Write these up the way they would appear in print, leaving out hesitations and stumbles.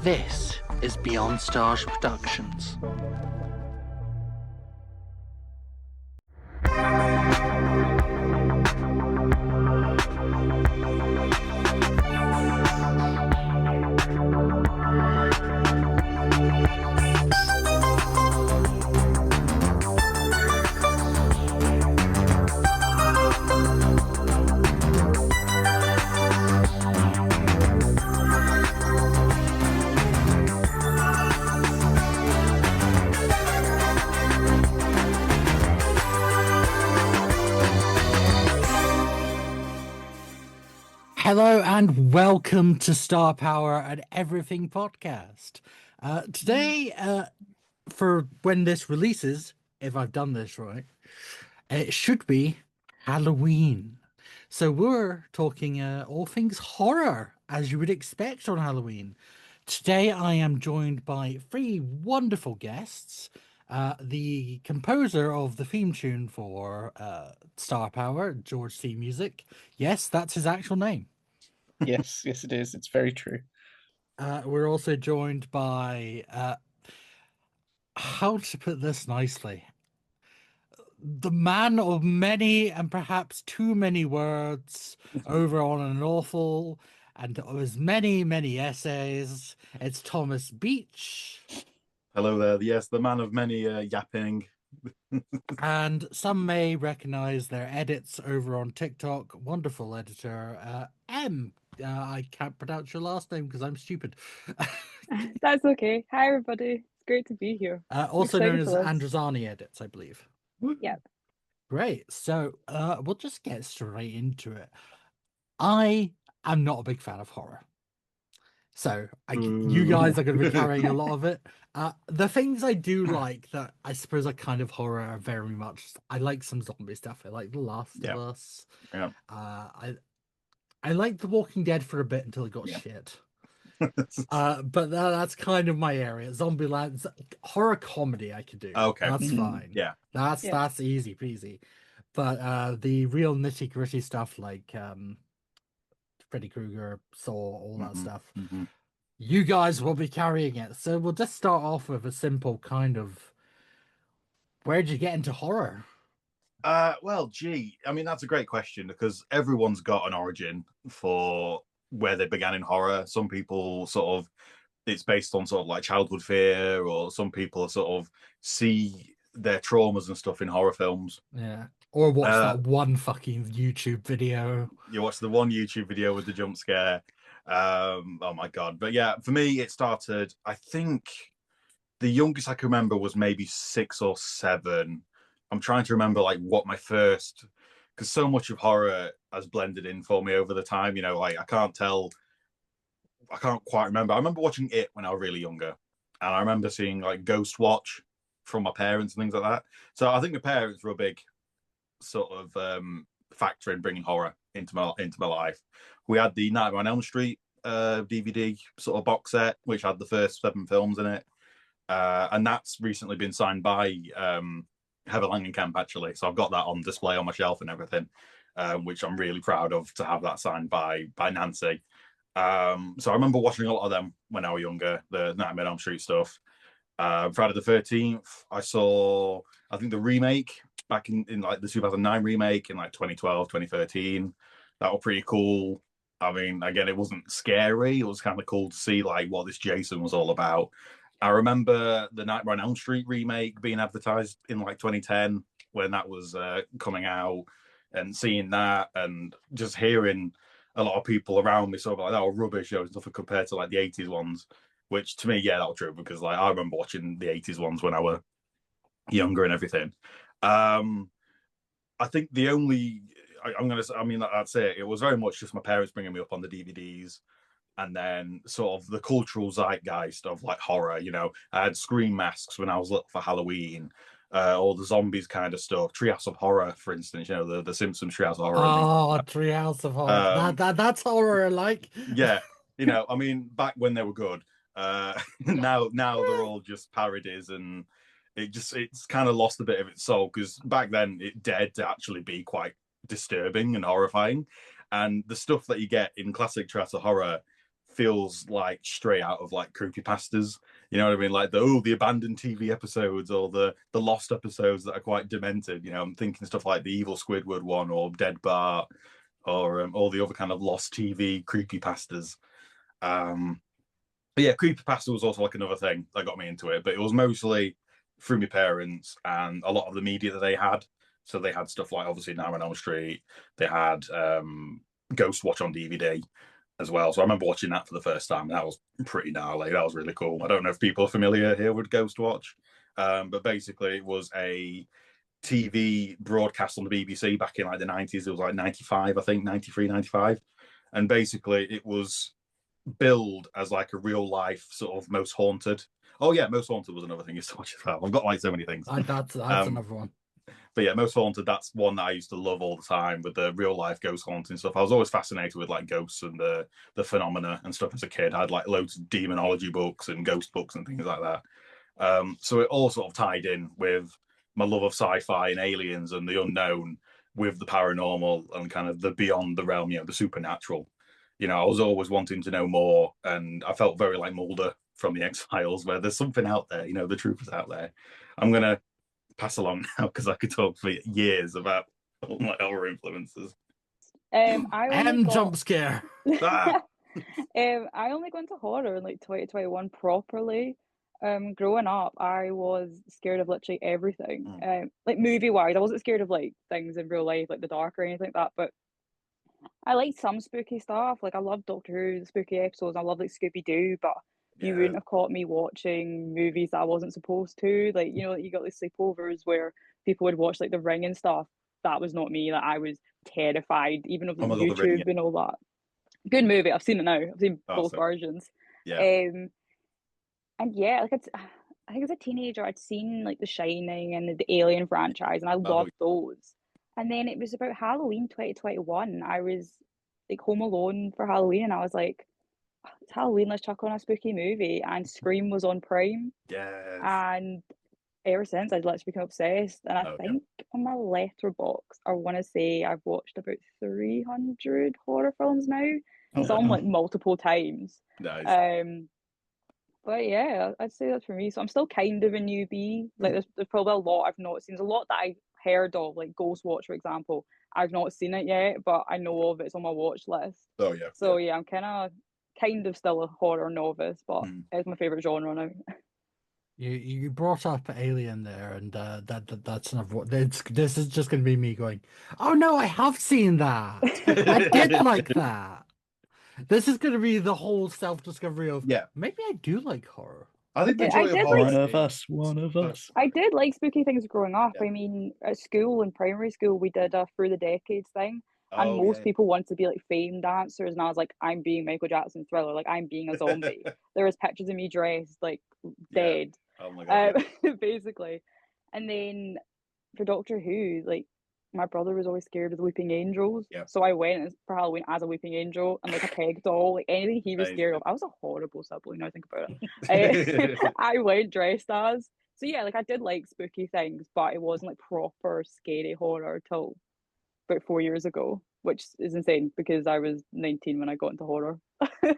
This is Beyond Stars Productions. Hello and welcome to Star Power and Everything podcast. Today, for when this releases, if I've done this right, it should be Halloween. So we're talking all things horror, as you would expect on Halloween. Today I am joined by three wonderful guests. The composer of the theme tune for Star Power, George C. Music. Yes, that's his actual name. Yes, it is. It's very true. We're also joined by, how to put this nicely, the man of many and perhaps too many words over on an awful and his many, many essays. It's Thomas Beech. Hello there. Yes, the man of many yapping. And some may recognize their edits over on TikTok. Wonderful editor, M. I can't pronounce your last name because I'm stupid. That's okay. Hi, everybody. It's great to be here. Also known as androzaniedits, I believe. Yep. Great. So we'll just get straight into it. I am not a big fan of horror. So you guys are going to be carrying a lot of it. The things I do like that I suppose are kind of horror are very much. I like some zombie stuff. I like The Last of Us. Yeah. I liked The Walking Dead for a bit until it got shit. But that's kind of my area. Zombieland, horror comedy I could do. Okay. That's fine. Yeah. That's easy peasy. But the real nitty gritty stuff like Freddy Kreuger, Saw, all that stuff. You guys will be carrying it. So we'll just start off with a simple kind of, where'd you get into horror? Well, gee, I mean, that's a great question because everyone's got an origin for where they began in horror. Some people sort of, it's based on sort of like childhood fear, or some people sort of see their traumas and stuff in horror films. Yeah. Or watch that one fucking YouTube video. You watch the one YouTube video with the jump scare. Oh my God. But yeah, for me, it started, I think the youngest I can remember was maybe 6 or 7. I'm trying to remember like what my first, because so much of horror has blended in for me over the time, you know, like I can't quite remember. I remember watching It when I was really younger, and I remember seeing like Ghost Watch from my parents and things like that. So I think my parents were a big sort of factor in bringing horror into my life. We had the Nightmare on Elm Street DVD sort of box set, which had the first 7 films in it, and that's recently been signed by Heather Langenkamp, actually. So I've got that on display on my shelf and everything, which I'm really proud of to have that signed by Nancy. So I remember watching a lot of them when I was younger, the Nightmare on Elm Street stuff. Friday the 13th, I saw, I think the remake back in like the 2009 remake in like 2012, 2013. That was pretty cool. I mean, again, it wasn't scary. It was kind of cool to see like what this Jason was all about. I remember the Nightmare on Elm Street remake being advertised in like 2010 when that was coming out, and seeing that and just hearing a lot of people around me sort of like, that was rubbish, you know, stuff compared to like the 80s ones, which to me, yeah, that was true, because like I remember watching the 80s ones when I was younger and everything. I think the only, that's it. It was very much just my parents bringing me up on the DVDs. And then sort of the cultural zeitgeist of like horror, you know, I had Scream masks when I was little for Halloween, all the zombies kind of stuff. Treehouse of Horror, for instance, you know, the Simpsons Treehouse of Horror. Oh, Treehouse of Horror. That's horror, like. Yeah, you know, I mean, back when they were good. Now they're all just parodies, and it's kind of lost a bit of its soul, because back then it dared to actually be quite disturbing and horrifying. And the stuff that you get in classic Treehouse of Horror feels like straight out of like creepypastas. You know what I mean? Like the abandoned TV episodes or the lost episodes that are quite demented. You know, I'm thinking stuff like the Evil Squidward one or Dead Bart or all the other kind of lost TV creepypastas. But yeah, creepypasta was also like another thing that got me into it, but it was mostly through my parents and a lot of the media that they had. So they had stuff like obviously Nightmare on Elm Street. They had Ghost Watch on DVD as well. So I remember watching that for the first time. That was pretty gnarly. That was really cool. I don't know if people are familiar here with Ghost Watch, but basically it was a TV broadcast on the BBC back in like the 90s. It was like 95, I think, 93, 95. And basically it was billed as like a real life sort of Most Haunted. Oh yeah, Most Haunted was another thing you used to watch as well. I've got like so many things. That's another one. But yeah, Most Haunted, that's one that I used to love all the time with the real life ghost haunting stuff. I was always fascinated with like ghosts and the phenomena and stuff as a kid. I had like loads of demonology books and ghost books and things like that. So it all sort of tied in with my love of sci-fi and aliens and the unknown with the paranormal and kind of the beyond the realm, you know, the supernatural. You know, I was always wanting to know more, and I felt very like Mulder from the X-Files, where there's something out there, you know, the truth is out there. I'm going to pass along now because I could talk for years about all my horror influences. Jump scare. Ah! I only got into horror in like 2021 properly. Growing up, I was scared of literally everything. Like movie-wise, I wasn't scared of like things in real life, like the dark or anything like that, but I liked some spooky stuff. Like I loved Doctor Who, the spooky episodes. I loved like Scooby-Doo, but you wouldn't have caught me watching movies that I wasn't supposed to. Like, you know, you got these sleepovers where people would watch like The Ring and stuff. That was not me. Like I was terrified, even of like, Oh my God, The Ring, YouTube and all that. Good movie. I've seen it now. I've seen both Awesome. versions. Yeah. And yeah, like I think as a teenager, I'd seen like The Shining and the Alien franchise, and I loved those. And then it was about Halloween 2021. I was like home alone for Halloween, and I was like, it's Halloween, let's chuck on a spooky movie. And Scream was on Prime. Yes. And ever since, I'd literally become obsessed. And I think on my Letterboxd, I want to say I've watched about 300 horror films now. Some like multiple times. Nice. But yeah, I'd say that's for me. So I'm still kind of a newbie. Like there's probably a lot I've not seen. There's a lot that I heard of, like Ghost Watch, for example. I've not seen it yet, but I know of it. It's on my watch list. Oh yeah. So yeah, I'm kind of still a horror novice, but it's my favorite genre now. You brought up Alien there, and that's another. This is just going to be me going, oh no, I have seen that. I did like that. This is going to be the whole self-discovery of maybe I do like horror. I think the I joy did of horror. One of us. I did like spooky things growing up. I mean, at school, in primary school, we did a Through the Decades thing. And most people want to be like famed dancers, and I was like, I'm being Michael Jackson Thriller, like I'm being a zombie. There was pictures of me dressed like dead. Oh my God. Basically. And then for Doctor Who, like my brother was always scared of the Weeping Angels. So I went for Halloween as a Weeping Angel and like a peg doll, like anything he was scared of. I was a horrible sibling, now I think about it. I went dressed as. So yeah, like I did like spooky things, but it wasn't like proper scary horror till about 4 years ago, which is insane because I was 19 when I got into horror. Okay,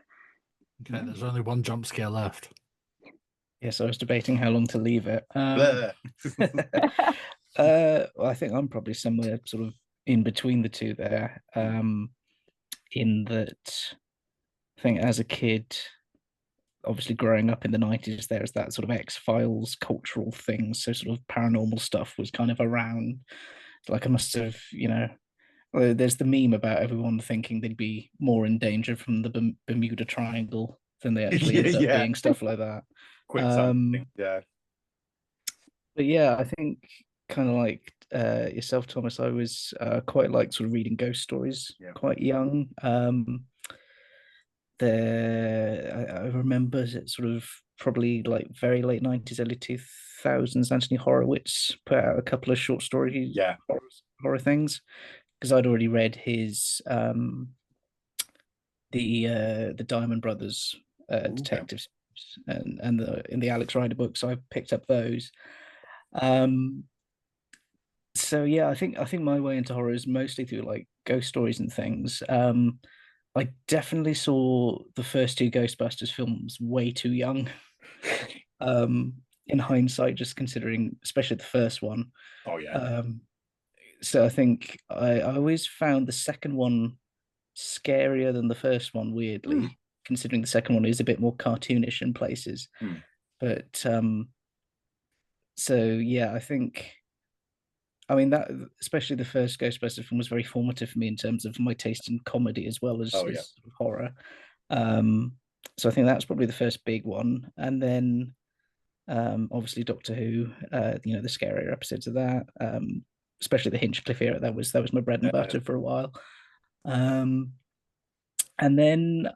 there's only one jump scare left. Yes, I was debating how long to leave it. Well, I think I'm probably somewhere sort of in between the two there. In that, I think as a kid, obviously growing up in the 90s, there's that sort of X-Files cultural thing. So sort of paranormal stuff was kind of around. Like I must have, you know, there's the meme about everyone thinking they'd be more in danger from the Bermuda Triangle than they actually ended up being, stuff like that. But yeah, I think kind of like yourself, Thomas, I was quite like sort of reading ghost stories quite young. I remember it sort of probably like very late 90s, early 2000s, Anthony Horowitz put out a couple of short stories, horror things, because I'd already read his the Diamond Brothers detectives and in the Alex Rider books, so I picked up those. So yeah, I think my way into horror is mostly through like ghost stories and things. I definitely saw the first two Ghostbusters films way too young. In hindsight, just considering, especially the first one. Oh yeah. So I think I always found the second one scarier than the first one, weirdly, considering the second one is a bit more cartoonish in places. But so yeah, I think, I mean, that especially the first Ghostbusters film was very formative for me in terms of my taste in comedy as well as, Oh, yeah. as horror. So I think that's probably the first big one, and then obviously Doctor Who, you know, the scarier episodes of that, especially the Hinchcliffe era. That was my bread and butter for a while. And then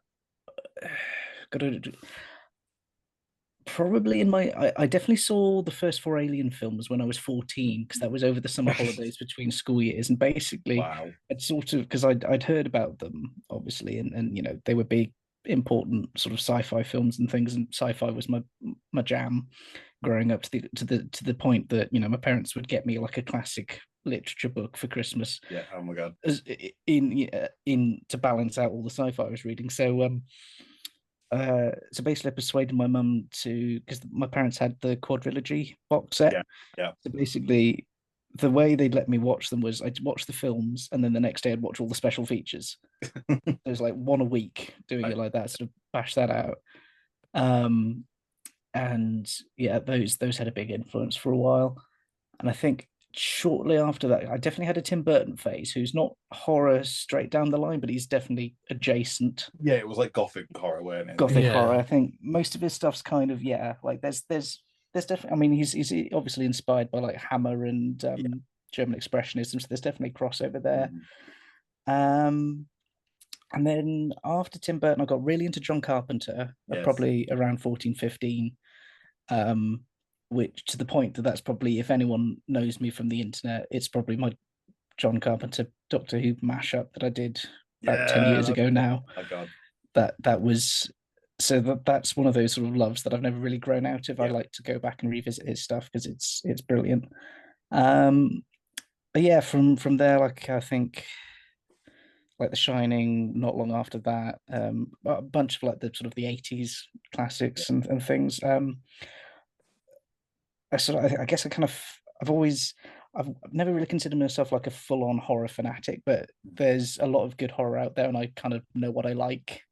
got to probably in my I definitely saw the first four Alien films when I was 14, because that was over the summer holidays between school years, and basically Wow. I'd sort of, because I'd heard about them obviously, and you know, they were big important sort of sci-fi films and things, and sci-fi was my jam growing up, to the point that, you know, my parents would get me like a classic literature book for Christmas, Yeah. Oh my god. as in to balance out all the sci-fi I was reading. So basically I persuaded my mum to, because my parents had the quadrilogy box set. Yeah. So basically the way they'd let me watch them was I'd watch the films, and then the next day I'd watch all the special features. It was like one a week, doing it like that, sort of bash that out. And yeah, those had a big influence for a while. And I think shortly after that, I definitely had a Tim Burton phase, who's not horror straight down the line, but he's definitely adjacent. Yeah, it was like gothic horror, weren't it? Gothic Yeah. horror. I think most of his stuff's kind of, yeah, like there's definitely, I mean, he's obviously inspired by like Hammer and German expressionism, so there's definitely crossover there. And then after Tim Burton, I got really into John Carpenter, Yes. probably around 14, 15. Which, to the point that that's probably, if anyone knows me from the internet, it's probably my John Carpenter Doctor Who mashup that I did about 10 years ago now. My god. That was, so that's one of those sort of loves that I've never really grown out of. I like to go back and revisit his stuff because it's brilliant. But yeah, from there, like I think like The Shining, not long after that, a bunch of like the sort of the 80s classics and things. I guess I've never really considered myself like a full-on horror fanatic, but there's a lot of good horror out there, and I kind of know what I like.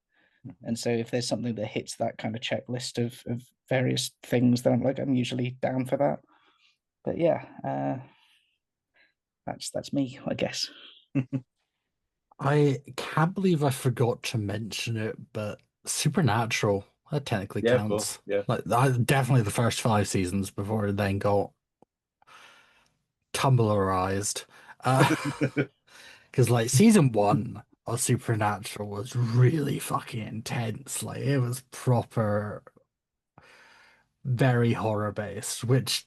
And so if there's something that hits that kind of checklist of various things, then I'm usually down for that. But yeah, that's me, I guess. I can't believe I forgot to mention it, but Supernatural, that technically Yeah, of counts. course. Yeah. Like definitely the first 5 seasons before it then got Tumblrized. Because like season 1 of Supernatural was really fucking intense. Like it was proper, very horror based, which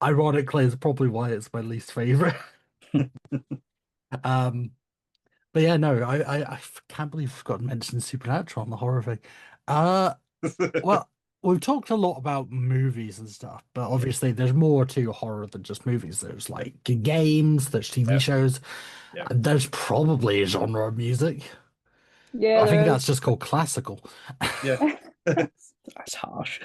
ironically is probably why it's my least favorite. But yeah, no, I can't believe I forgot to mention Supernatural on the horror thing. Well, we've talked a lot about movies and stuff, but obviously there's more to horror than just movies. There's like games, there's TV shows, and there's probably a genre of music. Yeah, I think there that's just called classical. Yeah. That's harsh.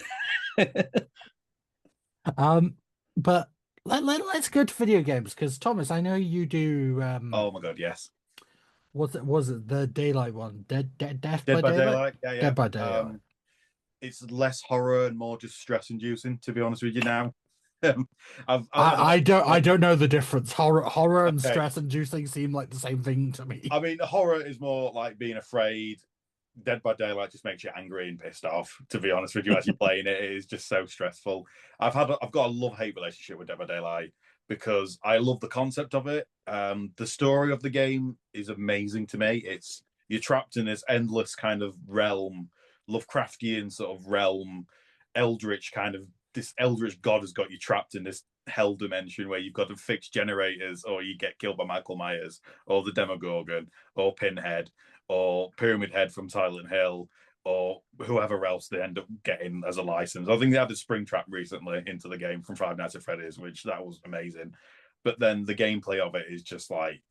But let's go to video games, because Thomas, I know you do. Oh my god, yes. Was it the Daylight one? Dead Dead by Daylight. Yeah, yeah. Dead by Daylight. It's less horror and more just stress inducing, to be honest with you now. I don't know the difference. Horror and Okay. stress inducing seem like the same thing to me. I mean, horror is more like being afraid. Dead by Daylight just makes you angry and pissed off, to be honest with you, as you're playing it. It is just so stressful. I've got a love-hate relationship with Dead by Daylight because I love the concept of it. The story of the game is amazing to me. You're trapped in this endless kind of realm, Lovecraftian sort of realm, eldritch kind of, this eldritch god has got you trapped in this hell dimension where you've got to fix generators, or you get killed by Michael Myers, or the Demogorgon, or Pinhead, or Pyramid Head from Silent Hill, or whoever else they end up getting as a license. I think they added Springtrap recently into the game from Five Nights at Freddy's, which that was amazing. But then the gameplay of it is just like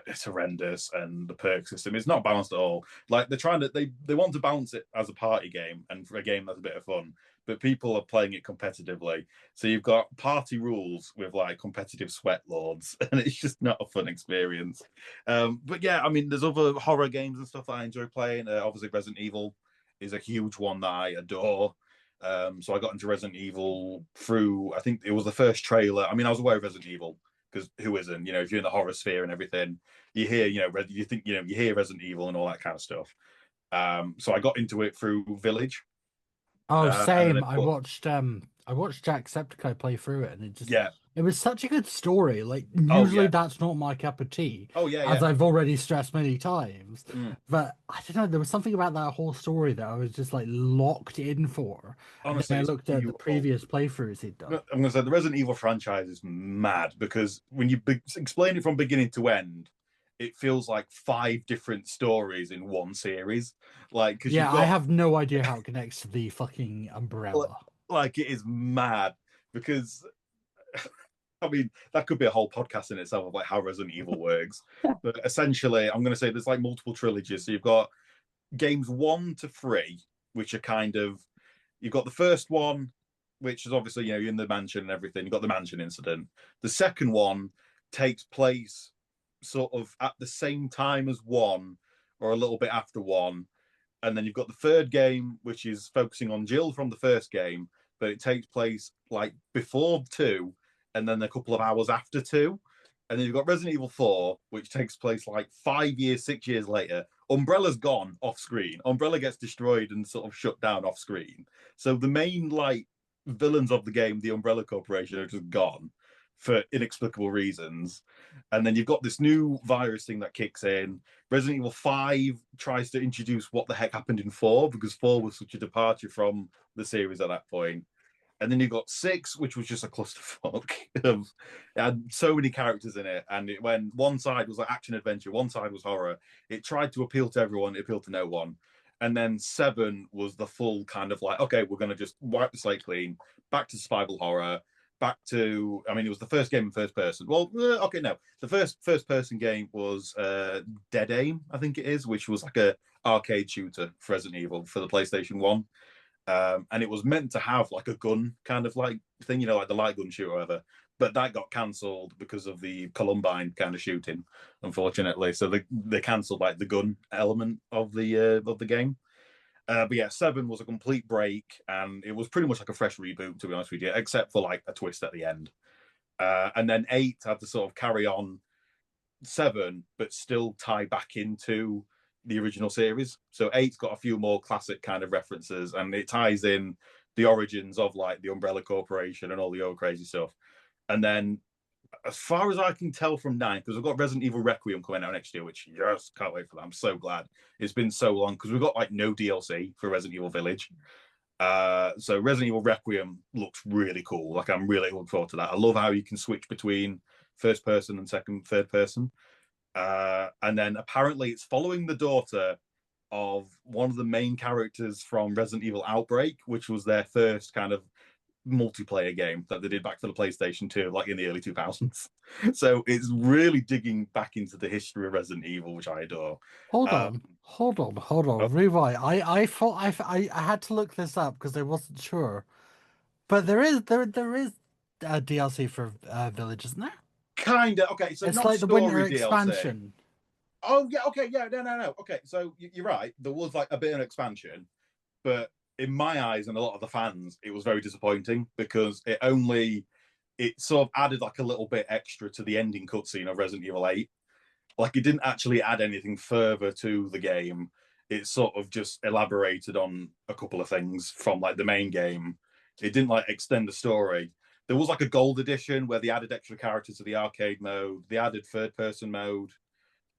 it's horrendous, and the perk system is not balanced at all. Like they're trying to they want to balance it as a party game and for a game that's a bit of fun, but people are playing it competitively. So you've got party rules with like competitive sweat lords, and it's just not a fun experience. But yeah, I mean, there's other horror games and stuff that I enjoy playing. Obviously, Resident Evil is a huge one that I adore. So I got into Resident Evil through, I think it was the first trailer. I mean, I was aware of Resident Evil because who isn't? You know, if you're in the horror sphere and everything, you hear, you know, you think, you know, you hear Resident Evil and all that kind of stuff. So I got into it through Village. Oh, same. I I watched Jacksepticeye play through it, and yeah. it was such a good story. Like Oh, usually yeah. that's not my cup of tea, Oh yeah, as yeah. I've already stressed many times. Mm. But I don't know, there was something about that whole story that I was just like locked in for. Honestly, And then I it's looked at the beautiful. previous playthroughs he'd done. I'm going to say the Resident Evil franchise is mad because when you explain it from beginning to end, it feels like 5 different stories in one series. Like, because Yeah, I have no idea how it connects to the fucking umbrella. like it is mad because I mean that could be a whole podcast in itself of like how Resident Evil works. But essentially, I'm going to say there's like multiple trilogies. So you've got games 1 to 3, which are kind of, you've got the first one, which is obviously, you know, you're in the mansion and everything. You've got the mansion incident. The second one takes place sort of at the same time as 1 or a little bit after 1. And then you've got the third game, which is focusing on Jill from the first game, but it takes place like before 2 and then a couple of hours after 2. And then you've got Resident Evil 4, which takes place like 5 years, 6 years later. Umbrella's gone off screen. Umbrella gets destroyed and sort of shut down off screen. So the main like villains of the game, the Umbrella Corporation, are just gone for inexplicable reasons. And then you've got this new virus thing that kicks in. Resident Evil 5 tries to introduce what the heck happened in 4 because 4 was such a departure from the series at that point. And then you've got 6, which was just a clusterfuck. It had so many characters in it. And it went, one side was like action adventure, one side was horror. It tried to appeal to everyone, it appealed to no one. And then 7 was the full kind of like, okay, we're going to just wipe the slate clean, back to survival horror, back to, I mean, it was the first game in first person. Well, okay, no. The first person game was Dead Aim, I think it is, which was like a arcade shooter for Resident Evil for the PlayStation 1. And it was meant to have like a gun kind of like thing, you know, like the light gun shooter or whatever. But that got cancelled because of the Columbine kind of shooting, unfortunately. So they cancelled like the gun element of the game. But yeah, 7 was a complete break, and it was pretty much like a fresh reboot, to be honest with you, except for like a twist at the end. And then 8 had to sort of carry on 7, but still tie back into the original series. So 8's got a few more classic kind of references, and it ties in the origins of like the Umbrella Corporation and all the old crazy stuff. And then, as far as I can tell from 9, because we've got Resident Evil Requiem coming out next year, which yes, can't wait for that. I'm so glad it's been so long because we've got like no DLC for Resident Evil Village. So Resident Evil Requiem looks really cool. Like I'm really looking forward to that. I love how you can switch between first person and third person. And then apparently it's following the daughter of one of the main characters from Resident Evil Outbreak, which was their first kind of multiplayer game that they did back for the PlayStation 2, like in the early 2000s. So it's really digging back into the history of Resident Evil, which I adore. Hold on. Oh. Rewind. I thought I had to look this up because I wasn't sure. But there is a DLC for Village, isn't there? Kinda. Okay, so It's not like the story winter DLC. expansion. Oh yeah, okay, yeah, no. Okay, so you're right. There was like a bit of an expansion, but in my eyes and a lot of the fans, it was very disappointing because it sort of added like a little bit extra to the ending cutscene of Resident Evil 8. Like it didn't actually add anything further to the game. It sort of just elaborated on a couple of things from like the main game. It didn't like extend the story. There was like a gold edition where they added extra characters to the arcade mode. They added third person mode.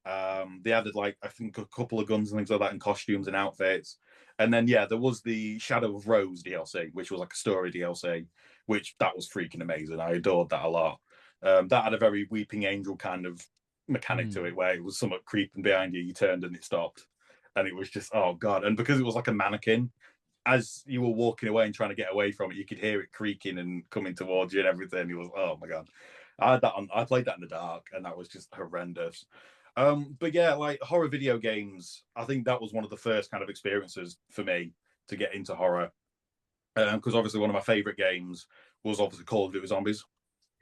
They added like I think a couple of guns and things like that, and costumes and outfits. And then yeah, there was the Shadow of Rose DLC, which was like a story DLC, which that was freaking amazing. I adored that a lot. That had a very Weeping Angel kind of mechanic to it, where it was somewhat creeping behind you, you turned and it stopped, and it was just oh god. And because it was like a mannequin, as you were walking away and trying to get away from it, you could hear it creaking and coming towards you and everything. It was oh my god. I played that in the dark, and that was just horrendous. But yeah, like horror video games, I think that was one of the first kind of experiences for me to get into horror. Because obviously one of my favorite games was obviously Call of Duty Zombies,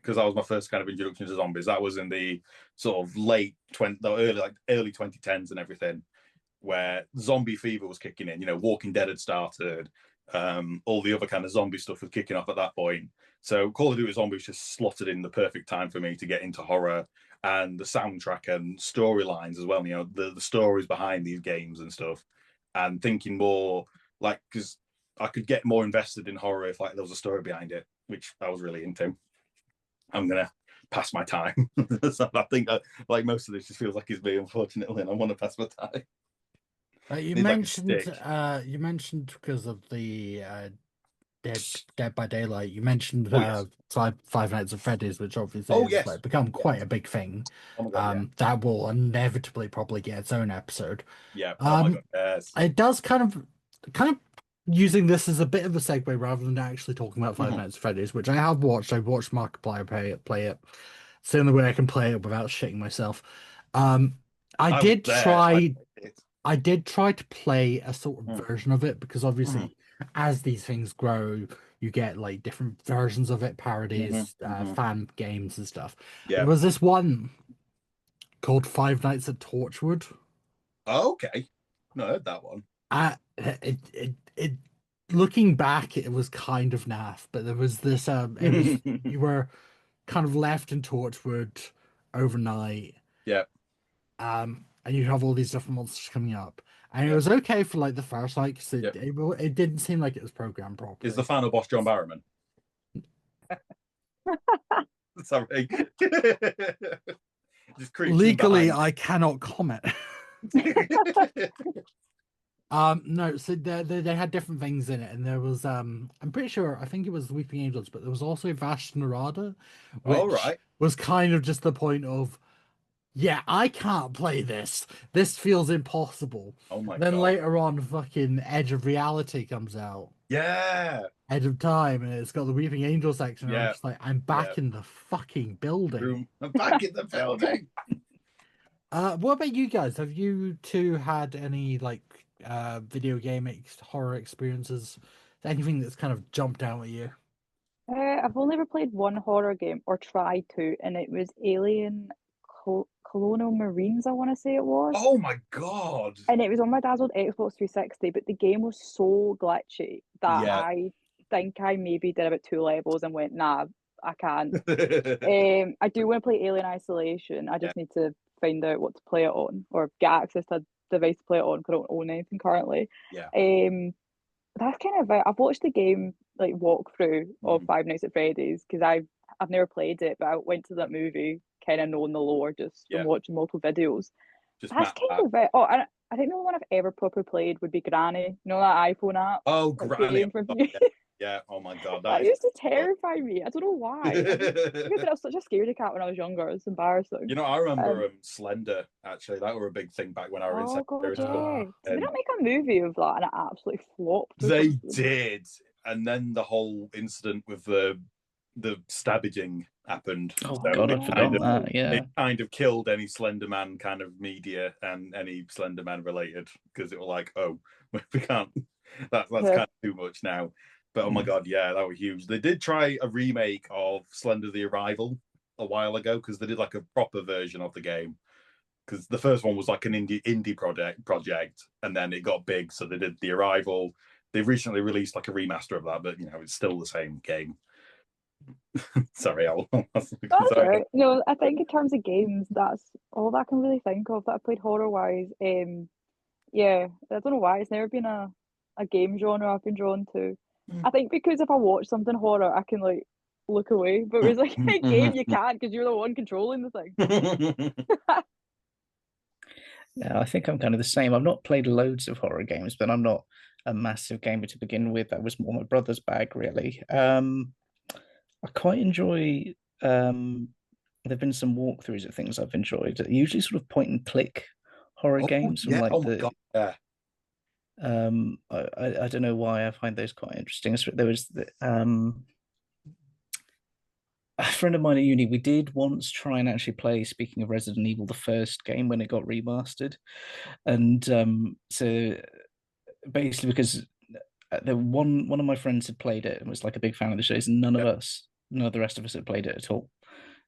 because that was my first kind of introduction to zombies. That was in the sort of early 2010s and everything, where zombie fever was kicking in. You know, Walking Dead had started. All the other kind of zombie stuff was kicking off at that point. So Call of Duty Zombies just slotted in the perfect time for me to get into horror, and the soundtrack and storylines as well. You know, the stories behind these games and stuff, and thinking more like, because I could get more invested in horror if like there was a story behind it, which I was really into. I'm gonna pass my time. So I think like most of this just feels like it's me, unfortunately, and I want to pass my time. You Need, like, a mentioned stick. you mentioned because of the Dead by Daylight. You mentioned Oh, yes. Five Nights at Freddy's, which obviously Oh, has yes. like become quite a big thing. Oh my god, yeah. That will inevitably probably get its own episode. Yeah. Oh my god, yes. It does kind of using this as a bit of a segue rather than actually talking about Five Mhm. Nights at Freddy's, which I have watched. I've watched Markiplier play it. It's the only way I can play it without shitting myself. I I was did there. I did try to play a sort of Mm. version of it because obviously, as these things grow, you get like different versions of it, parodies, fan games and stuff. Yeah. There was this one called Five Nights at Torchwood. Oh, okay. No, I heard that one. It looking back, it was kind of naff, but there was this it was you were kind of left in Torchwood overnight. Yeah. And you have all these different monsters coming up. And it was okay for like the first, like, so it didn't seem like it was programmed properly. Is the final boss John Barrowman? Sorry. Just creeps Legally, I cannot comment. No, so they had different things in it, and there was I'm pretty sure, I think it was Weeping Angels, but there was also Vash Narada, which was kind of just the point of, yeah, I can't play this. This feels impossible. Oh my then god. later on, fucking Edge of Reality comes out. Yeah. Edge of Time, and it's got the Weeping Angel section. And Yeah. I'm just like, I'm back in the fucking building. I'm back in the building. What about you guys? Have you two had any like video game horror experiences? Anything that's kind of jumped out at you? I've only ever played one horror game, or tried to, and it was Alien Colonial Marines, I want to say it was. Oh my god. And it was on my dad's old Xbox 360, but the game was so glitchy that I think I maybe did about 2 levels and went, nah, I can't. I do want to play Alien Isolation. I just need to find out what to play it on, or get access to a device to play it on, because I don't own anything currently. Yeah. That's kind of it. I've watched the game like walkthrough of Five Nights at Freddy's, because I've never played it, but I went to that movie kind of knowing the lore just from watching multiple videos. That's kind of it. Oh, and I think the only one I've ever properly played would be Granny. You know that iPhone app? Oh, Granny. Yeah. Oh my god. That used to terrify me. I don't know why. I was such a scaredy cat when I was younger. It's embarrassing. You know, I remember Slender, actually. That were a big thing back when I was in secondary school. Did they not make a movie of that and it absolutely flopped? They did. And then the whole incident with the stabbaging happened. Oh god, I forgot that. Yeah, it kind of killed any Slenderman kind of media and any Slenderman related, because it was like, oh, we can't. That's kind of too much now. But oh my god, yeah, that was huge. They did try a remake of Slender: The Arrival a while ago, because they did like a proper version of the game. Because the first one was like an indie project, and then it got big, so they did The Arrival. They've recently released like a remaster of that, but you know, it's still the same game. Sorry, Right. No, I think in terms of games, that's all I can really think of that I played horror wise. Yeah, I don't know why it's never been a game genre I've been drawn to. I think because if I watch something horror, I can like look away, but it's like a game you can't, because you're the one controlling the thing. Yeah, I think I'm kind of the same. I've not played loads of horror games, but I'm not a massive gamer to begin with. That was more my brother's bag, really. I quite enjoy. There've been some walkthroughs of things I've enjoyed. Usually, sort of point and click horror games from like I don't know why I find those quite interesting. There was a friend of mine at uni, we did once try and actually play, speaking of Resident Evil, the first game when it got remastered. And so basically, because the one of my friends had played it and was like a big fan of the shows, and none of the rest of us had played it at all.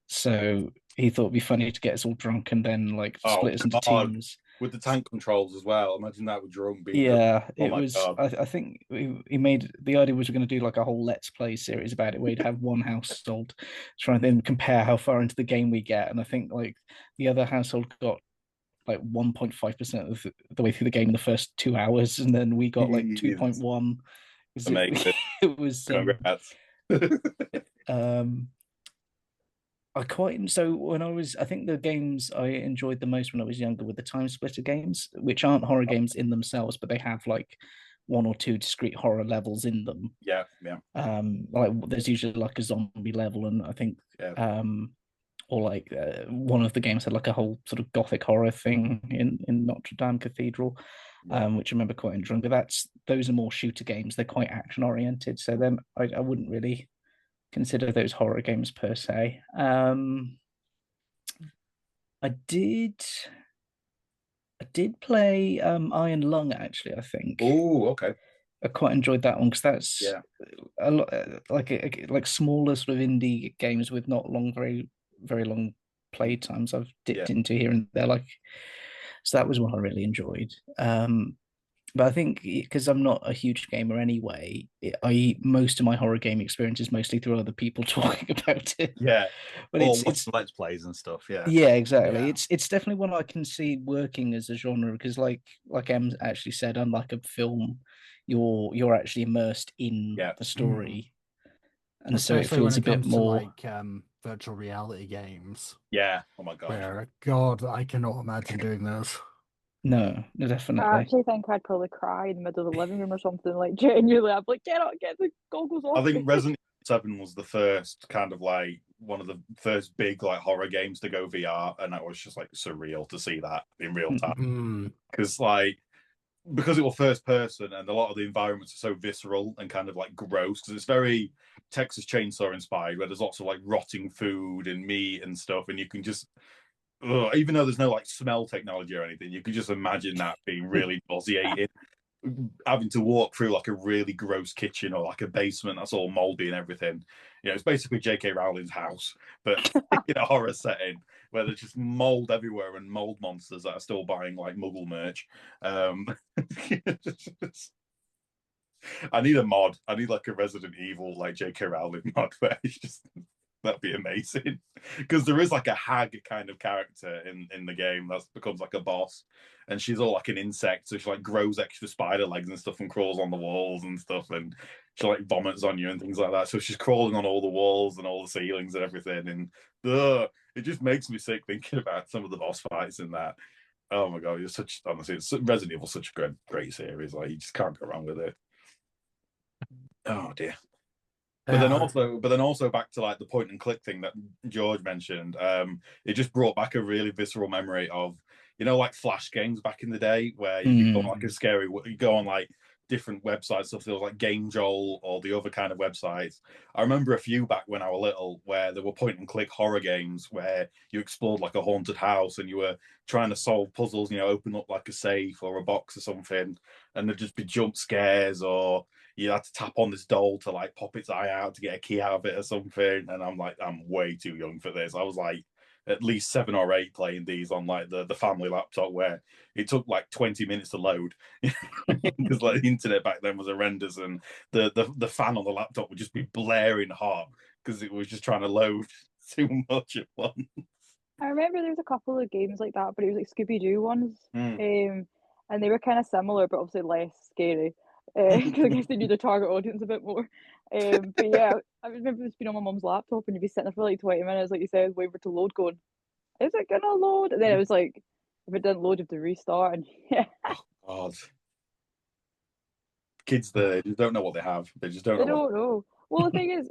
So he thought it'd be funny to get us all drunk and then like split us into God. teams. With the tank controls as well. Imagine that with drunk being Yeah, Oh it my was. God. I think he made the idea was we're going to do like a whole Let's Play series about it, where you'd have one household try and then compare how far into the game we get. And I think like the other household got like 1.5% of the way through the game in the first 2 hours, and then we got like 2.1. Amazing. It was Congrats. so when I think the games I enjoyed the most when I was younger were the time splitter games, which aren't horror games in themselves, but they have like one or two discrete horror levels in them. Yeah. Like there's usually like a zombie level, and I think Yeah. or like one of the games had like a whole sort of gothic horror thing in Notre Dame Cathedral, which I remember quite enjoying. But those are more shooter games. They're quite action oriented, so then I wouldn't really consider those horror games per se. I did play Iron Lung actually. I think Oh, okay. I quite enjoyed that one because that's a lot like smaller sort of indie games with not very long play times. I've dipped into here and there, like, so that was one I really enjoyed. But I think because I'm not a huge gamer anyway, most of my horror game experience is mostly through other people talking about it. Yeah, but it's Let's Plays and stuff. Yeah, exactly. Yeah. It's definitely one I can see working as a genre because, like Em actually said, unlike a film, you're actually immersed in the story, and so it Especially when feels a it bit comes to more. like virtual reality games. Yeah. Oh my God. Where God, I cannot imagine doing this. No, I definitely. actually think I'd probably cry in the middle of the living room or something. Like genuinely, I'd be like, get the goggles off. I think Resident Evil 7 was the first kind of like one of the first big like horror games to go VR, and that was just like surreal to see that in real time. Because because it was first person and a lot of the environments are so visceral and kind of like gross, because it's very Texas Chainsaw inspired, where there's lots of like rotting food and meat and stuff, and you can just even though there's no like smell technology or anything, you could just imagine that being really nauseating. Having to walk through like a really gross kitchen or like a basement that's all moldy and everything. You know, it's basically J.K. Rowling's house, but in a horror setting where there's just mold everywhere and mold monsters that are still buying like Muggle merch. I need a mod. I need like a Resident Evil like J.K. Rowling mod where it's just that'd be amazing. Because there is like a hag kind of character in the game that becomes like a boss, and she's all like an insect, so she like grows extra spider legs and stuff and crawls on the walls and stuff, and she like vomits on you and things like that. So she's crawling on all the walls and all the ceilings and everything, and it just makes me sick thinking about some of the boss fights in that. Oh my God, honestly, Resident Evil such a great series. Like you just can't go wrong with it. Oh dear. But then also back to like the point and click thing that George mentioned. It just brought back a really visceral memory of, like Flash games back in the day where you go on like you go on like different websites, stuff. There was like Game Joel or the other kind of websites. I remember a few back when I was little where there were point and click horror games where you explored like a haunted house and you were trying to solve puzzles, open up like a safe or a box or something, and there'd just be jump scares, or you had to tap on this doll to like pop its eye out to get a key out of it or something. And I'm like, I'm way too young for this. I was like at least 7 or 8 playing these on like the family laptop where it took like 20 minutes to load because like the internet back then was horrendous, and the fan on the laptop would just be blaring hot because it was just trying to load too much at once. I remember there was a couple of games like that, but it was like Scooby-Doo ones, and they were kind of similar, but obviously less scary. Because I guess they knew the target audience a bit more. But yeah, I remember this being on my mum's laptop, and you'd be sitting there for like 20 minutes, like you said, waiting for it to load, going, is it gonna load? And then it was like, if it didn't load, you have to restart. And yeah. Oh God. Kids, they just don't know what they have. They just don't They know. don't know. Well, the thing is,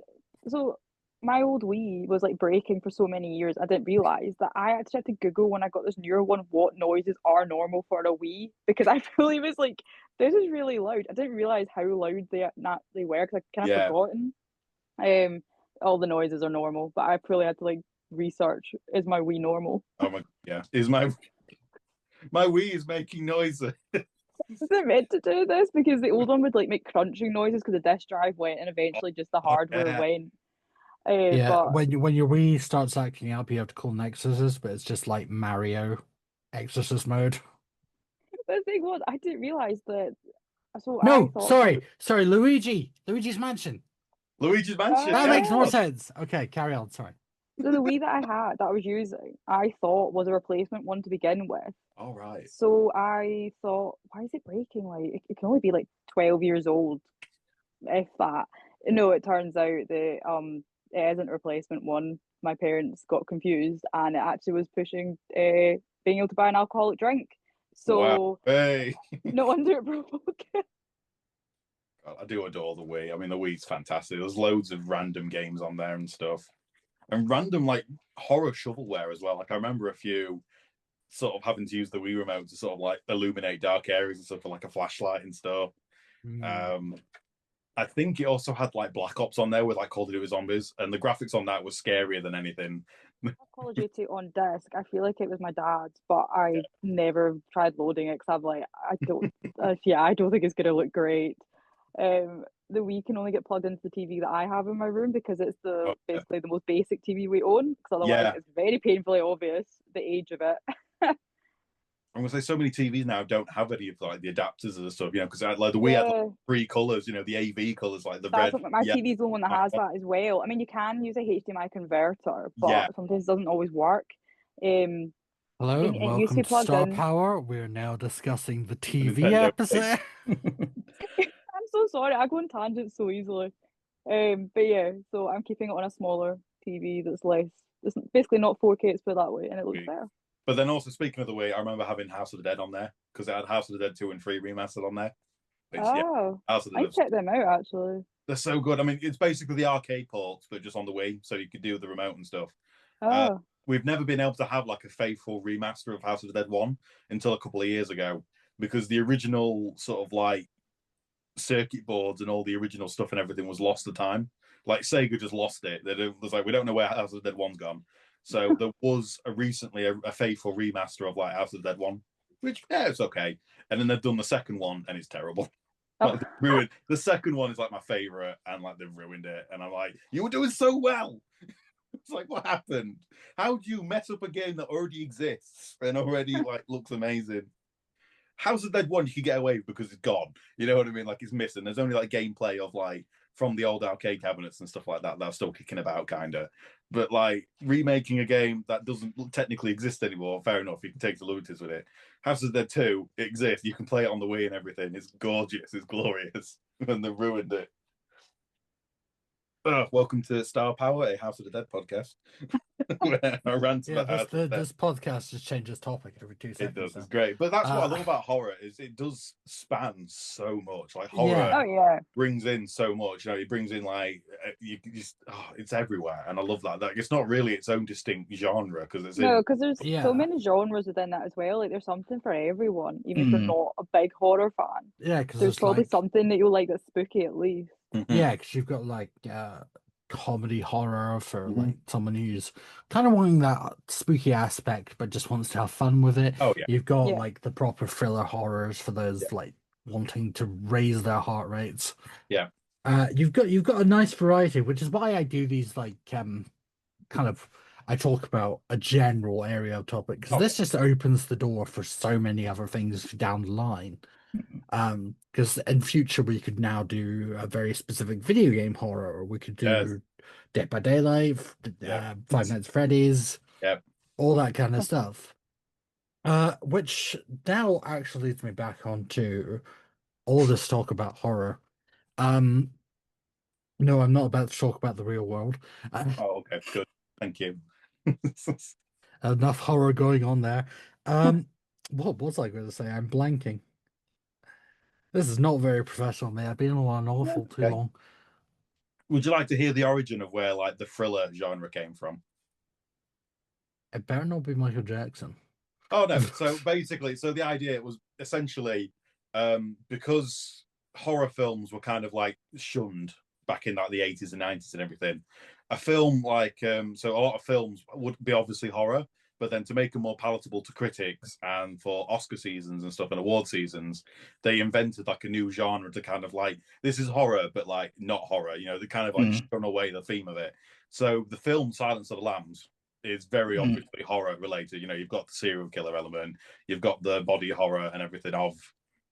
so my old Wii was like breaking for so many years. I didn't realize that I actually had to Google when I got this newer one what noises are normal for a Wii, because I really was like, this is really loud. I didn't realize how loud they were because I kind of forgotten. all the noises are normal, but I probably had to like research, is my Wii normal? Oh my, yeah. Is my Wii is making noises. Is it meant to do this? Because the old one would like make crunching noises because the disk drive went and eventually just the hardware yeah. went. Yeah, But when your Wii starts acting up, you have to call an exorcist, but it's just like Mario exorcist mode. the thing was, I didn't realize that. So I No, thought sorry, Luigi's Mansion. Luigi's Mansion. That Yeah. makes more sense. Okay, carry on. Sorry. so the Wii that I had, that I was using, I thought was a replacement one to begin with. All right. So I thought, why is it breaking? Like it can only be like 12 years old, if that. No, it turns out that it isn't a replacement one. My parents got confused, and it actually was pushing being able to buy an alcoholic drink. So Wow. Hey. no wonder it broke. I do adore the Wii. I mean, the Wii's fantastic. There's loads of random games on there and stuff, and random like horror shovelware as well. Like I remember a few sort of having to use the Wii remote to sort of like illuminate dark areas and stuff for like a flashlight and stuff. I think it also had like Black Ops on there with like Call of Duty Zombies, and the graphics on that was scarier than anything. Call of Duty on disc. I feel like it was my dad's, but I never tried loading it because I'm like, I don't. I don't think it's gonna look great. The Wii can only get plugged into the TV that I have in my room because it's basically the most basic TV we own. Because otherwise, it's very painfully obvious the age of it. I'm gonna say so many TVs now don't have any of like the adapters and stuff, because like the Wii had like 3 colors, the AV colors, like the red. My TV's the one that has that as well. I mean, you can use a HDMI converter, but sometimes it doesn't always work. Hello, and welcome to Star Power. We're now discussing the TV episode. I'm so sorry, I go on tangents so easily. But yeah, so I'm keeping it on a smaller TV that's less. It's basically not 4K. It's put that way, and it looks better. But then also, speaking of the Wii, I remember having House of the Dead on there because it had House of the Dead 2 and 3 remastered on there. Which, I checked them out actually. They're so good. I mean, it's basically the arcade ports, but just on the Wii, so you could do the remote and stuff. We've never been able to have like a faithful remaster of House of the Dead 1 until a couple of years ago, because the original sort of like circuit boards and all the original stuff and everything was lost at the time. Like Sega just lost it. It was like, we don't know where House of the Dead 1's gone. So there was recently a faithful remaster of like House of the Dead 1, which it's okay. And then they've done the second one and it's terrible. Like, ruined. The second one is like my favorite, and like they've ruined it. And I'm like, you were doing so well. It's like, what happened? How do you mess up a game that already exists and already like looks amazing? House of the Dead 1 you can get away with because it's gone. You know what I mean? Like it's missing. There's only like gameplay of like from the old arcade cabinets and stuff like that that are still kicking about, kind of. But like remaking a game that doesn't technically exist anymore, fair enough, you can take the liberties with it. House of the Dead 2, it exists. You can play it on the Wii and everything. It's gorgeous. It's glorious. And they ruined it. Welcome to Star Power, a House of the Dead podcast. This podcast just changes topic every 2 seconds. It does. It's great. But that's what I love about horror is it does span so much. Like horror brings in so much. It brings in like it's everywhere, and I love that. Like it's not really its own distinct genre because there's so many genres within that as well. Like there's something for everyone, even if you're not a big horror fan. Yeah, because there's probably something that you'll like that's spooky at least. Yeah, because you've got like comedy horror for like someone who's kind of wanting that spooky aspect but just wants to have fun with it. You've got like the proper thriller horrors for those like wanting to raise their heart rates. You've got a nice variety, which is why I do these like kind of I talk about a general area of topic, because this just opens the door for so many other things down the line. Because in future we could now do a very specific video game horror, or we could do Dead by Daylight, Five Nights at Freddy's, all that kind of stuff. Which now actually leads me back onto all this talk about horror. No, I'm not about to talk about the real world. Okay, good. Thank you. Enough horror going on there. What was I going to say? I'm blanking. This is not very professional, mate. I've been on awful too long. Would you like to hear the origin of where like the thriller genre came from? It better not be Michael Jackson. Oh no. So basically, the idea was essentially because horror films were kind of like shunned back in like the 80s and 90s and everything. A film like so a lot of films would be obviously horror, but then to make them more palatable to critics and for Oscar seasons and stuff and award seasons, they invented like a new genre to kind of like, this is horror, but like not horror, you know, they kind of like shun away the theme of it. So the film Silence of the Lambs is very obviously horror related. You know, you've got the serial killer element, you've got the body horror and everything of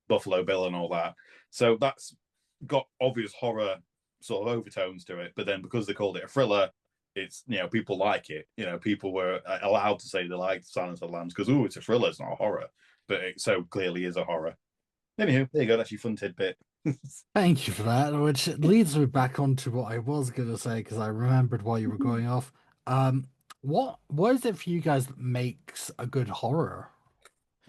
Buffalo Bill and all that. So that's got obvious horror sort of overtones to it, but then because they called it a thriller, it's, you know, people like it. You know, people were allowed to say they liked Silence of the Lambs because, oh, it's a thriller, it's not a horror, but it so clearly is a horror. Anywho, there you go. That's your fun tidbit. Thank you for that, which leads me back onto what I was going to say because I remembered while you were going off. What is it for you guys that makes a good horror?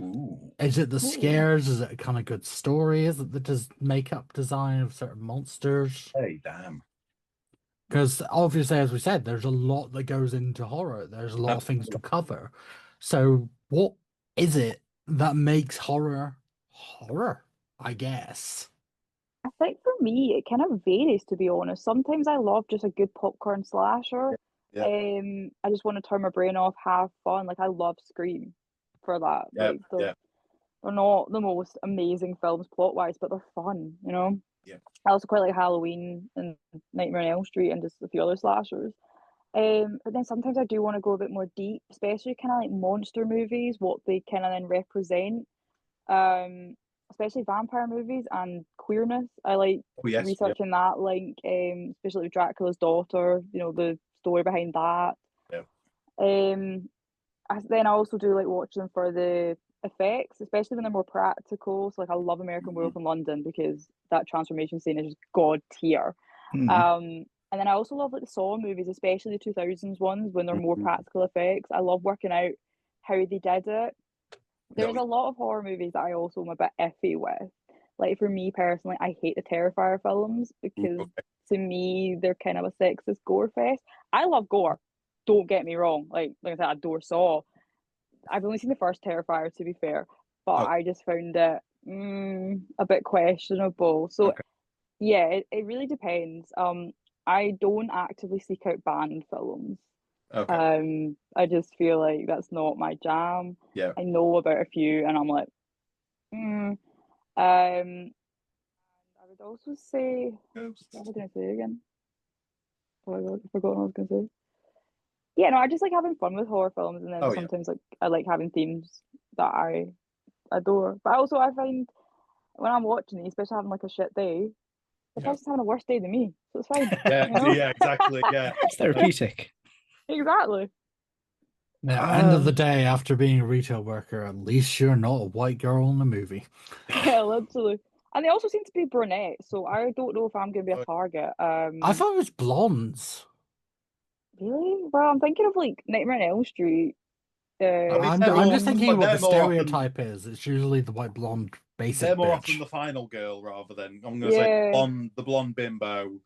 Ooh. Is it the scares? Is it a kind of good story? Is it the makeup design of certain monsters? Hey, damn. Because obviously, as we said, there's a lot that goes into horror. There's a lot of things to cover. So what is it that makes horror horror, I guess? I think for me, it kind of varies, to be honest. Sometimes I love just a good popcorn slasher. Yeah. I just want to turn my brain off, have fun. Like I love Scream for that. Yeah, Like they're not the most amazing films plot-wise, but they're fun, you know? Yeah. I also quite like Halloween and Nightmare on Elm Street and just a few other slashers. But then sometimes I do want to go a bit more deep, especially kind of like monster movies, what they kind of then represent. Especially vampire movies and queerness. I like researching that link, especially with Dracula's daughter, you know, the story behind that. Yeah. Then I also do like watching them for the effects, especially when they're more practical. So like I love American Werewolf in London because that transformation scene is just god tier. And then I also love like the Saw movies, especially the 2000s ones when they're more practical effects. I love working out how they did it. There's a lot of horror movies that I also am a bit iffy with. Like for me personally, I hate the Terrifier films because to me they're kind of a sexist gore fest. I love gore. Don't get me wrong. Like I said, I adore Saw. I've only seen the first Terrifier, to be fair, but I just found it a bit questionable. So yeah, it really depends. I don't actively seek out banned films. I just feel like that's not my jam. Yeah. I know about a few, and I'm like, I would also say, what was I going to say again? Oh my God, I forgot what I was going to say. Yeah, no, I just like having fun with horror films, and then sometimes like I like having themes that I adore. But also, I find when I'm watching these, especially having like a shit day, the person's having a worse day than me, so it's fine. Yeah, you know? yeah, exactly. Yeah, it's therapeutic. Exactly. Yeah, end of the day, after being a retail worker, at least you're not a white girl in the movie. Yeah, literally. And they also seem to be brunettes, so I don't know if I'm going to be a target. I thought it was blondes. Really? Well, I'm thinking of like Nightmare on Elm Street. I'm just thinking what the stereotype is. It's usually the white blonde basic. They're more bitch. often the final girl rather than, I'm going to say the blonde bimbo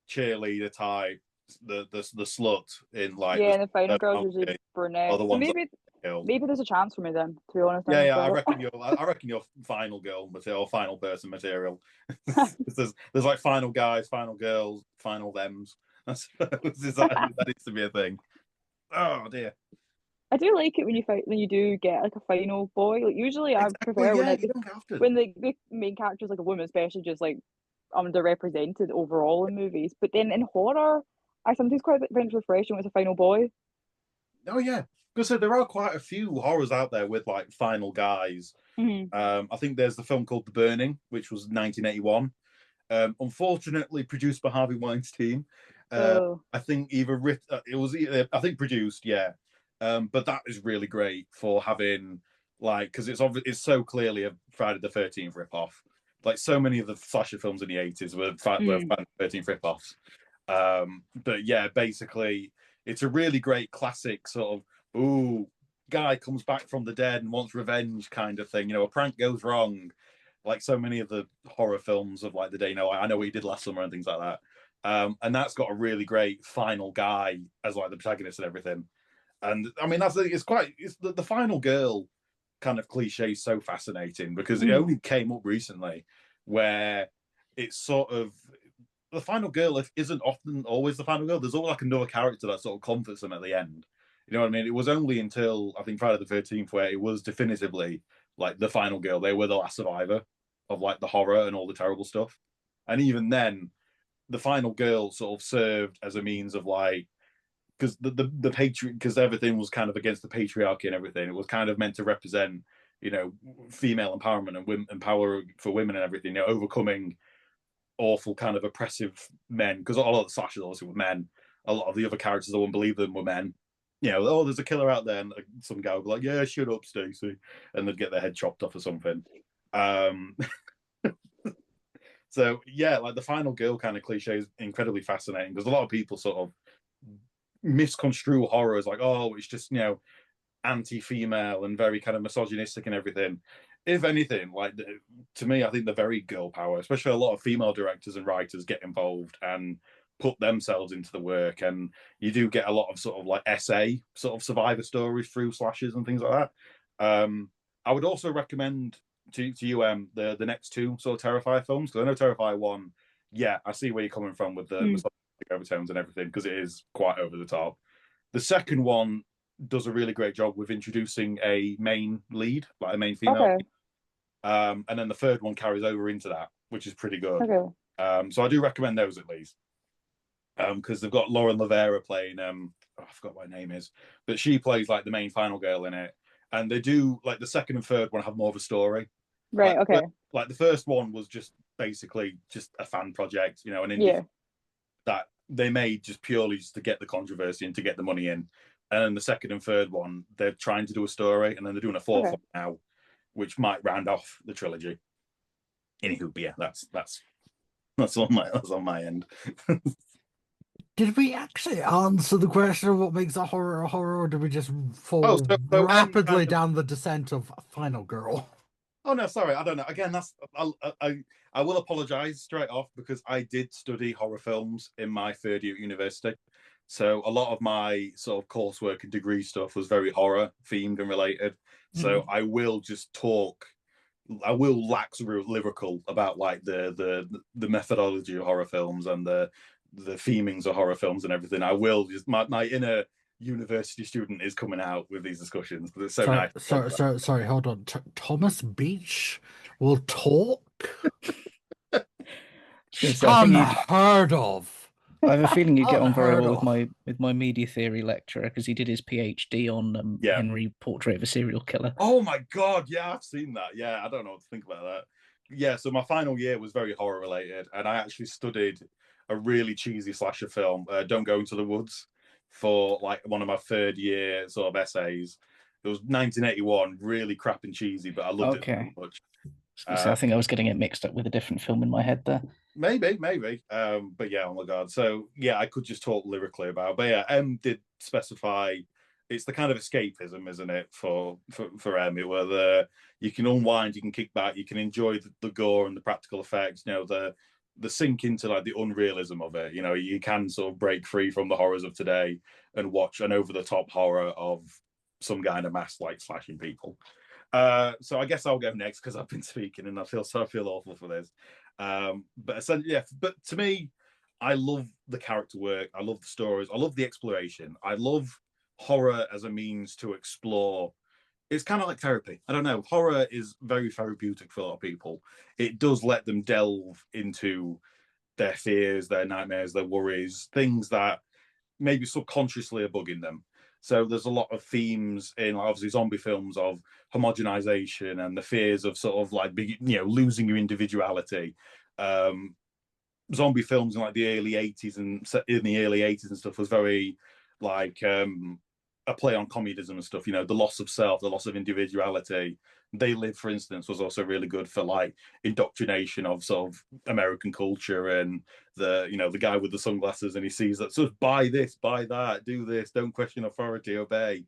cheerleader type, the slut in like the final girl's usually brunette. So maybe there's a chance for me then, to be honest. Yeah, I reckon you're final girl material, final person material. there's like final guys, final girls, final thems. I suppose that needs to be a thing. Oh dear. I do like it when you do get like a final boy. Like usually I prefer when the main character is like a woman, especially just like underrepresented overall in movies. But then in horror, I sometimes quite find it refreshing when it's a final boy. Oh yeah, because there are quite a few horrors out there with like final guys. I think there's the film called The Burning, which was 1981. Unfortunately, produced by Harvey Weinstein. I think I think produced, yeah. But that is really great for having like, because it's so clearly a Friday the 13th ripoff. Like so many of the slasher films in the 80s were Friday the 13th ripoffs. But yeah, basically, it's a really great classic sort of guy comes back from the dead and wants revenge kind of thing. You know, a prank goes wrong, like so many of the horror films of like the day. You know, I know what he did last summer and things like that. And that's got a really great final guy as like the protagonist and everything. And I mean, it's the final girl kind of cliche is so fascinating because it only came up recently where it's sort of the final girl isn't often always the final girl. There's always like another character that sort of comforts them at the end. You know what I mean? It was only until I think Friday the 13th where it was definitively like the final girl. They were the last survivor of like the horror and all the terrible stuff. And even then, the final girl sort of served as a means of like, because because everything was kind of against the patriarchy and everything. It was kind of meant to represent, you know, female empowerment and women, empower for women and everything. You know, overcoming awful kind of oppressive men, because a lot of the slashers obviously were men. A lot of the other characters that wouldn't believe them were men. You know, oh, there's a killer out there, and some guy would be like, "Yeah, shut up, Stacey," and they'd get their head chopped off or something. So yeah, like the final girl kind of cliche is incredibly fascinating because a lot of people sort of misconstrue horror as like, oh, it's just, you know, anti-female and very kind of misogynistic and everything. If anything, like to me, I think the very girl power, especially a lot of female directors and writers get involved and put themselves into the work, and you do get a lot of sort of like essay sort of survivor stories through slashes and things like that. I would also recommend to you the next two sort of Terrifier films, because I know Terrifier 1, yeah, I see where you're coming from with the misogynistic overtones and everything, because it is quite over the top. The second one does a really great job with introducing a main lead, like a main female. Okay. And then the third one carries over into that, which is pretty good. Okay. So I do recommend those at least. Because they've got Lauren Lavera playing, I forgot what her name is, but she plays like the main final girl in it. And they do, like, the second and third one have more of a story. Right, like, okay. Like the first one was just basically just a fan project, you know, an indie that they made just purely just to get the controversy and to get the money in. And then the second and third one, they're trying to do a story, and then they're doing a fourth one now, which might round off the trilogy. Anywho, but yeah, that's on my end. Did we actually answer the question of what makes a horror, or did we just fall rapidly down the descent of Final Girl? Oh no, sorry, I don't know. Again, I will apologise straight off, because I did study horror films in my third year at university. So a lot of my sort of coursework and degree stuff was very horror themed and related. So I will just talk. I will wax lyrical about like the methodology of horror films and the themings of horror films and everything. I will just my inner university student is coming out with these discussions. It's so nice. Sorry, hold on. Thomas Beech will talk? Unheard of. I have a feeling you get on very well with my media theory lecturer, because he did his PhD on Henry, Portrait of a Serial Killer. Oh my god, yeah, I've seen that. Yeah, I don't know what to think about that. Yeah, so my final year was very horror related, and I actually studied a really cheesy slasher film, Don't Go Into the Woods, for like one of my third year sort of essays. It was 1981, really crap and cheesy, but I loved it so much. I think I was getting it mixed up with a different film in my head there. Maybe. But yeah, oh my god. So yeah, I could just talk lyrically about. But yeah, M did specify it's the kind of escapism, isn't it, for M, where you can unwind, you can kick back, you can enjoy the gore and the practical effects. You know, the sink into like the unrealism of it. You know, you can sort of break free from the horrors of today and watch an over the top horror of some guy in a mask like slashing people. So I guess I'll go next because I've been speaking and I feel awful for this. But essentially, yeah. But to me, I love the character work. I love the stories. I love the exploration. I love horror as a means to explore. It's kind of like therapy. I don't know. Horror is very therapeutic for a lot of people. It does let them delve into their fears, their nightmares, their worries, things that maybe subconsciously are bugging them. So there's a lot of themes in obviously zombie films of homogenization and the fears of sort of like, you know, losing your individuality. Zombie films in like the early 80s and in the early 80s and stuff was very like a play on communism and stuff, you know, the loss of self, the loss of individuality. They Live, for instance, was also really good for like indoctrination of sort of American culture, and the guy with the sunglasses, and he sees that, so buy this, buy that, do this, don't question authority, obey.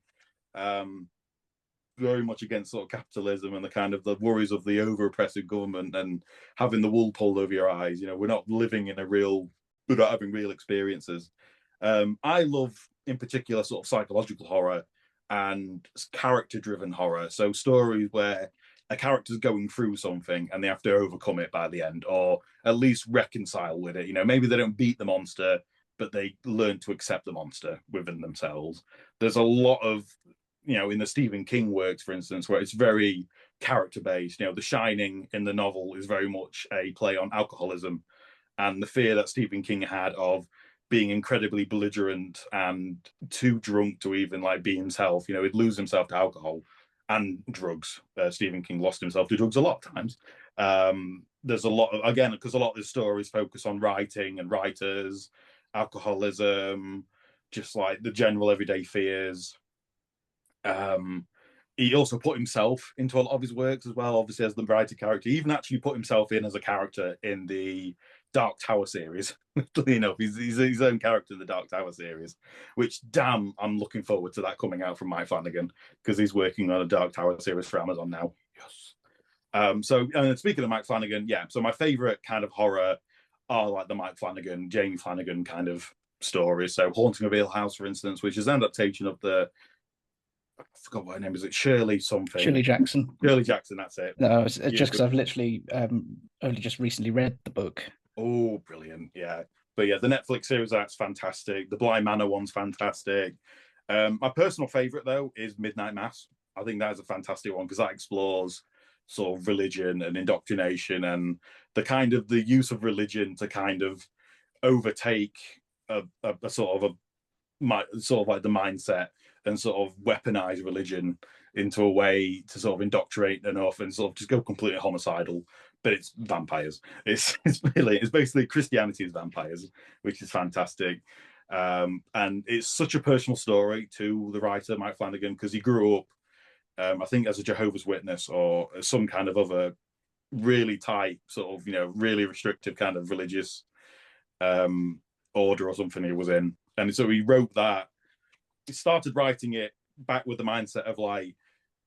Very much against sort of capitalism and the kind of the worries of the over oppressive government and having the wool pulled over your eyes. You know, we're not living in we're not having real experiences. I love in particular sort of psychological horror and character driven horror. So stories where a character's going through something and they have to overcome it by the end, or at least reconcile with it. You know, maybe they don't beat the monster, but they learn to accept the monster within themselves. There's a lot of, you know, in the Stephen King works, for instance, where it's very character based. You know, The Shining in the novel is very much a play on alcoholism and the fear that Stephen King had of being incredibly belligerent and too drunk to even like be himself. You know, he'd lose himself to alcohol and drugs. Stephen King lost himself to drugs a lot of times. There's a lot of, again, because a lot of his stories focus on writing and writers, alcoholism, just like the general everyday fears. He also put himself into a lot of his works as well, obviously as the writer character. He even actually put himself in as a character in the Dark Tower series. You know, he's his own character in the Dark Tower series, which, damn, I'm looking forward to that coming out from Mike Flanagan, because he's working on a Dark Tower series for Amazon now. Yes. So, and speaking of Mike Flanagan, yeah, so my favorite kind of horror are like the Mike Flanagan, Jamie Flanagan kind of stories. So Haunting of Hill House, for instance, which is an adaptation of the, I forgot what her name is. It Shirley something. Shirley Jackson. Shirley Jackson, that's it. No, it's just because I've literally only just recently read the book. Oh, brilliant. Yeah. But yeah, the Netflix series, that's fantastic. The Bly Manor one's fantastic. My personal favorite, though, is Midnight Mass. I think that is a fantastic one because that explores sort of religion and indoctrination and the kind of the use of religion to kind of overtake a sort of like the mindset and sort of weaponize religion into a way to sort of indoctrinate enough and sort of just go completely homicidal. But it's vampires. It's basically Christianity is vampires, which is fantastic. And it's such a personal story to the writer Mike Flanagan, because he grew up, I think, as a Jehovah's Witness or some kind of other really tight sort of, you know, really restrictive kind of religious order or something he was in. And so he wrote that. He started writing it back with the mindset of like,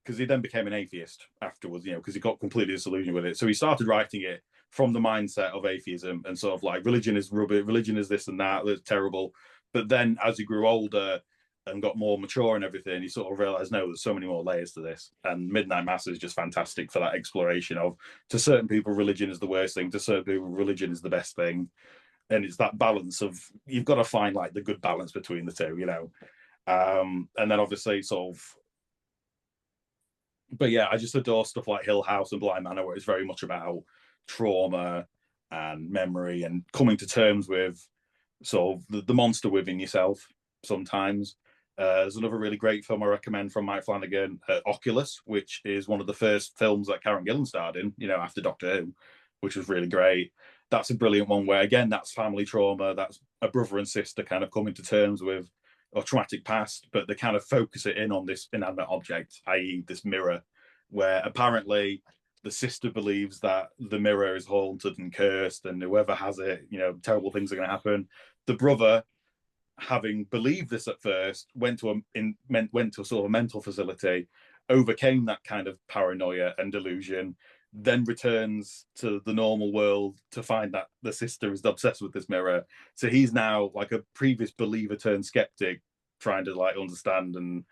because he then became an atheist afterwards, you know, because he got completely disillusioned with it. So he started writing it from the mindset of atheism and sort of like religion is rubbish, religion is this and that, that's terrible. But then as he grew older and got more mature and everything, he sort of realized, no, there's so many more layers to this. And Midnight Mass is just fantastic for that exploration of, to certain people, religion is the worst thing, to certain people, religion is the best thing. And it's that balance of, you've got to find like the good balance between the two, you know. And then obviously sort of, but yeah, I just adore stuff like Hill House and Bly Manor, where it's very much about trauma and memory and coming to terms with sort of the monster within yourself sometimes. There's another really great film I recommend from Mike Flanagan, Oculus, which is one of the first films that Karen Gillan starred in, you know, after Doctor Who, which was really great. That's a brilliant one where, again, that's family trauma, that's a brother and sister kind of coming to terms with or traumatic past, but they kind of focus it in on this inanimate object, i.e. this mirror, where apparently the sister believes that the mirror is haunted and cursed and whoever has it, you know, terrible things are going to happen. The brother, having believed this at first, went to a sort of a mental facility, overcame that kind of paranoia and delusion, then returns to the normal world to find that the sister is obsessed with this mirror. So he's now like a previous believer turned skeptic, trying to like understand and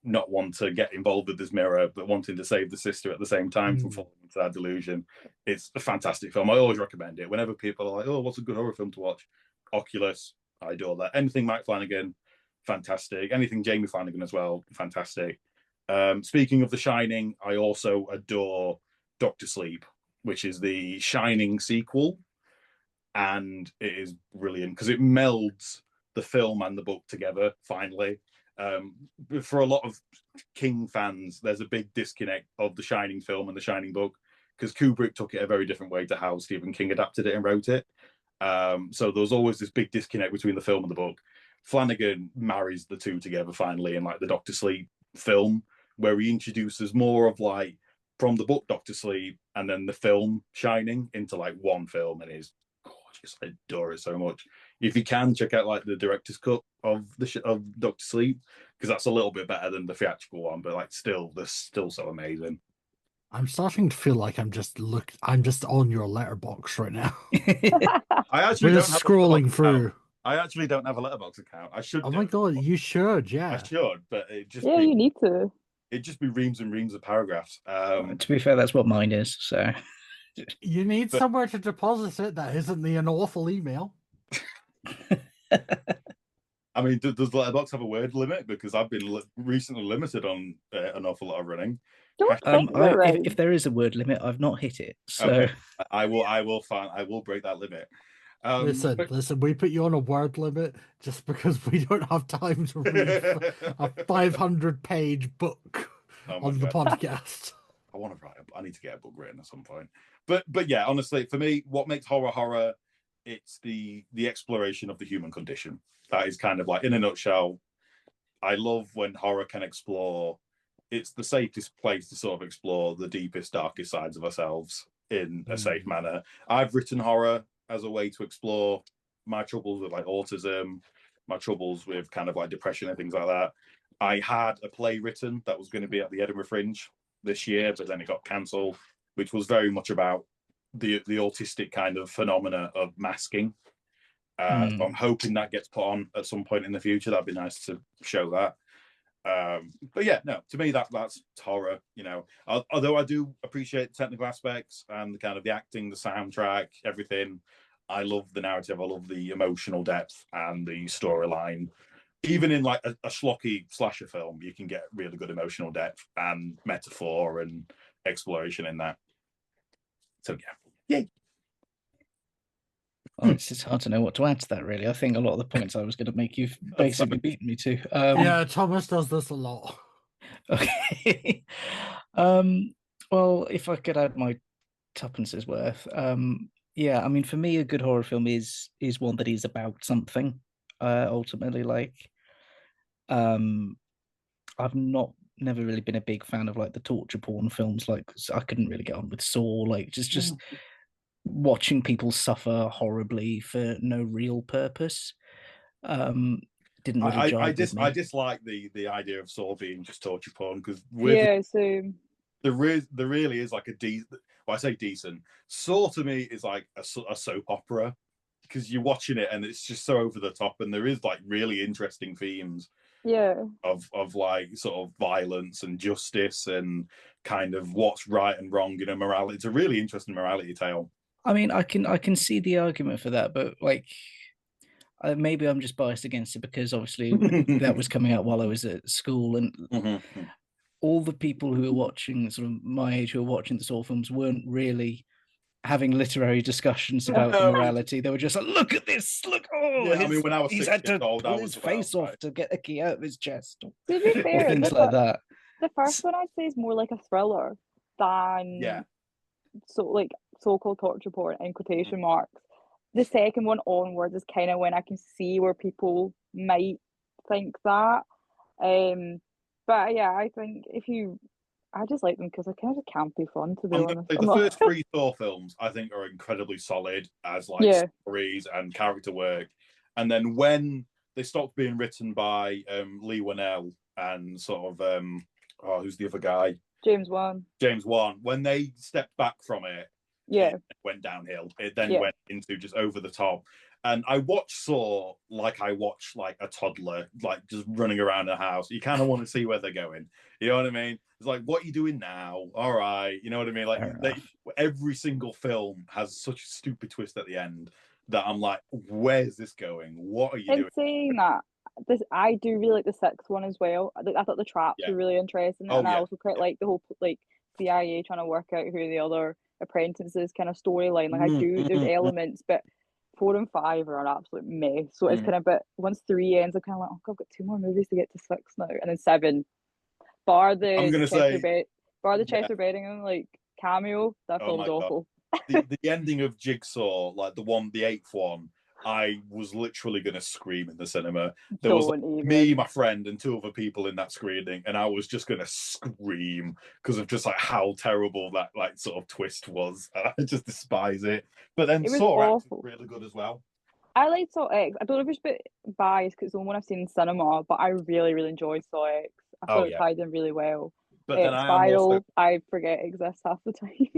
not want to get involved with this mirror, but wanting to save the sister at the same time from falling into that delusion. It's a fantastic film. I always recommend it. Whenever people are like, oh, what's a good horror film to watch? Oculus, I adore that. Anything Mike Flanagan, fantastic. Anything Jamie Flanagan as well, fantastic. Speaking of The Shining, I also adore Doctor Sleep, which is the Shining sequel, and it is brilliant because it melds the film and the book together finally. For a lot of King fans, there's a big disconnect of the Shining film and the Shining book because Kubrick took it a very different way to how Stephen King adapted it and wrote it. So there was always this big disconnect between the film and the book. Flanagan marries the two together finally in like the Doctor Sleep film, where he introduces more of like from the book Doctor Sleep and then the film Shining into like one film, and it's gorgeous. I adore it so much. If you can, check out like the director's cut of Doctor Sleep, because that's a little bit better than the theatrical one, but like still, they're still so amazing. I'm starting to feel like I'm just on your letterbox right now. I actually We're don't just have a scrolling Letterboxd through. account. I actually don't have a Letterboxd account. I should. Oh my god, you should, yeah. I should, but it just. Yeah, you need to. It'd just be reams and reams of paragraphs. To be fair, that's what mine is. So You need But- somewhere to deposit it that isn't an awful email. I mean, does Letterboxd have a word limit? Because I've been recently limited on an awful lot of running. Don't think that, right? if there is a word limit, I've not hit it. So Okay. I will break that limit. Listen, we put you on a word limit just because we don't have time to read a 500-page book on the podcast. I want to write. I need to get a book written at some point. But yeah, honestly, for me, what makes horror, it's the exploration of the human condition. That is kind of like, in a nutshell, I love when horror can explore. It's the safest place to sort of explore the deepest, darkest sides of ourselves in a safe manner. I've written horror as a way to explore my troubles with like autism, my troubles with kind of like depression and things like that. I had a play written that was going to be at the Edinburgh Fringe this year, but then it got cancelled, which was very much about the autistic kind of phenomena of masking. So I'm hoping that gets put on at some point in the future. That'd be nice to show that. But yeah, no, to me that's horror. You know, although I do appreciate the technical aspects and the kind of the acting, the soundtrack, everything. I love the narrative. I love the emotional depth and the storyline. Even in like a schlocky slasher film, you can get really good emotional depth and metaphor and exploration in that. So yeah, yay. well, it's just hard to know what to add to that. Really, I think a lot of the points I was going to make you've basically beaten me to. Yeah, Thomas does this a lot. Okay. Well, if I could add my tuppence's worth, yeah, I mean, for me, a good horror film is one that is about something. Ultimately, like, I've never really been a big fan of like the torture porn films. Like, I couldn't really get on with Saw. Like, just watching people suffer horribly for no real purpose. Didn't really jive with me. I dislike the idea of Saw being just torture porn because there really is like a decent. Well, I say decent. Saw to me is like a soap opera because you're watching it and it's just so over the top, and there is like really interesting themes. Of like sort of violence and justice and kind of what's right and wrong, you know, morality. It's a really interesting morality tale. I mean, I can see the argument for that, but like maybe I'm just biased against it because obviously that was coming out while I was at school, and all the people who were watching, sort of my age, who were watching the Saw films, weren't really having literary discussions about the morality. They were just like, look at this, look, I mean, when I was he's 6 had to years old, pull his face off to get a key out of his chest, To be fair, or things like that. The first one I'd say is more like a thriller than so-called torture porn in quotation marks. The second one onwards is kind of when I can see where people might think that. But yeah, I think I just like them because they kind of can't be fun, to be honest. The first 3 Saw films, I think, are incredibly solid as like stories and character work. And then when they stopped being written by Lee Winnell and sort of who's the other guy? James Wan. When they stepped back from it, it went downhill. It then went into just over the top. And I watch Saw like I watch like a toddler, like just running around the house. You kind of want to see where they're going. You know what I mean? It's like, what are you doing now? All right. You know what I mean? Like every single film has such a stupid twist at the end that I'm like, where's this going? What are you doing? Saying that, I do really like the 6th one as well. I thought the traps were really interesting, and I also quite like the whole like CIA trying to work out who the other apprentices kind of storyline. Like there's elements, but 4 and 5 are an absolute mess. So it's kind of, but once 3 ends, I'm kind of like, oh God, I've got 2 more movies to get to 6 now, and then 7. Bar the Chester Bennington like cameo, that film's awful. the ending of Jigsaw, like the 8th one, I was literally going to scream in the cinema. There was me, my friend, and 2 other people in that screening, and I was just going to scream because of just like how terrible that like sort of twist was. I just despise it. But then Saw X is really good as well. I like Saw X. I don't know if it's a bit biased because it's the one I've seen in cinema, but I really, really enjoyed Saw X. I thought it tied in really well. But then Spiral, I forget exists half the time.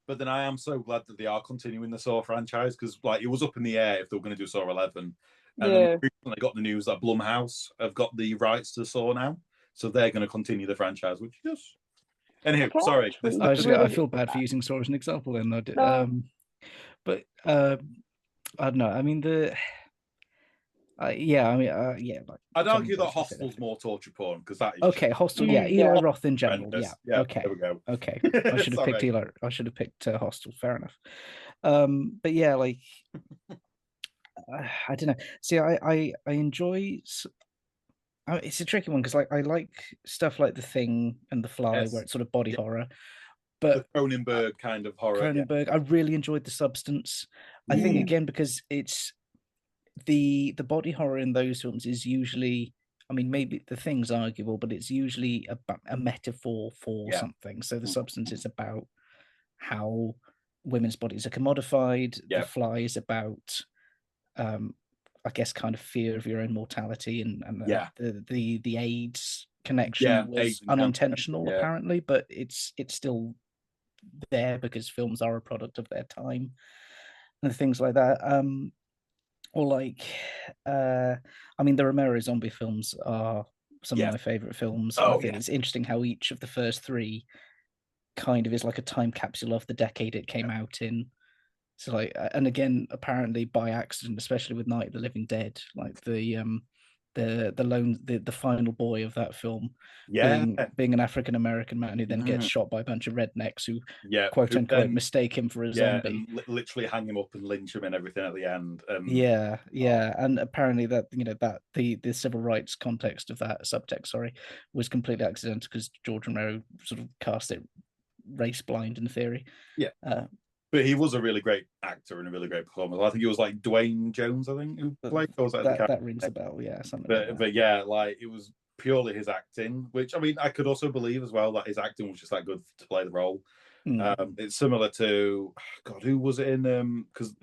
But then I am so glad that they are continuing the Saw franchise because like it was up in the air if they were going to do Saw 11. And then recently got the news that Blumhouse have got the rights to Saw now. so they're going to continue the franchise, which is. Anywho, Okay. sorry. I feel bad for using Saw as an example. Then, No. but I don't know. I mean yeah. Like, I'd argue that basically said Hostel's more torture porn because that is okay. Hostel, yeah. yeah. Eli Roth in general, horrendous. yeah. Yeah, Okay, there we go. okay. I should have picked Sorry. Eli. I should have picked Hostel. Fair enough. But yeah, like I don't know. See, I enjoy. It's a tricky one because like I like stuff like The Thing and The Fly, Yes. where it's sort of body Yeah. horror. The But Cronenberg kind of horror. Yeah. Cronenberg, I really enjoyed The Substance. I think again because it's the body horror in those films is usually, I mean, maybe The Thing's arguable, but it's usually a metaphor for Yeah. something. So The Substance is about how women's bodies are commodified. Yeah. The Fly is about, I guess, kind of fear of your own mortality, and Yeah. the AIDS connection Yeah, was AIDS and cancer, unintentional yeah. apparently, but it's still there because films are a product of their time and things like that. Or like, I mean, the Romero zombie films are some Yeah. of my favorite films. Oh, I think yeah. it's interesting how each of the first three kind of is like a time capsule of the decade it came out in. So like, and again, apparently by accident, especially with Night of the Living Dead, like the final boy of that film Yeah. being an African American man who then gets Mhm. shot by a bunch of rednecks who Yeah. quote who unquote then- mistake him for a Yeah, zombie. and literally hang him up and lynch him and everything at the end. And Yeah, and apparently that that the civil rights context of that subtext, sorry, was completely accidental because George Romero sort of cast it race blind in theory. Yeah. But he was a really great actor and a really great performer. I think it was like Dwayne Jones, I think, who played. Or was that rings a bell, yeah, something like that. But yeah, like it was purely his acting, which I mean, I could also believe as well that his acting was just that good to play the role. It's similar to God, who was it in? Because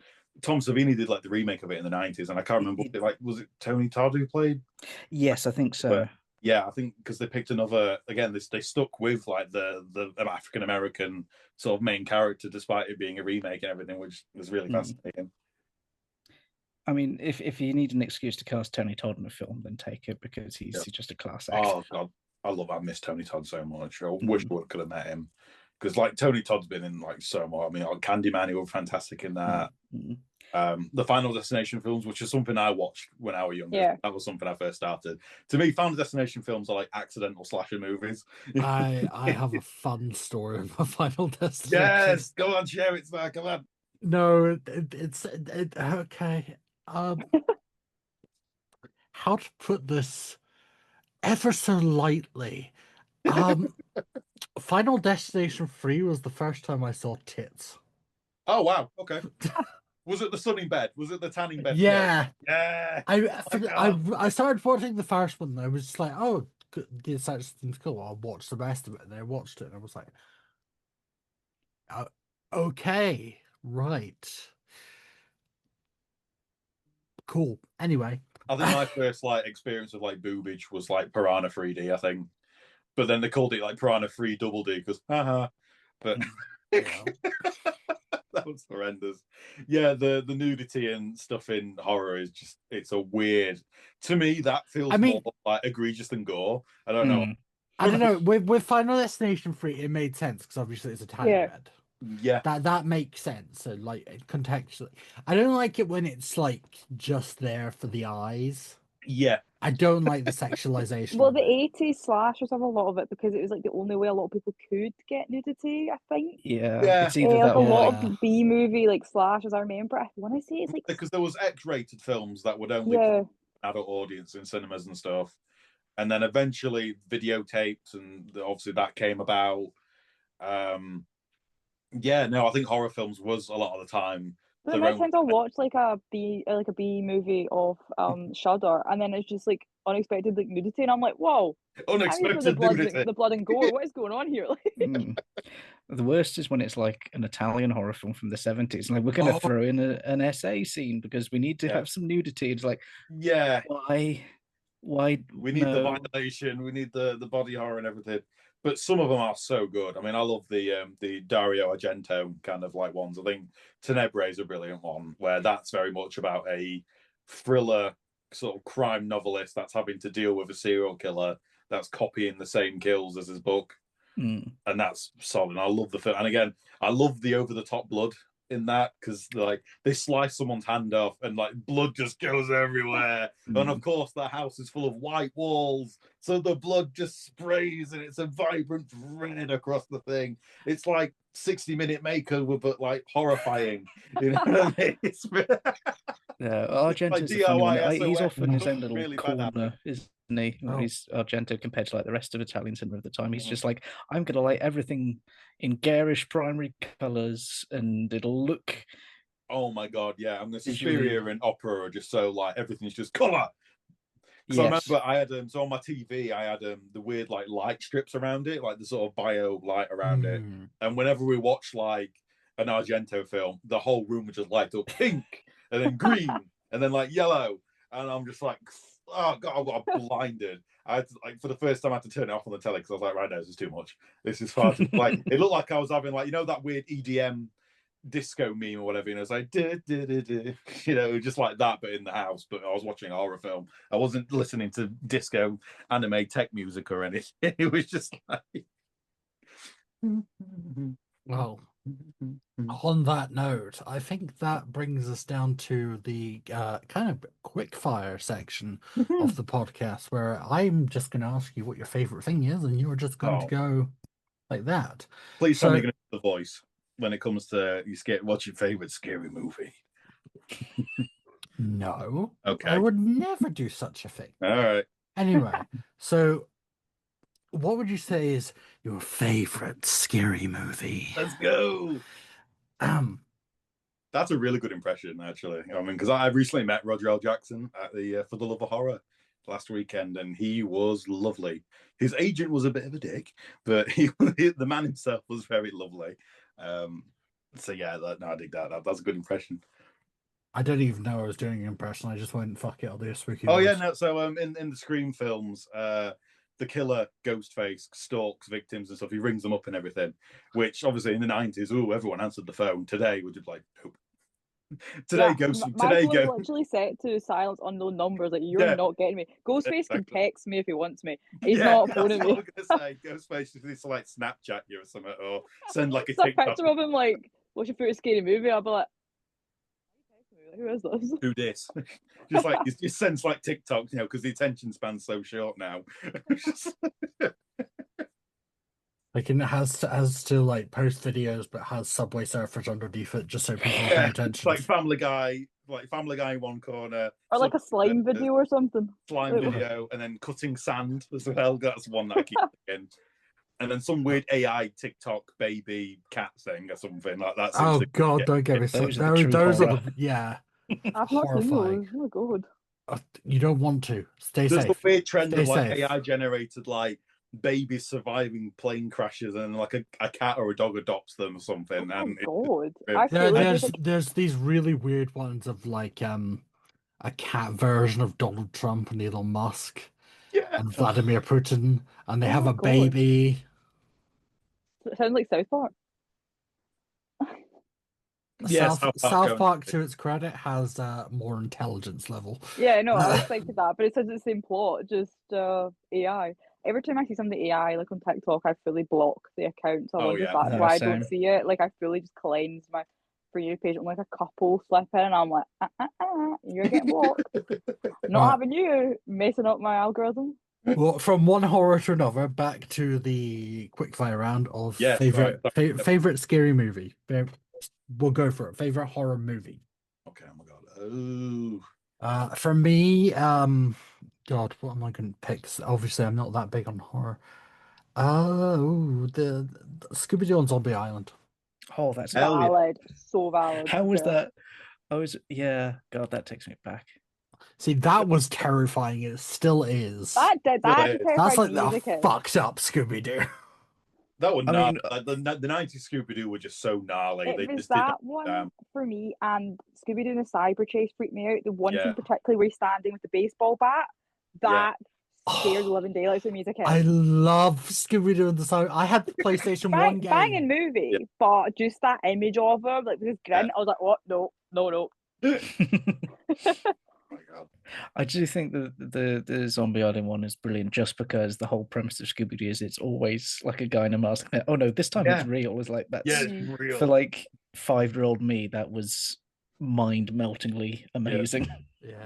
Tom Savini did like the remake of it in the 90s, and I can't remember. Was it Tony Todd who played? Yes, I think so. But, yeah, I think because they picked another again. They stuck with like the African American sort of main character, despite it being a remake and everything, which was really fascinating. I mean, if you need an excuse to cast Tony Todd in a film, then take it because he's just a class act. Oh God, I miss Tony Todd so much. I wish I could have met him because like Tony Todd's been in like so much. I mean, like Candyman, he was fantastic in that. The Final Destination films, which is something I watched when I was younger. Yeah. That was something I first started. To me, Final Destination films are like accidental slasher movies. I have a fun story of my Final Destination. Yes, go on, share it, man. Come on. No, it's okay. How to put this ever so lightly? Final Destination 3 was the first time I saw tits. Oh wow, okay. Was it the sunning bed? Was it the tanning bed? Yeah. Yeah. I started watching the first one and I was just like, oh, this actually seems cool. I'll watch the rest of it. And I watched it and I was like, okay, right. Cool. Anyway. I think my first like experience of like boobage was like Piranha 3D, I think. But then they called it like Piranha 3 Double D because haha. But that was horrendous. Yeah, the nudity and stuff in horror is just it's a weird. To me, that feels more like egregious than gore. I don't know. I don't know. With Final Destination 3, it made sense because obviously it's a tiny bed. Yeah, that makes sense. So like contextually, I don't like it when it's like just there for the eyes. Yeah, I don't like the sexualization. Well, the 80s slashers have a lot of it because it was like the only way a lot of people could get nudity, I think. Yeah. It's either like that a or lot of B movie like slashers. I remember. I want to say it's like because there was X-rated films that would only play an adult audience in cinemas and stuff, and then eventually videotapes, and obviously that came about. Yeah, no, I think horror films was a lot of the time. The many times I'll watch like a B movie of Shudder, and then it's just like unexpected like nudity, and I'm like, whoa, unexpected nudity, the blood and gore. What is going on here? The worst is when it's like an Italian horror film from the 70s. Like we're going to throw in an SA scene because we need to have some nudity. It's like, why? We need the violation. We need the body horror and everything. But some of them are so good. I mean, I love the Dario Argento kind of like ones. I think Tenebrae is a brilliant one where that's very much about a thriller sort of crime novelist that's having to deal with a serial killer that's copying the same kills as his book, and that's solid. I love the film, and again, I love the over-the-top blood in that, because like they slice someone's hand off and like blood just goes everywhere, and of course the house is full of white walls, so the blood just sprays and it's a vibrant red across the thing. It's like 60-minute makeover, but like horrifying. You know what I mean? Yeah, Argento's a funny one. He's off in his own little really corner, isn't he? Oh. He's Argento compared to like the rest of Italian cinema of the time. He's just like, I'm gonna light everything in garish primary colours, and it'll look. Oh my god, yeah! I'm the Suspiria and Opera are just so like everything's just colour. Because I remember I had so on my TV I had the weird like light strips around it, like the sort of bio light around it, and whenever we watched like an Argento film, the whole room would just light up pink and then green and then like yellow, and I'm just like, oh god, I got blinded. I had to, like, for the first time I had to turn it off on the telly because I was like, right now this is too much. This is far too like it looked like I was having like, you know, that weird EDM disco meme or whatever, and it was like you know, just like that but in the house, but I was watching a horror film. I wasn't listening to disco anime tech music or anything. It was just like Well, on that note, I think that brings us down to the kind of quick fire section of the podcast, where I'm just going to ask you what your favorite thing is, and you're just going to go like that. Please tell me you're going to do the voice when it comes to what's your favorite scary movie? No. Okay. I would never do such a thing. All right. Anyway, so what would you say is your favorite scary movie? Let's go. That's a really good impression, actually. I mean, because I recently met Roger L. Jackson at the For the Love of Horror last weekend, and he was lovely. His agent was a bit of a dick, but the man himself was very lovely. So yeah, I dig that. That's a good impression. I don't even know I was doing an impression. I just went, fuck it, I'll do a spooky voice. Yeah, no. So in the Scream films, the killer Ghostface stalks victims and stuff. He rings them up and everything. Which obviously in the 90s, everyone answered the phone. Today we're just like, nope. Today literally set to silence unknown numbers. Like, you're not getting me. Ghostface can text me if he wants me. He's not phoning me. I'm gonna say Ghostface just needs to like Snapchat you or something, or send like a TikTok picture of him like, what's your favorite scary movie? I'll be like, who is this? Who this? Just like it sends like TikTok, you know, because the attention span's so short now. Like, it has to like post videos, but has Subway Surfers underneath it, just so people pay attention. Like Family Guy in one corner, or like a slime video or something. Slime video, and then cutting sand as well. That's one that I keep thinking. And then some weird AI TikTok baby cat thing or something like that. Oh god, don't get me started. Those are yeah. I've not seen those. Oh god. You don't want to. Stay There's safe. There's the weird trend of like safe. AI generated like babies surviving plane crashes, and like a cat or a dog adopts them or something. Oh god. There's these really weird ones of like a cat version of Donald Trump and Elon Musk. And Vladimir Putin, and they have a baby. It sounds like South Park. South Park, to its credit, has more intelligence level. Yeah, no, I expected that, but it says it's the same plot, just AI. Every time I see something AI, like on TikTok, I fully block the account. So I wonder if that's why I don't see it. Like, I fully just cleanse my For You page. I'm like a couple slip in, and I'm like, you're getting blocked. Not having you messing up my algorithm. Well, from one horror to another, back to the quickfire round of favorite scary movie. We'll go for it. Favorite horror movie. Okay, oh my god. For me, God, what am I going to pick? Obviously, I'm not that big on horror. The Scooby-Doo on Zombie Island. Oh, that's valid. So valid. How was that? God, that takes me back. See, that was terrifying. It still is. That's like the fucked up Scooby-Doo. That one, like the 90s Scooby-Doo were just so gnarly. One for me, and Scooby-Doo and the Cyber Chase freaked me out. The one thing particularly where he's standing with the baseball bat, that scared the living daylights of me as a kid. I love Scooby-Doo and the Cyber. I had the PlayStation 1 game. Banging movie, but just that image of him, like with his grin, I was like, oh, no. Oh my god. I do think that the Zombie Island one is brilliant, just because the whole premise of Scooby-Doo is it's always like a guy in a mask. Oh no, this time it's Yeah. real. It's like Yeah, that's it's real. for like 5-year-old me. That was mind-meltingly amazing.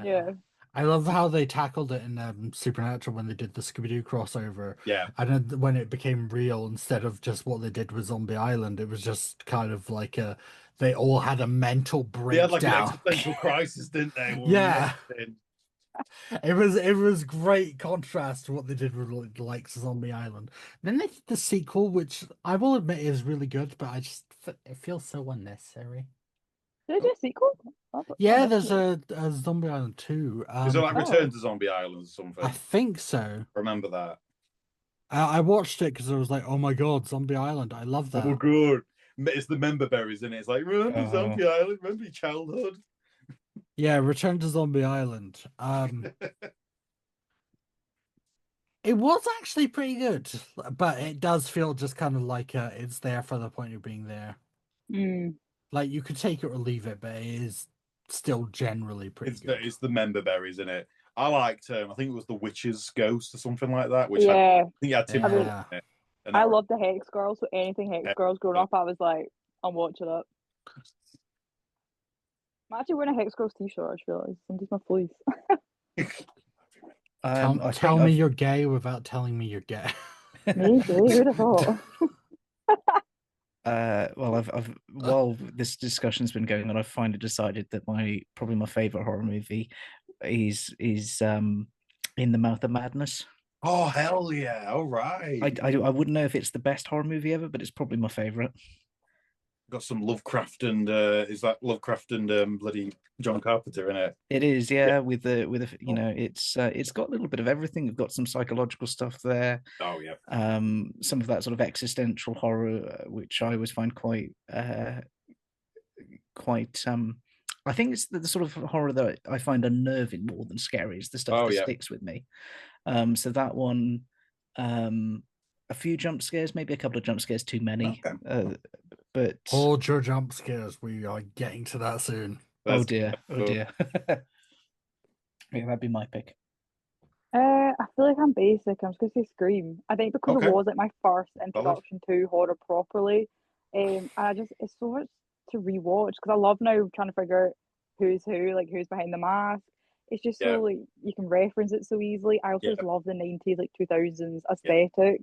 Yeah. I love how they tackled it in Supernatural when they did the Scooby-Doo crossover. Yeah. And then when it became real, instead of just what they did with Zombie Island, it was just kind of like they all had a mental They had like an breakdown. existential crisis, didn't they? Yeah. It was great contrast to what they did with like Zombie Island. Then they did the sequel, which I will admit is really good, but it feels so unnecessary. Did they do a sequel? Yeah, there's a Zombie Island 2. Is it like Oh. Return to Zombie Island or something? I think so. Remember that? I watched it because I was like, oh my god, Zombie Island. I love that. Oh, good. It's the member berries, isn't it? It's like, remember Zombie Island? Remember your childhood? Yeah, Return to Zombie Island. It was actually pretty good, but it does feel just kind of like it's there for the point of being there. Like you could take it or leave it, but it is still generally pretty good. It's the member berries, isn't it? I liked I think it was the Witch's Ghost or something like that, which yeah. I think had Tim Yeah. Burton in it. I love the Hex Girls, so anything Hex Girls growing up, I was like, I'm watching it. I'm actually wearing a Hex Girls t-shirt, I just realised. Somebody's my fleece. Tell me you're gay without telling me you're gay. Me gay? Who'd have thought? Well, while this discussion's been going on, I've finally decided that probably my favorite horror movie is In the Mouth of Madness. Oh hell yeah! All right. I wouldn't know if it's the best horror movie ever, but it's probably my favorite. Got some Lovecraft and is that Lovecraft and bloody John Carpenter in it? It is, yeah. With it's got a little bit of everything. You've got some psychological stuff there. Oh yeah. Some of that sort of existential horror, which I always find quite. I think it's the sort of horror that I find unnerving more than scary. Is the stuff that sticks with me. So that one, a few jump scares, maybe a couple of jump scares too many. Okay. But hold your jump scares. We are getting to that soon. Oh dear. Yeah, that'd be my pick. I feel like I'm basic. I'm just gonna say Scream. I think because it was like my first introduction to horror properly. And it's so much to rewatch because I love now trying to figure out who's who, like who's behind the mask. It's just so like you can reference it so easily. I also just love the 90s, like 2000s aesthetic.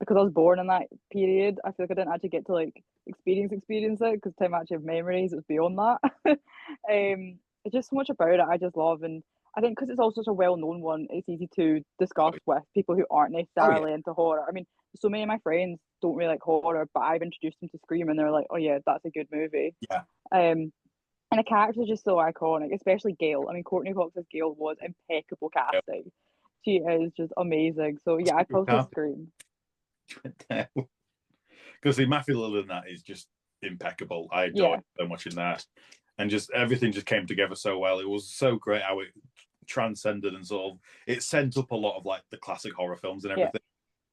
Because I was born in that period, I feel like I didn't actually get to like experience it because time I actually have memories, it was beyond that. It's just so much about it I just love, and I think because it's also such a well-known one, it's easy to discuss with people who aren't necessarily into horror. I mean, so many of my friends don't really like horror, but I've introduced them to Scream and they're like, oh yeah, that's a good movie. And the character is just so iconic, especially Gail. I mean, Courtney Cox's Gail was impeccable casting. She is just amazing. So yeah, I probably Scream. Because the Matthew Lillard in that is just impeccable. I enjoyed so much in that, and just everything just came together so well. It was so great how it transcended and sort of it sent up a lot of like the classic horror films and everything,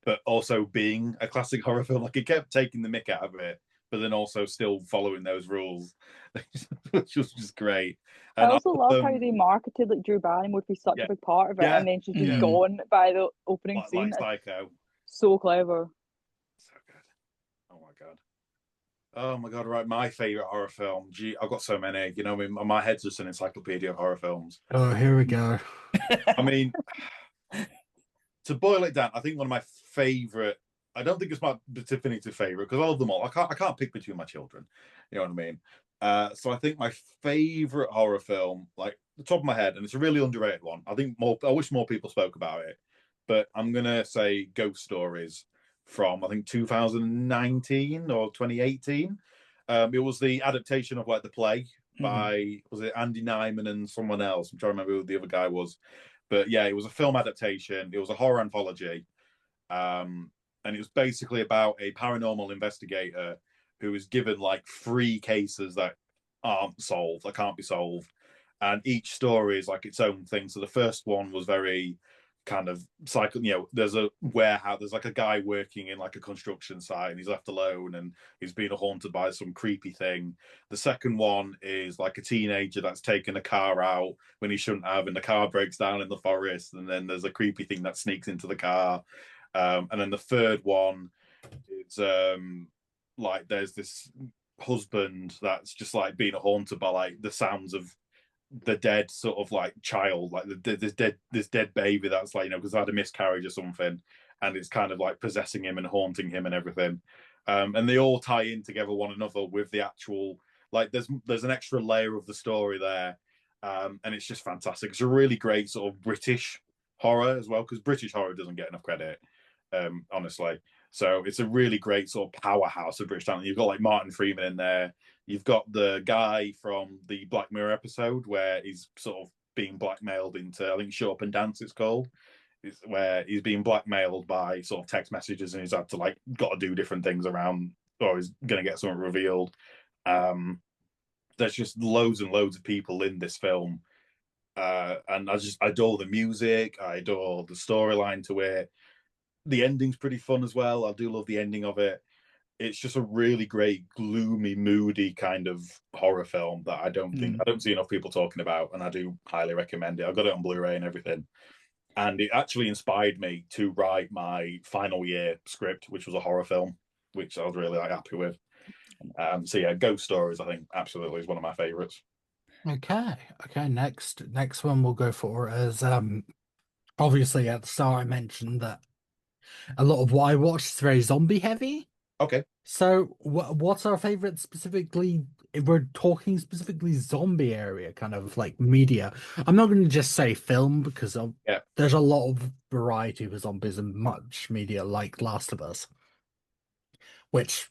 but also being a classic horror film, like it kept taking the mick out of it, but then also still following those rules, which was just great. And I also love how they marketed like Drew Barrymore would be such a big part of it, and then she's just gone by the opening scene. Like Psycho. So clever. So good. Oh my god, right. My favorite horror film. Gee, I've got so many. You know, my head's just an encyclopedia of horror films. Oh, here we go. I mean, to boil it down, I think one of my favorite, I don't think it's my definitive favorite because I love them all. I can't pick between my children. You know what I mean? So I think my favorite horror film, like the top of my head, and it's a really underrated one. I wish more people spoke about it. But I'm going to say Ghost Stories from, I think, 2019 or 2018. It was the adaptation of like the play by, was it Andy Nyman and someone else? I'm trying to remember who the other guy was. But yeah, it was a film adaptation. It was a horror anthology. And it was basically about a paranormal investigator who is given like 3 cases that aren't solved, that can't be solved. And each story is like its own thing. So the first one was very kind of cycle. There's a warehouse. There's like a guy working in like a construction site, and he's left alone, and he's being haunted by some creepy thing. The second one is like a teenager that's taken a car out when he shouldn't have, and the car breaks down in the forest, and then there's a creepy thing that sneaks into the car. And then the third one is like there's this husband that's just like being haunted by like the sounds of the dead sort of like child, like this dead baby that's like, because I had a miscarriage or something, and it's kind of like possessing him and haunting him and everything. And they all tie in together one another with the actual, like there's an extra layer of the story there. And it's just fantastic. It's a really great sort of British horror as well, because British horror doesn't get enough credit, honestly. So it's a really great sort of powerhouse of British talent. You've got like Martin Freeman in there. You've got the guy from the Black Mirror episode where he's sort of being blackmailed into, I think, Shut Up and Dance it's called, where he's being blackmailed by sort of text messages, and he's had to like got to do different things around, or he's going to get something revealed. There's just loads and loads of people in this film. And I adore the music. I adore the storyline to it. The ending's pretty fun as well. I do love the ending of it. It's just a really great, gloomy, moody kind of horror film that I don't see enough people talking about, and I do highly recommend it. I got it on Blu-ray and everything, and it actually inspired me to write my final year script, which was a horror film, which I was really happy with. So yeah, Ghost Stories, I think, absolutely is one of my favorites. Okay. Next one we'll go for is obviously at the start I mentioned that a lot of what I watch is very zombie heavy. Okay. So what's our favorite specifically? If we're talking specifically zombie area kind of like media, I'm not going to just say film because there's a lot of variety with zombies and much media like Last of Us, which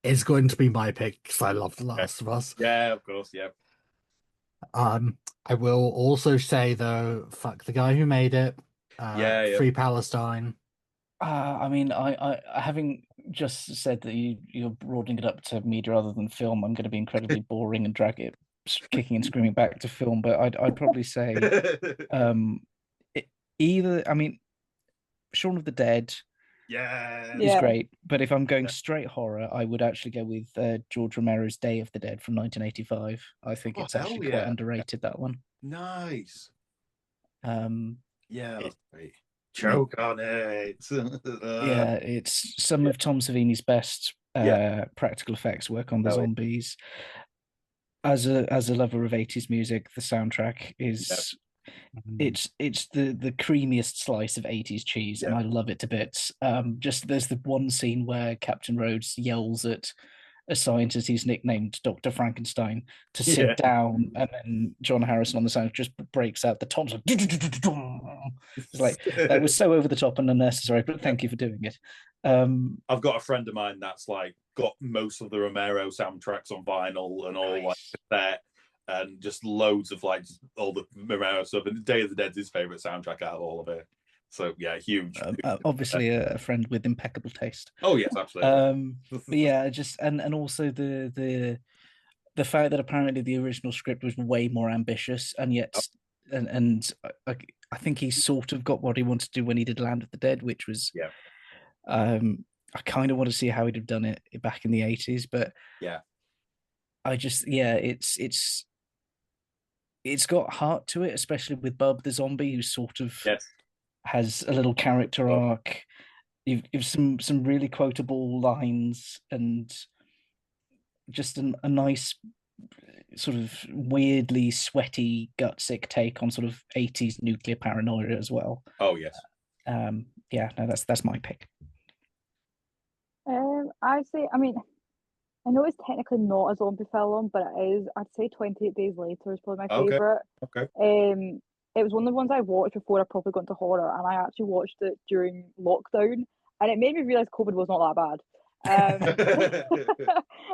is going to be my pick because I love The Last of Us. Yeah, of course, yeah. I will also say though, fuck the guy who made it. Free Palestine. I mean, I having just said that you're broadening it up to media other than film, I'm going to be incredibly boring and drag it kicking and screaming back to film. But I'd probably say either. I mean, Shaun of the Dead. Is great, but if I'm going straight horror, I would actually go with George Romero's Day of the Dead from 1985. I think it's actually quite underrated, that one. Nice. Yeah, that's great. Choke on it. Yeah, it's some of Tom Savini's best practical effects work on the zombies. As a lover of 80s music, the soundtrack is it's the creamiest slice of 80s cheese, and I love it to bits. Just there's the one scene where Captain Rhodes yells at a scientist he's nicknamed Dr. Frankenstein to sit down, and then John Harrison on the sound just breaks out the toms. It's like that was so over the top and unnecessary, but thank you for doing it. I've got a friend of mine that's like got most of the Romero soundtracks on vinyl and all like that, and just loads of like all the Romero stuff. And Day of the Dead's his favorite soundtrack out of all of it. So yeah, huge. Obviously, a friend with impeccable taste. Oh yes, absolutely. But yeah, just and also the fact that apparently the original script was way more ambitious, and yet and I think he sort of got what he wanted to do when he did Land of the Dead, which was I kind of want to see how he'd have done it back in the 80s, but I just it's got heart to it, especially with Bub the zombie, who sort of has a little character arc. You've some really quotable lines and just a nice sort of weirdly sweaty, gut-sick take on sort of 80s nuclear paranoia as well. Oh yes. Yeah, no, that's my pick. I mean, I know it's technically not a zombie film, but it is. I'd say 28 Days Later is probably my favourite. Okay. It was one of the ones I watched before I probably got into horror, and I actually watched it during lockdown, and it made me realise COVID was not that bad. I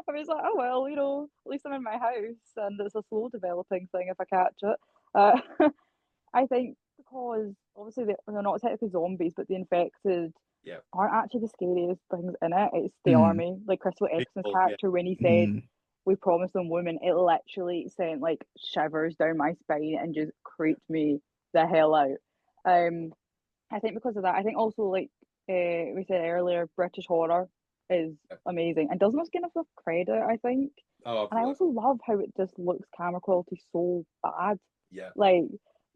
was like, oh well, at least I'm in my house, and it's a slow developing thing if I catch it. I think because obviously they're not technically zombies, but the infected aren't actually the scariest things in it. It's the army, like Christopher Eccleston's character when he said, "We promised them women." It literally sent like shivers down my spine and just creeped me the hell out. I think because of that, I think also like we said earlier, British horror is amazing and doesn't get enough credit, I think. Oh, And I also love how it just looks camera quality so bad. yeah. Like,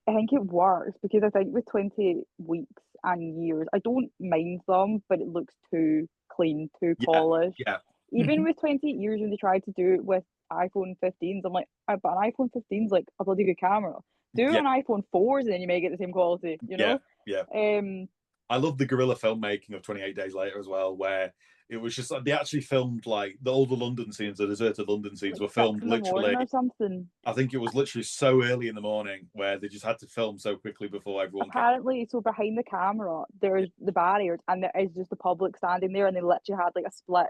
I think it works because I think with 20 weeks and years, I don't mind them, but it looks too clean, too polished. Yeah. Even with 28 years when they tried to do it with iPhone 15s, I'm like, but an iPhone 15's like a bloody good camera. Do an iPhone 4s and then you may get the same quality, you know? Yeah. I love the guerrilla filmmaking of 28 Days Later as well, where it was just like they actually filmed like all the London scenes, the deserted London scenes were filmed literally or something. I think it was literally so early in the morning where they just had to film so quickly before everyone apparently came. So behind the camera there's the barriers and there is just the public standing there and they literally had like a split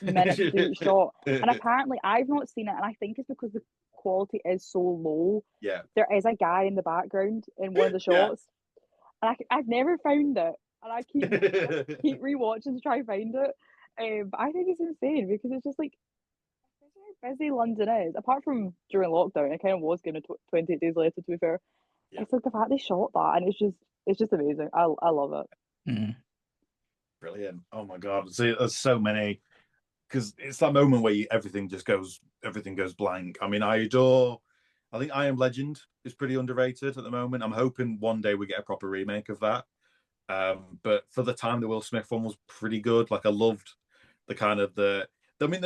minute to do each shot. And apparently I've not seen it and I think it's because the quality is so low. Yeah. There is a guy in the background in one of the shots. And I've never found it. And I keep rewatching to try and find it. But I think it's insane because it's just like how busy London is. Apart from during lockdown, it kind of was going to 28 Days Later, to be fair. Yeah. It's like the fact they shot that and it's just amazing. I love it. Mm. Brilliant. Oh my god. See, there's so many because it's that moment where everything goes blank. I mean, I think I Am Legend is pretty underrated at the moment. I'm hoping one day we get a proper remake of that. But for the time, the Will Smith one was pretty good. Like I loved the kind of they're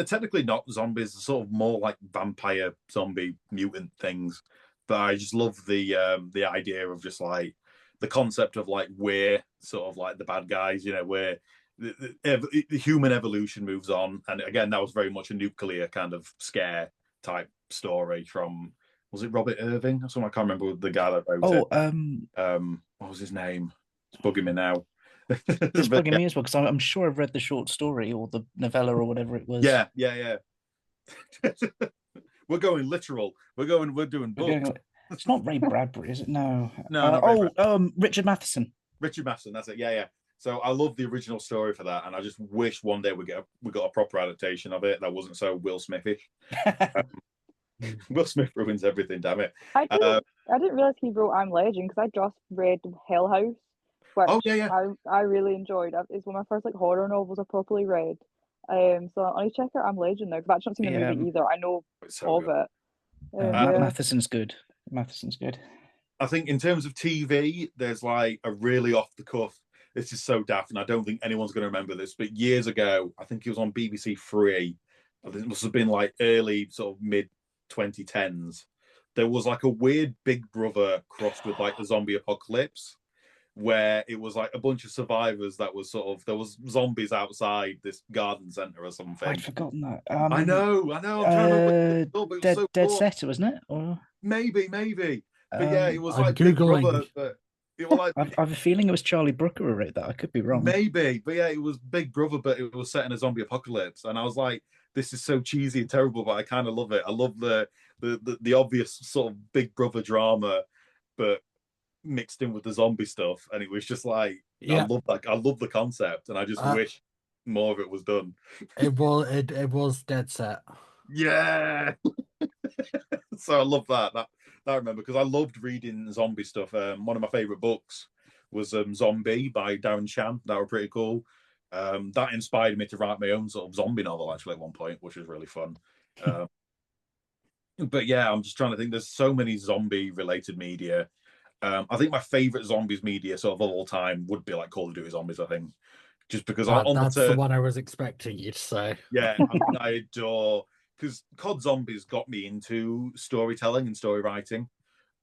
technically not zombies, they're sort of more like vampire zombie mutant things. But I just love the idea of just like the concept of like we're sort of like the bad guys, you know, where the human evolution moves on. And again, that was very much a nuclear kind of scare type story from, was it Robert Irving or something? I can't remember the guy that wrote it. What was his name? It's bugging me now. It's bugging me as well because I'm sure I've read the short story or the novella or whatever it was. Yeah. We're going literal. We're doing books. It's not Ray Bradbury, is it? No. Richard Matheson. Richard Matheson, that's it. Yeah. So I love the original story for that, and I just wish one day we got a proper adaptation of it that wasn't so Will Smithish. Will Smith ruins everything, damn it. I didn't realize he wrote I'm Legend because I just read Hell House, which I really enjoyed. It's one of my first like horror novels I properly read. So I need to check out I'm Legend now because I've actually not seen the movie either. I know of it. Matheson's good. Matheson's good. I think in terms of TV, there's like a really off the cuff. This is so daft, and I don't think anyone's going to remember this. But years ago, I think it was on BBC Three. I think it must have been like early, sort of mid 2010s. There was like a weird Big Brother crossed with like the zombie apocalypse, where it was like a bunch of survivors that was sort of, there was zombies outside this garden centre or something. I'd forgotten that. I know. I'm trying to remember. Dead Setter, wasn't it? Or maybe. But yeah, it was like Googling. Big Brother. But it was like, I have a feeling it was Charlie Brooker who wrote that. I could be wrong. Maybe, but yeah, it was Big Brother, but it was set in a zombie apocalypse, and I was like, this is so cheesy and terrible, but I kind of love it. I love the obvious sort of Big Brother drama, but mixed in with the zombie stuff, and it was just like, I love the concept, and I just wish more of it was done. It was Dead Set. Yeah. So I love that I remember because I loved reading zombie stuff. One of my favorite books was Zombie by Darren Shan. That were pretty cool. That inspired me to write my own sort of zombie novel actually at one point, which was really fun. But yeah, I'm just trying to think. There's so many zombie related media. I think my favorite zombies media sort of all time would be like Call of Duty Zombies. I think just because that's the one I was expecting you to say. Yeah, I adore, because COD Zombies got me into storytelling and story writing,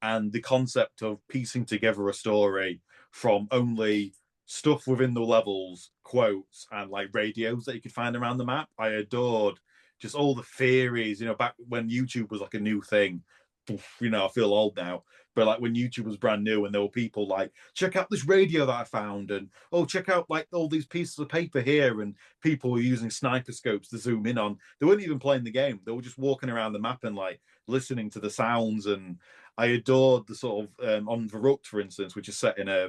and the concept of piecing together a story from only stuff within the levels, quotes, and like radios that you could find around the map. I adored just all the theories, back when YouTube was like a new thing. I feel old now, but like when YouTube was brand new and there were people like, check out this radio that I found, and check out like all these pieces of paper here, and people were using sniper scopes to zoom in on. They weren't even playing the game, they were just walking around the map and like listening to the sounds. And I adored the sort of on Verrucht, for instance, which is set in a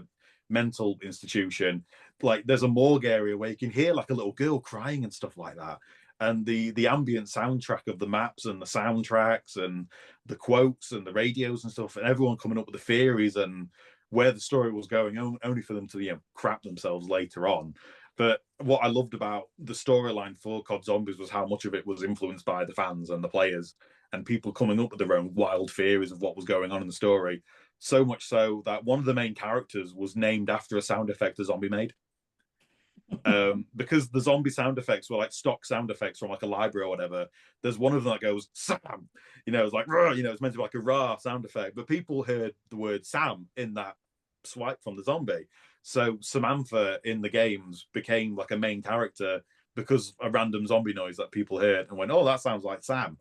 mental institution, like there's a morgue area where you can hear like a little girl crying and stuff like that. And the ambient soundtrack of the maps and the soundtracks and the quotes and the radios and stuff, and everyone coming up with the theories. And where the story was going, only for them to crap themselves later on. But what I loved about the storyline for COD Zombies was how much of it was influenced by the fans and the players and people coming up with their own wild theories of what was going on in the story. So much so that one of the main characters was named after a sound effect a zombie made. Because the zombie sound effects were like stock sound effects from like a library or whatever. There's one of them that goes Sam, it's like it's meant to be like a rah sound effect, but people heard the word Sam in that swipe from the zombie. So Samantha in the games became like a main character because a random zombie noise that people heard and went, oh, that sounds like Sam.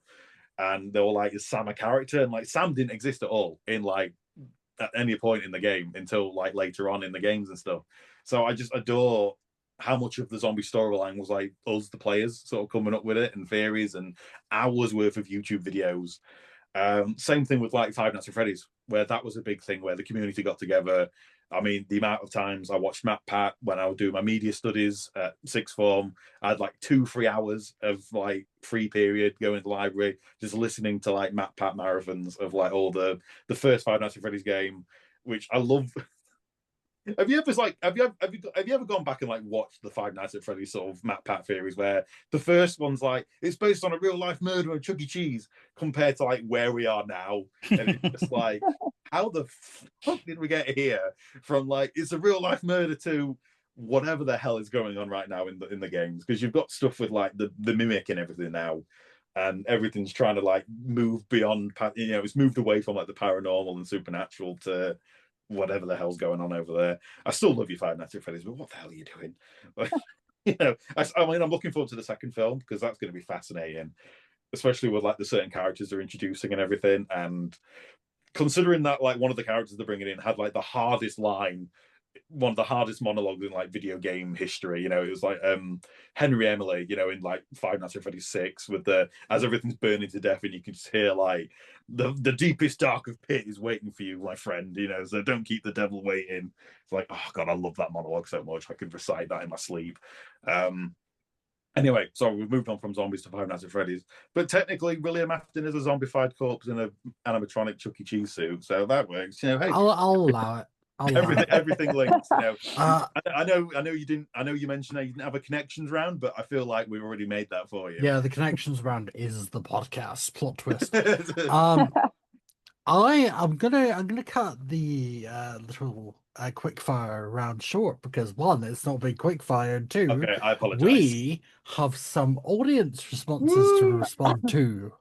And they were like, is Sam a character? And like Sam didn't exist at all in like at any point in the game until like later on in the games and stuff. So I just adore how much of the zombie storyline was like us, the players, sort of coming up with it and theories and hours worth of YouTube videos. Same thing with like Five Nights at Freddy's, where that was a big thing where the community got together. I mean, the amount of times I watched Matt Pat when I would do my media studies at sixth form, I had like 2-3 hours of like free period going to the library, just listening to like Matt Pat marathons of like all the first Five Nights at Freddy's game, which I love. Have you ever gone back and like watched the Five Nights at Freddy's sort of Matt Pat theories where the first one's like it's based on a real life murder of Chuck E. Cheese compared to like where we are now, and it's just like how the fuck did we get here from like it's a real life murder to whatever the hell is going on right now in the games, because you've got stuff with like the mimic and everything now, and everything's trying to like move beyond it's moved away from like the paranormal and supernatural to whatever the hell's going on over there. I still love you, Five Nights at Freddy's, but what the hell are you doing? I mean, I'm looking forward to the second film because that's going to be fascinating, especially with like the certain characters they're introducing and everything. And considering that like one of the characters they're bringing in had like the hardest line, one of the hardest monologues in like video game history. It was like Henry Emily, in like Five Nights at Freddy's 6 with the as everything's burning to death and you can just hear like the deepest dark of pit is waiting for you, my friend. So don't keep the devil waiting. It's like, oh god, I love that monologue so much. I could recite that in my sleep. Anyway, sorry, we've moved on from zombies to Five Nights at Freddy's. But technically, William Afton is a zombified corpse in an animatronic Chuck E. Cheese suit, so that works. Hey, I'll allow it. Everything links. I know you didn't. I know you mentioned that you didn't have a connections round, but I feel like we've already made that for you. Yeah, the connections round is the podcast plot twist. I'm gonna cut the little quick fire round short because one, it's not been quick fire, and two, okay, I apologize. We have some audience responses to respond to.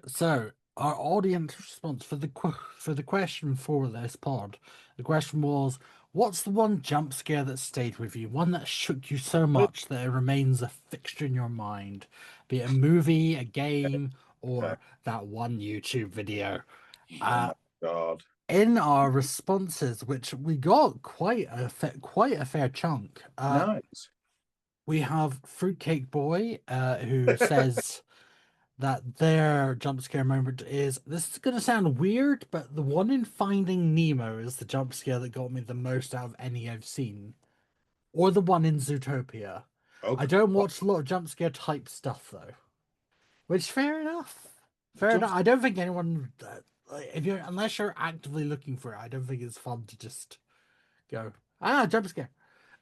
So our audience response for the question for this pod, the question was, what's the one jump scare that stayed with you, one that shook you so much that it remains a fixture in your mind, be it a movie, a game, or that one YouTube video? God. In our responses, which we got quite a fair chunk. Nice. We have Fruitcake Boy, who says that their jump scare moment is, this is going to sound weird, but the one in Finding Nemo is the jump scare that got me the most out of any I've seen. Or the one in Zootopia. Okay. I don't watch a lot of jump scare type stuff, though. Which, fair enough. Enough. I don't think anyone, unless you're actively looking for it, I don't think it's fun to just go, jump scare.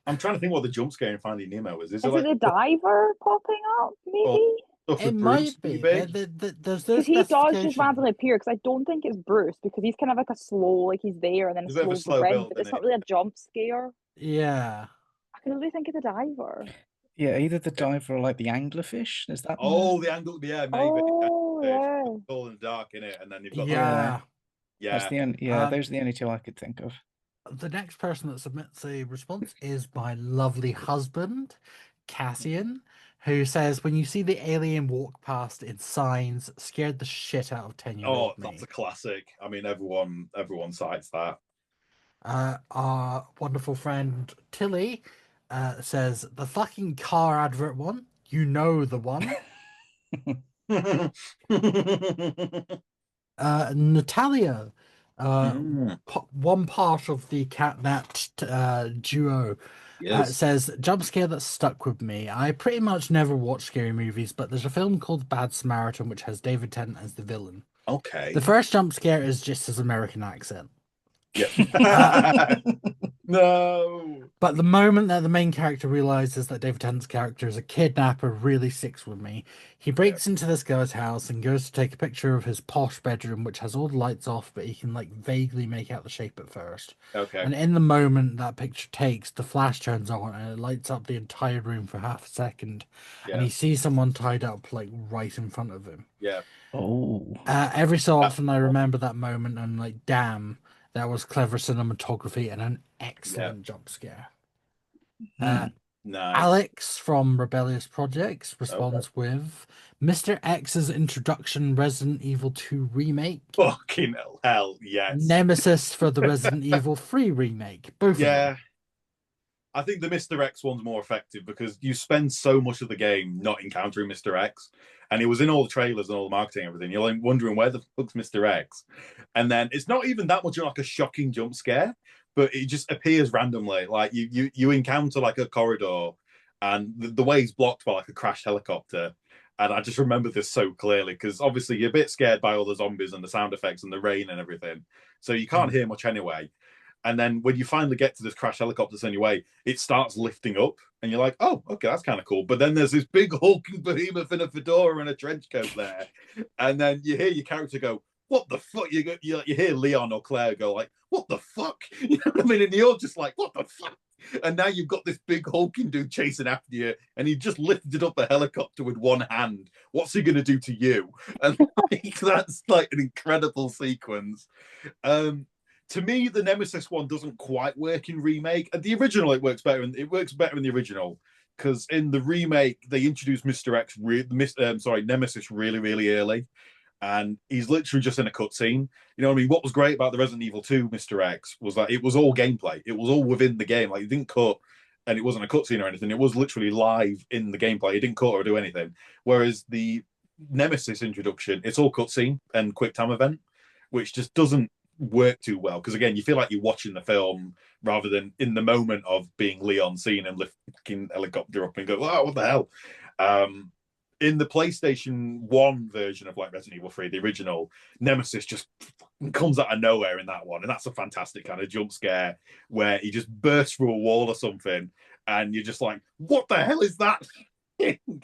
I'm trying to think what the jump scare in Finding Nemo is. Is it like, the diver popping up, maybe? It might be. There's those he does just randomly appear, because I don't think it's Bruce, because he's kind of like a slow, like he's there and then a slow build, but it's not really a jump scare. Yeah. I can only think of the diver. Yeah, either the diver or like the anglerfish. Is that? Oh, the angle. Yeah, maybe. Oh, yeah. It's all in the dark in it, and then you've got yeah. That's the only, those are the only two I could think of. The next person that submits a response is my lovely husband, Cassian, who says, when you see the alien walk past in Signs, scared the shit out of 10-year-old me. Oh, that's a classic. I mean, everyone cites that. Our wonderful friend Tilly says, the fucking car advert one. You know the one. Natalia, one part of the Catnat duo, It Yes. says, jump scare that stuck with me. I pretty much never watch scary movies, but there's a film called Bad Samaritan which has David Tennant as the villain. Okay. The first jump scare is just his American accent. Yeah. No. But the moment that the main character realizes that David Tennant's character is a kidnapper really sticks with me. He breaks into this guy's house and goes to take a picture of his posh bedroom, which has all the lights off, but he can like vaguely make out the shape at first. Okay. And in the moment that picture takes, the flash turns on and it lights up the entire room for half a second. Yeah. And he sees someone tied up like right in front of him. Yeah. Oh. Every so often I remember that moment and like, damn, that was clever cinematography and an excellent jump scare. Nice. Alex from Rebellious Projects responds with Mr. X's introduction Resident Evil 2 remake. Fucking hell, yes. Nemesis for the Resident Evil 3 remake. Both of them. I think the Mr. X one's more effective because you spend so much of the game not encountering Mr. X. And he was in all the trailers and all the marketing and everything. You're like wondering where the fuck's Mr. X? And then it's not even that much like a shocking jump scare, but it just appears randomly. Like you encounter like a corridor and the way he's blocked by like a crashed helicopter. And I just remember this so clearly because obviously you're a bit scared by all the zombies and the sound effects and the rain and everything. So you can't hear much anyway. And then when you finally get to this crash helicopter anyway, it starts lifting up and you're like, oh, okay, that's kind of cool. But then there's this big hulking behemoth in a fedora and a trench coat there. And then you hear your character go, what the fuck? You hear Leon or Claire go like, what the fuck? You know what I mean? And you're just like, what the fuck? And now you've got this big hulking dude chasing after you and he just lifted up the helicopter with one hand. What's he going to do to you? And like, that's like an incredible sequence. To me, the Nemesis one doesn't quite work in remake. The original, it works better in the original because in the remake they introduced Nemesis really, really early, and he's literally just in a cutscene. You know what I mean? What was great about the Resident Evil 2 Mr. X was that it was all gameplay. It was all within the game. Like it didn't cut, and it wasn't a cutscene or anything. It was literally live in the gameplay. It didn't cut or do anything. Whereas the Nemesis introduction, it's all cutscene and quick time event, which just doesn't work too well because again you feel like you're watching the film rather than in the moment of being Leon seeing him lifting helicopter up and go, oh, what the hell. In the PlayStation 1 version of like Resident Evil 3, the original, Nemesis just comes out of nowhere in that one, and that's a fantastic kind of jump scare where he just bursts through a wall or something and you're just like, what the hell is that?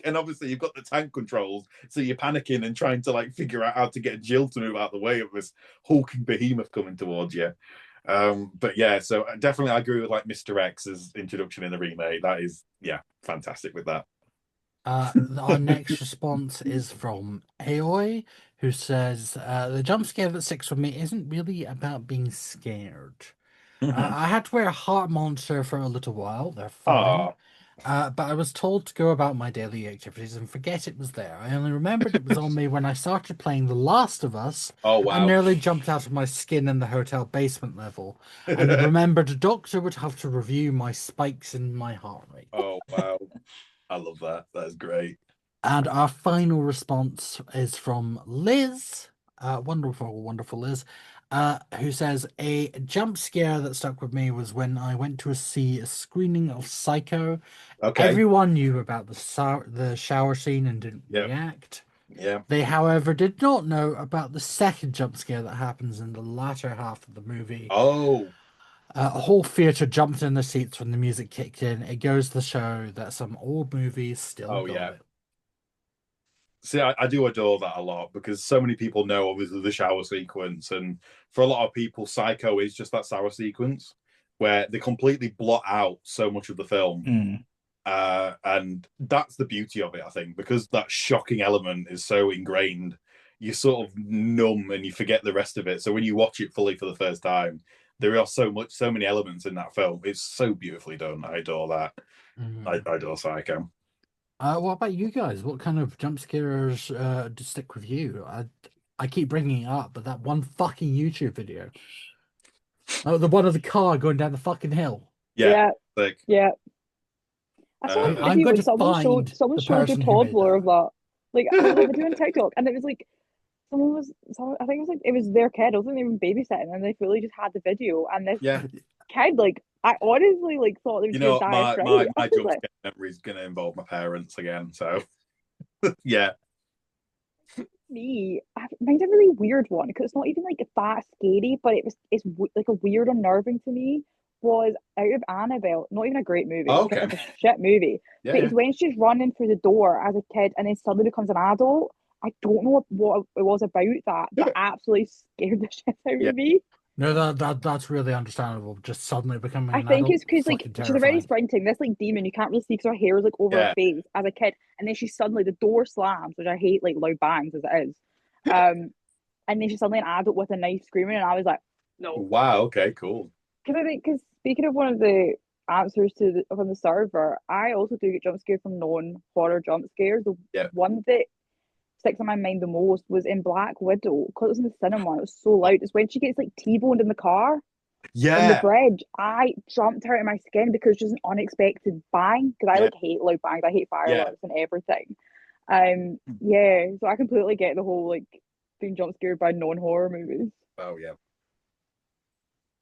And obviously you've got the tank controls, so you're panicking and trying to like figure out how to get Jill to move out of the way of this hulking behemoth coming towards you. But yeah, so definitely I agree with like Mr. X's introduction in the remake. That is fantastic with that. Our next response is from Aoi, who says the jump scare that sticks with me isn't really about being scared. I had to wear a heart monitor for a little while. They're fine. But I was told to go about my daily activities and forget it was there. I only remembered it was on me when I started playing The Last of Us. Oh, wow. I nearly jumped out of my skin in the hotel basement level. And I remembered a doctor would have to review my spikes in my heart rate. Oh, wow. I love that. That's great. And our final response is from Liz. Wonderful, wonderful Liz. Who says a jump scare that stuck with me was when I went to see a screening of Psycho. Okay. Everyone knew about the shower scene and didn't react. Yeah. They, however, did not know about the second jump scare that happens in the latter half of the movie. Oh. A whole theater jumped in their seats when the music kicked in. It goes to show that some old movies still got it. See, I do adore that a lot because so many people know obviously the shower sequence, and for a lot of people, Psycho is just that shower sequence where they completely blot out so much of the film. And that's the beauty of it, I think, because that shocking element is so ingrained, you sort of numb and you forget the rest of it. So when you watch it fully for the first time, there are so many elements in that film. It's so beautifully done. I adore that. I adore Psycho. What about you guys? What kind of jump scares stick with you? I keep bringing it up, but that one fucking YouTube video. Oh, the one of the car going down the fucking hill. Yeah. Sick. Yeah. I saw a I'm video going where to someone find showed the a person who made toddler of that. that. Like I was like doing TikTok, and it was like I think it was like it was their kid. I wasn't even babysitting, and they fully just had the video, and this kid like I honestly like thought they were You going know to what, die of my fright. I was jump like, scare memory is going to involve my parents again. So yeah, mine's a really weird one because it's not even like that scary, but like a weird unnerving to me. Was out of Annabelle, not even a great movie. Oh, It's okay, a shit movie. yeah, But yeah. it's when she's running through the door as a kid and then suddenly becomes an adult. I don't know what it was about that that absolutely scared the shit out Yeah. of me. No, that's really understandable. Just suddenly becoming I an think adult, it's because like fucking she's already terrifying. sprinting. This like demon, you can't really see because her hair is like over her Yeah. face as a kid, and then she suddenly the door slams, which I hate like loud bangs as it is. And then she's suddenly an adult with a knife screaming, and I was like, no, Wow. Okay. Cool. because speaking of one of the answers from the server, I also do get jump scared from non-horror jump scares. The Yeah. one that sticks in my mind the most was in Black Widow because it was in the cinema. It was so loud. It's when she gets like T-boned in the car on the Yeah. bridge. I jumped out of my skin because it was just an unexpected bang. Because I Yeah. like hate loud bangs. I hate Yeah. fireworks and everything. Yeah. So I completely get the whole like being jump scared by non-horror movies. Oh yeah.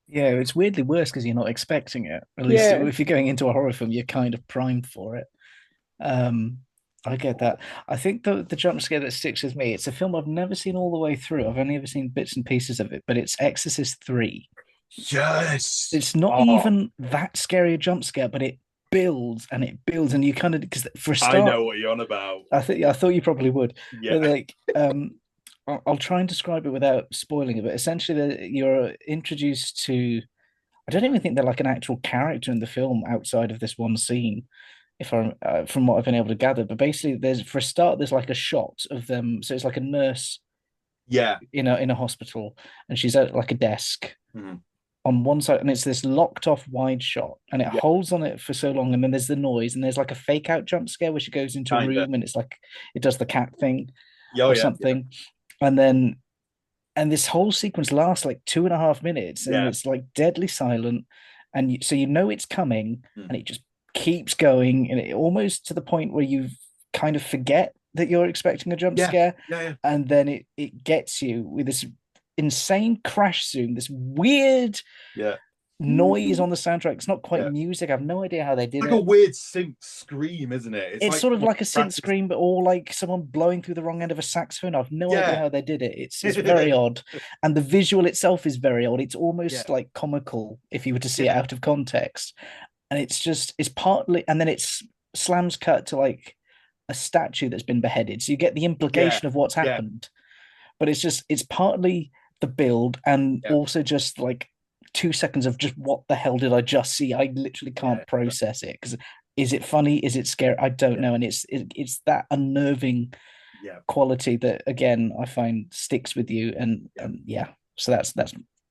Yeah, it's weirdly worse because you're not expecting it. At least Yeah. if you're going into a horror film, you're kind of primed for it. I get that. I think the jump scare that sticks with me, it's a film I've never seen all the way through. I've only ever seen bits and pieces of it, but it's Exorcist 3. Yes. It's not Oh, even that scary a jump scare, but it builds and it builds, and you kind of because for a I start, know what you're on about. I thought you probably would. Yeah. But like, I'll try and describe it without spoiling it. But essentially, you're introduced to. I don't even think they're like an actual character in the film outside of this one scene, if I from what I've been able to gather. But basically, there's for a start, there's like a shot of them. So it's like a nurse Yeah. in a hospital, and she's at like a desk Mhm. on one side, and it's this locked off wide shot, and it Yeah. holds on it for so long, and then there's the noise, and there's like a fake out jump scare where she goes into a Kinda. room, and it's like it does the cat thing Oh or yeah. something, and then and this whole sequence lasts like 2.5 minutes, and Yeah. it's like deadly silent, and so you know it's coming, Mm. and it just keeps going, and it almost to the point where you kind of forget that you're expecting a jump Yeah. scare, Yeah. and then it gets you with this insane crash zoom, this weird Yeah. noise on the soundtrack. It's not quite Yeah. music. I have no idea how they did It's like it. a weird synth scream, isn't it? It's like sort of like a synth practice. scream, but all like someone blowing through the wrong end of a saxophone. I've no idea Yeah. how they did it. It's very odd, and the visual itself is very odd. It's almost Yeah. like comical if you were to see it Yeah. out of context. And it's partly, and then it's slams cut to like a statue that's been beheaded, so you get the implication of what's Yeah. happened. But it's partly the build and Yeah. also just like 2 seconds of just what the hell did I just see? I literally can't Yeah. process it because is it funny? Is it scary? I don't Yeah. know. And it's that unnerving Yeah. quality that again I find sticks with you. And yeah. So that's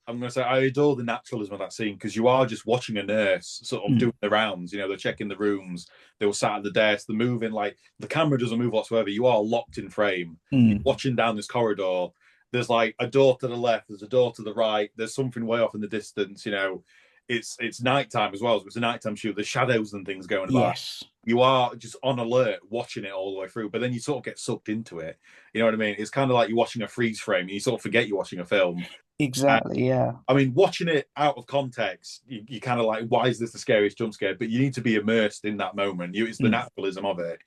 I'm going to say I adore the naturalism of that scene because you are just watching a nurse sort of doing the rounds. You know, they're checking the rooms. They were sat at the desk. They're moving like the camera doesn't move whatsoever. You are locked in frame. You're watching down this corridor. There's like a door to the left. There's a door to the right. There's something way off in the distance. You know, it's nighttime as well. So it's a nighttime shoot. There's shadows and things going about. yes. You are just on alert watching it all the way through, but then you sort of get sucked into it. You know what I mean? It's kind of like you're watching a freeze frame and you sort of forget you're watching a film. Exactly. Yeah. I mean, watching it out of context, you kind of like, why is this the scariest jump scare? But you need to be immersed in that moment. It's the naturalism of it.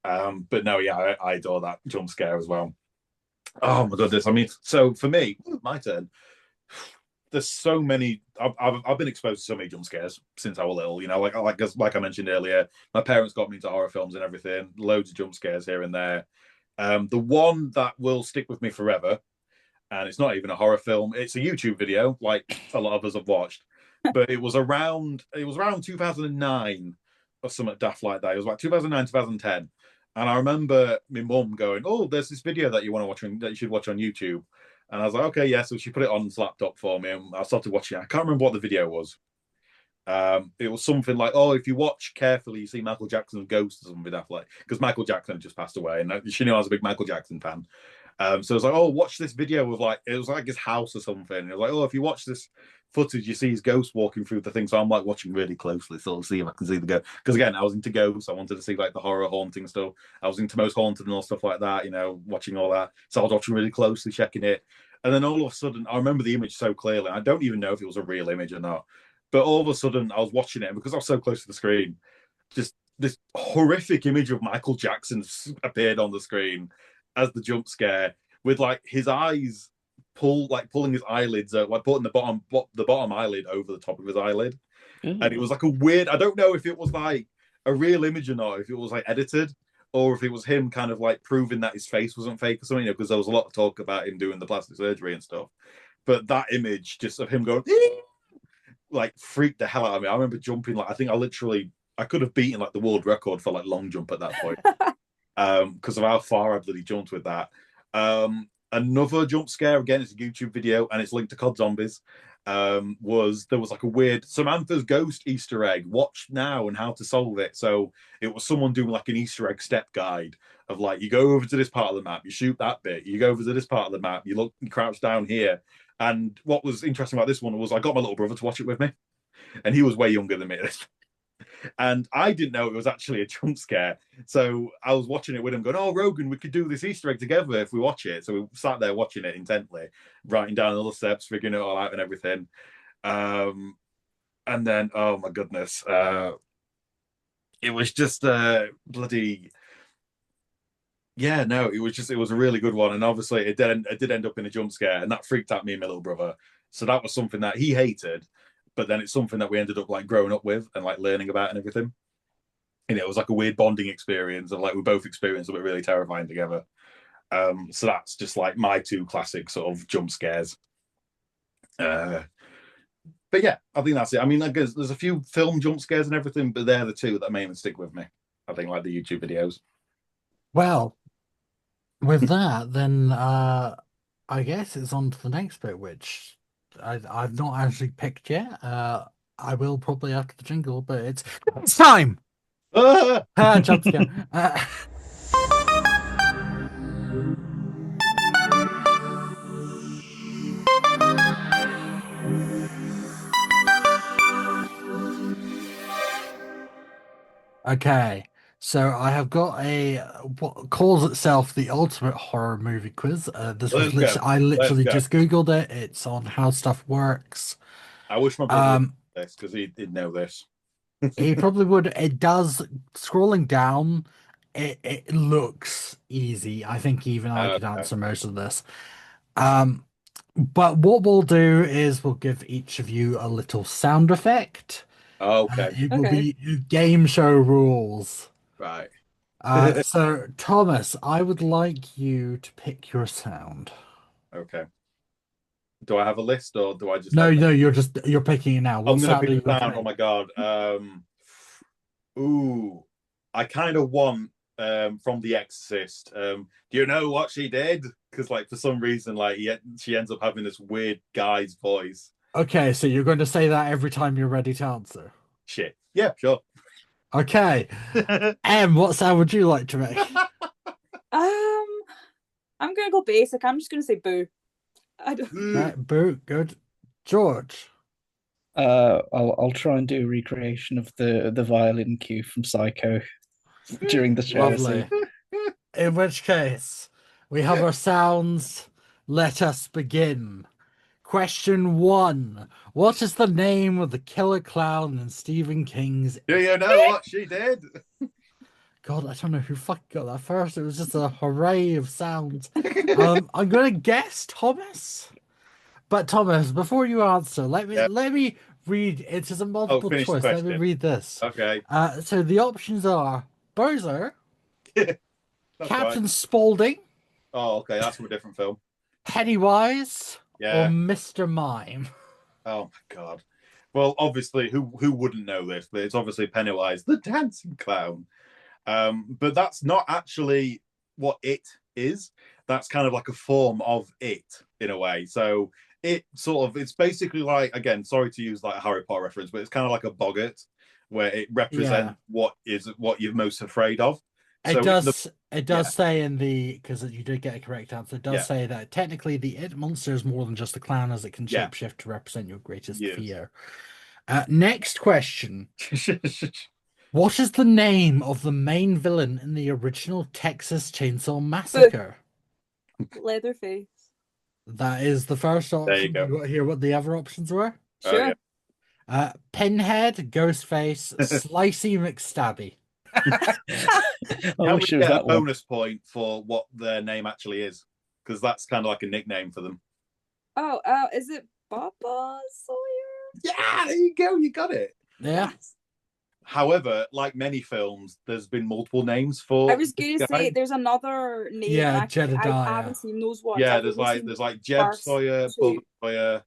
But no, yeah, I adore that jump scare as well. Oh my goodness! I mean, so for me, my turn. There's so many. I've been exposed to so many jump scares since I was little. You know, like I mentioned earlier, my parents got me into horror films and everything. Loads of jump scares here and there. The one that will stick with me forever, and it's not even a horror film. It's a YouTube video, like a lot of us have watched. But it was around 2009 or something daft like that. It was like 2009, 2010. And I remember my mum going, "Oh, there's this video that you want to watch that you should watch on YouTube." And I was like, "Okay, yeah." So she put it on this laptop for me, and I started watching it. I can't remember what the video was. It was something like, "Oh, if you watch carefully, you see Michael Jackson's ghost or something daft like." Because Michael Jackson had just passed away, and she knew I was a big Michael Jackson fan. So it was like, "Oh, watch this video of like it was like his house or something." And it was like, "Oh, if you watch this footage, you see his ghost walking through the thing." So I'm like watching really closely, sort of see if I can see the ghost. Because again, I was into ghosts. I wanted to see like the horror haunting stuff. I was into Most Haunted and all stuff like that. You know, watching all that. So I was watching really closely, checking it. And then all of a sudden, I remember the image so clearly. I don't even know if it was a real image or not. But all of a sudden, I was watching it, and because I was so close to the screen, just this horrific image of Michael Jackson appeared on the screen as the jump scare, with like his eyes pulling his eyelids out, like putting the bottom eyelid over the top of his eyelid. Ooh. And it was like a weird, I don't know if it was like a real image or not, if it was like edited, or if it was him kind of like proving that his face wasn't fake or something, because there was a lot of talk about him doing the plastic surgery and stuff. But that image just of him going like freaked the hell out of me. I remember jumping, like I could have beaten like the world record for like long jump at that point. Because of how far I bloody jumped with that. Another jump scare, again, it's a YouTube video and it's linked to COD Zombies. There was like a weird Samantha's ghost Easter egg, watch now and how to solve it. So it was someone doing like an Easter egg step guide of like, you go over to this part of the map, you shoot that bit, you go over to this part of the map, you crouch down here. And what was interesting about this one was I got my little brother to watch it with me, and he was way younger than me. And I didn't know it was actually a jump scare. So I was watching it with him going, oh, Rogan, we could do this Easter egg together if we watch it. So we sat there watching it intently, writing down all the steps, figuring it all out and everything. And then, oh my goodness, it was just bloody... Yeah, no, it was a really good one. And obviously it did end up in a jump scare, and that freaked out me and my little brother. So that was something that he hated, but then it's something that we ended up like growing up with and like learning about and everything. And it was like a weird bonding experience of like we both experienced something really terrifying together. So that's just like my two classic sort of jump scares. But yeah, I think that's it. I mean, I guess there's a few film jump scares and everything, but they're the two that mainly stick with me. I think like the YouTube videos. Well, with that, then I guess it's on to the next bit, which I've not actually picked yet. I will probably after the jingle, but it's time. Jump scare. Okay, so I have got a what calls itself the ultimate horror movie quiz. This was I literally just Googled it. It's on how stuff works. I wish my brother knew this because he'd know this. He probably would. It does, scrolling down, it looks easy. I think even I could answer most of this. But what we'll do is we'll give each of you a little sound effect. Okay. It will be game show rules. Right. So Thomas, I would like you to pick your sound. Okay. Do I have a list or do I just No, you're picking it now. What I'm gonna sound pick are the you sound. Oh my god. I kind of want from The Exorcist. Do you know what she did? Because like for some reason, like she ends up having this weird guy's voice. Okay, so you're going to say that every time you're ready to answer. Shit. Yeah, sure. Okay. What sound would you like to make? I'm gonna go basic. I'm just gonna say boo. Right, boo, good. George. I'll try and do a recreation of the violin cue from Psycho during the show. Lovely. In which case, we have our sounds. Let us begin. Question 1. What is the name of the killer clown in Stephen King's... Do you know what she did? God, I don't know who fucking got that first. It was just a hooray of sounds. I'm going to guess Thomas. But Thomas, before you answer, let me read. It is a multiple choice. Let me read this. Okay. So the options are Bowser, Captain right. Spaulding. Oh, okay. That's from a different film. Pennywise. Yeah. Or Mr. Mime. Oh my god. Well, obviously, who wouldn't know this? But it's obviously Pennywise, the dancing clown. But that's not actually what it is. That's kind of like a form of it in a way. So it's basically like, again, sorry to use like a Harry Potter reference, but it's kind of like a boggart where it represents what you're most afraid of. It does say in the, because you did get a correct answer, it does say that technically the it monster is more than just a clown, as it can shapeshift to represent your greatest fear. Next question. What is the name of the main villain in the original Texas Chainsaw Massacre? Leatherface. That is the first option. There you go. You got to hear what the other options were? Sure. Pinhead, Ghostface, Slicey McStabby. I Can we wish it was get a that one. bonus point for what their name actually is? Because that's kind of like a nickname for them. Oh, is it Baba Sawyer? Yeah, there you go. You got it. Yeah. Yes. However, like many films, there's been multiple names for. I was going this to say guy. there's another name. Yeah, and I Jedediah. haven't seen those ones. Yeah, I've there's only seen like Jeb first Sawyer, two. Bubba Sawyer.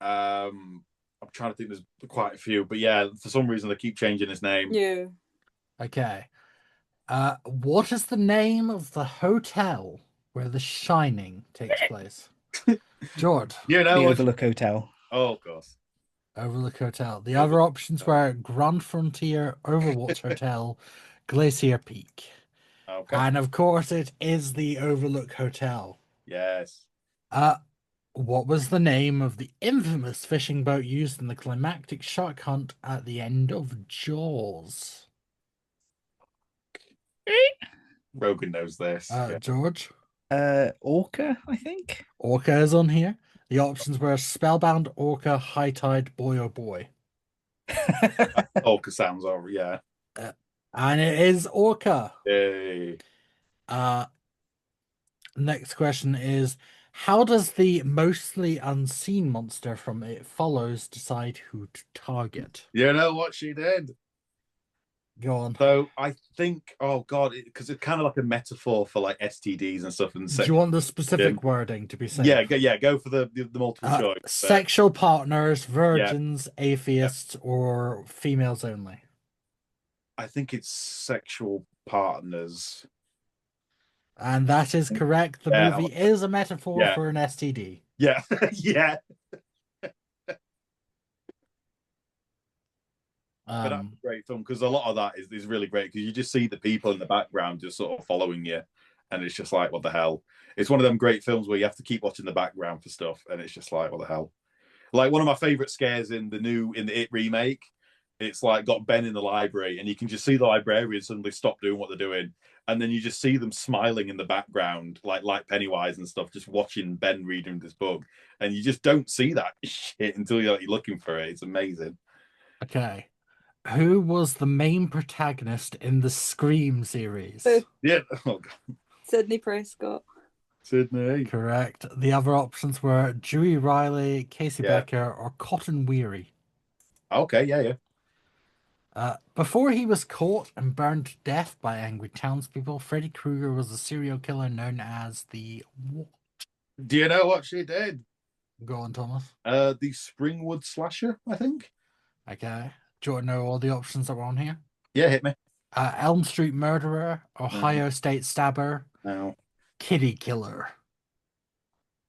I'm trying to think. There's quite a few, but yeah, for some reason they keep changing his name. Yeah. Okay. What is the name of the hotel where The Shining takes place? George. You know The what? Overlook Hotel. Oh, of course. Overlook Hotel. The other options were Grand Frontier, Overwatch Hotel, Glacier Peak. Okay. And of course, it is the Overlook Hotel. Yes. What was the name of the infamous fishing boat used in the climactic shark hunt at the end of Jaws? Rogan knows this. Yeah. George? Orca, I think. Orca is on here. The options were Spellbound, Orca, High Tide, Boy Oh Boy. Orca sounds over. Yeah. And it is Orca. Yay. Next question is, how does the mostly unseen monster from It Follows decide who to target? You know what she did? Go on. So I think, oh god, because it's kind of like a metaphor for like STDs and stuff. And Do you want the specific wording to be safe? Yeah, go for the multiple choice. Sexual partners, virgins, atheists, or females only. I think it's sexual partners. And that is correct. The movie is a metaphor for an STD. Yeah, yeah. But that's a great film because a lot of that is really great because you just see the people in the background just sort of following you, and it's just like, what the hell? It's one of them great films where you have to keep watching the background for stuff, and it's just like, what the hell? Like one of my favorite scares in the It remake, it's like got Ben in the library, and you can just see the librarians suddenly stop doing what they're doing, and then you just see them smiling in the background, like Pennywise and stuff, just watching Ben reading this book, and you just don't see that shit until you're looking for it. It's amazing. Okay. Who was the main protagonist in the Scream series? Yeah. Oh, God. Sidney Prescott. Sidney. Correct. The other options were Dewey Riley, Casey Becker, or Cotton Weary. Okay, yeah. Before he was caught and burned to death by angry townspeople, Freddy Kreuger was a serial killer known as the what? Do you know what she did? Go on, Thomas. The Springwood Slasher, I think. Okay. Do you want to know all the options that were on here? Yeah, hit me. Elm Street Murderer, Ohio State Stabber, No. Kitty Killer.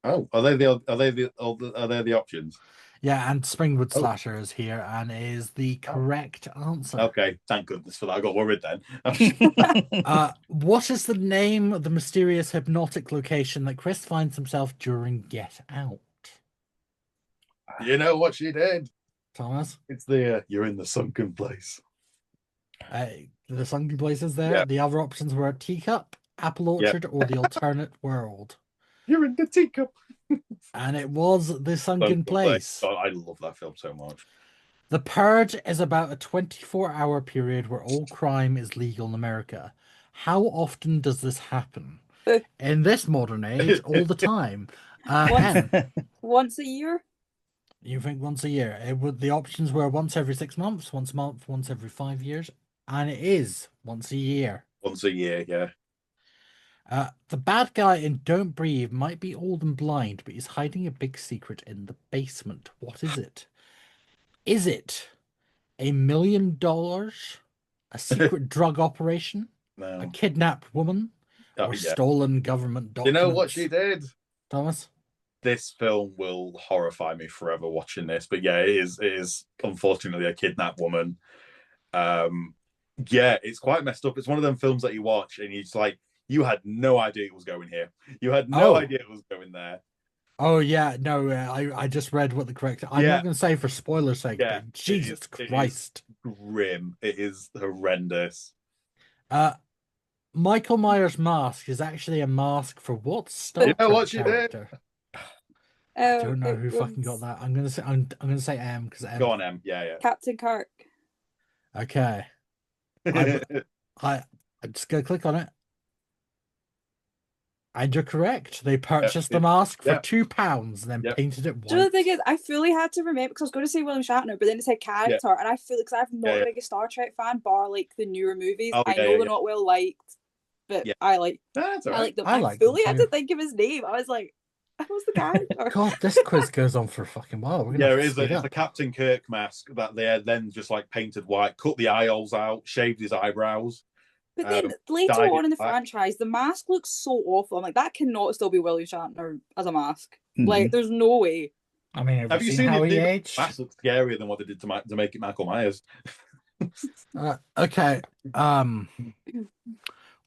Oh, are they the options? Yeah, and Springwood Slasher is here and is the correct answer. Okay, thank goodness for that. I got worried then. What is the name of the mysterious hypnotic location that Chris finds himself during Get Out? You know what she did? Thomas? It's the you're in the sunken place. The sunken place is there. Yeah. The other options were Teacup, Apple Orchard, or the alternate world. You're in the teacup. And it was the sunken place. Oh, I love that film so much. The Purge is about a 24-hour period where all crime is legal in America. How often does this happen? In this modern age, all the time. Once a year? You think once a year? The options were once every 6 months, once a month, once every 5 years, and it is once a year. Once a year, yeah. The bad guy in Don't Breathe might be old and blind, but he's hiding a big secret in the basement. What is it? Is it $1 million, a secret drug operation, a kidnapped woman, or stolen government documents? You know what she did? Thomas? This film will horrify me forever watching this, but yeah, it is unfortunately a kidnapped woman. Yeah, it's quite messed up. It's one of them films that you watch and you just like, you had no idea it was going here. You had no idea it was going there. Oh yeah, no, I just read what the correct. I'm not going to say for spoiler's sake, but Jesus Christ, it is grim. It is horrendous. Michael Myers' mask is actually a mask for what Star You know Trek what she character? did? I don't know it who fucking got was that. I'm gonna say M because M. Go on, Em. Yeah, Captain Kirk. Okay. yeah. I'm just gonna click on it. And you're correct. They purchased yeah. the mask for Yeah. £2 and then Yeah. painted it Do you know the white. thing is, I fully had to remember because I was going to say William Shatner, but then it said character, and I feel because I'm not the biggest Star Trek fan, bar like the newer movies. Oh, I know they're not well liked, but I like That's all I right. like them. I I like fully them had too. to think of his name. I was like, who's the character? God, this quiz goes on for a fucking while. We're gonna have to It's speed a up. Captain Kirk mask that they had then just like painted white, cut the eye holes out, shaved his eyebrows. But then later dyed on in the it black. franchise, the mask looks so awful. I'm like, that cannot still be William Shatner as a mask. Mhm. Like, there's no way. I mean, Have you seen how it? he The aged? mask looks scarier than what they did to make it Michael Myers. Okay.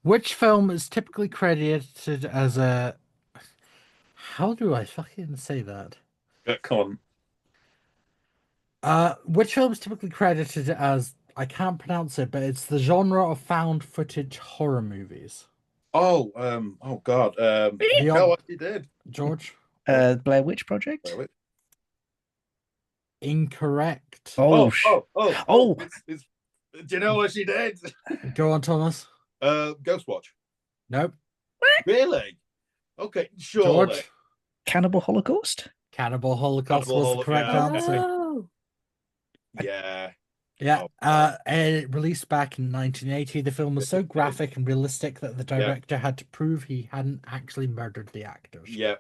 Which film is typically credited as a? How do I fucking say that? Come on. Which film is typically credited as? I can't pronounce it, but it's the genre of found footage horror movies. Oh God. The No, what you did, George? Blair Witch Project. Incorrect. Oh, do you know what she did? Go on, Thomas. Ghostwatch. Nope. Really? Okay, sure. George? Cannibal Holocaust. Cannibal Holocaust Cannibal was the correct yeah, answer. Oh. Yeah. Yeah, Oh, it released back in 1980. The film was so graphic and realistic that the director had to prove he hadn't actually murdered the actors. Yeah.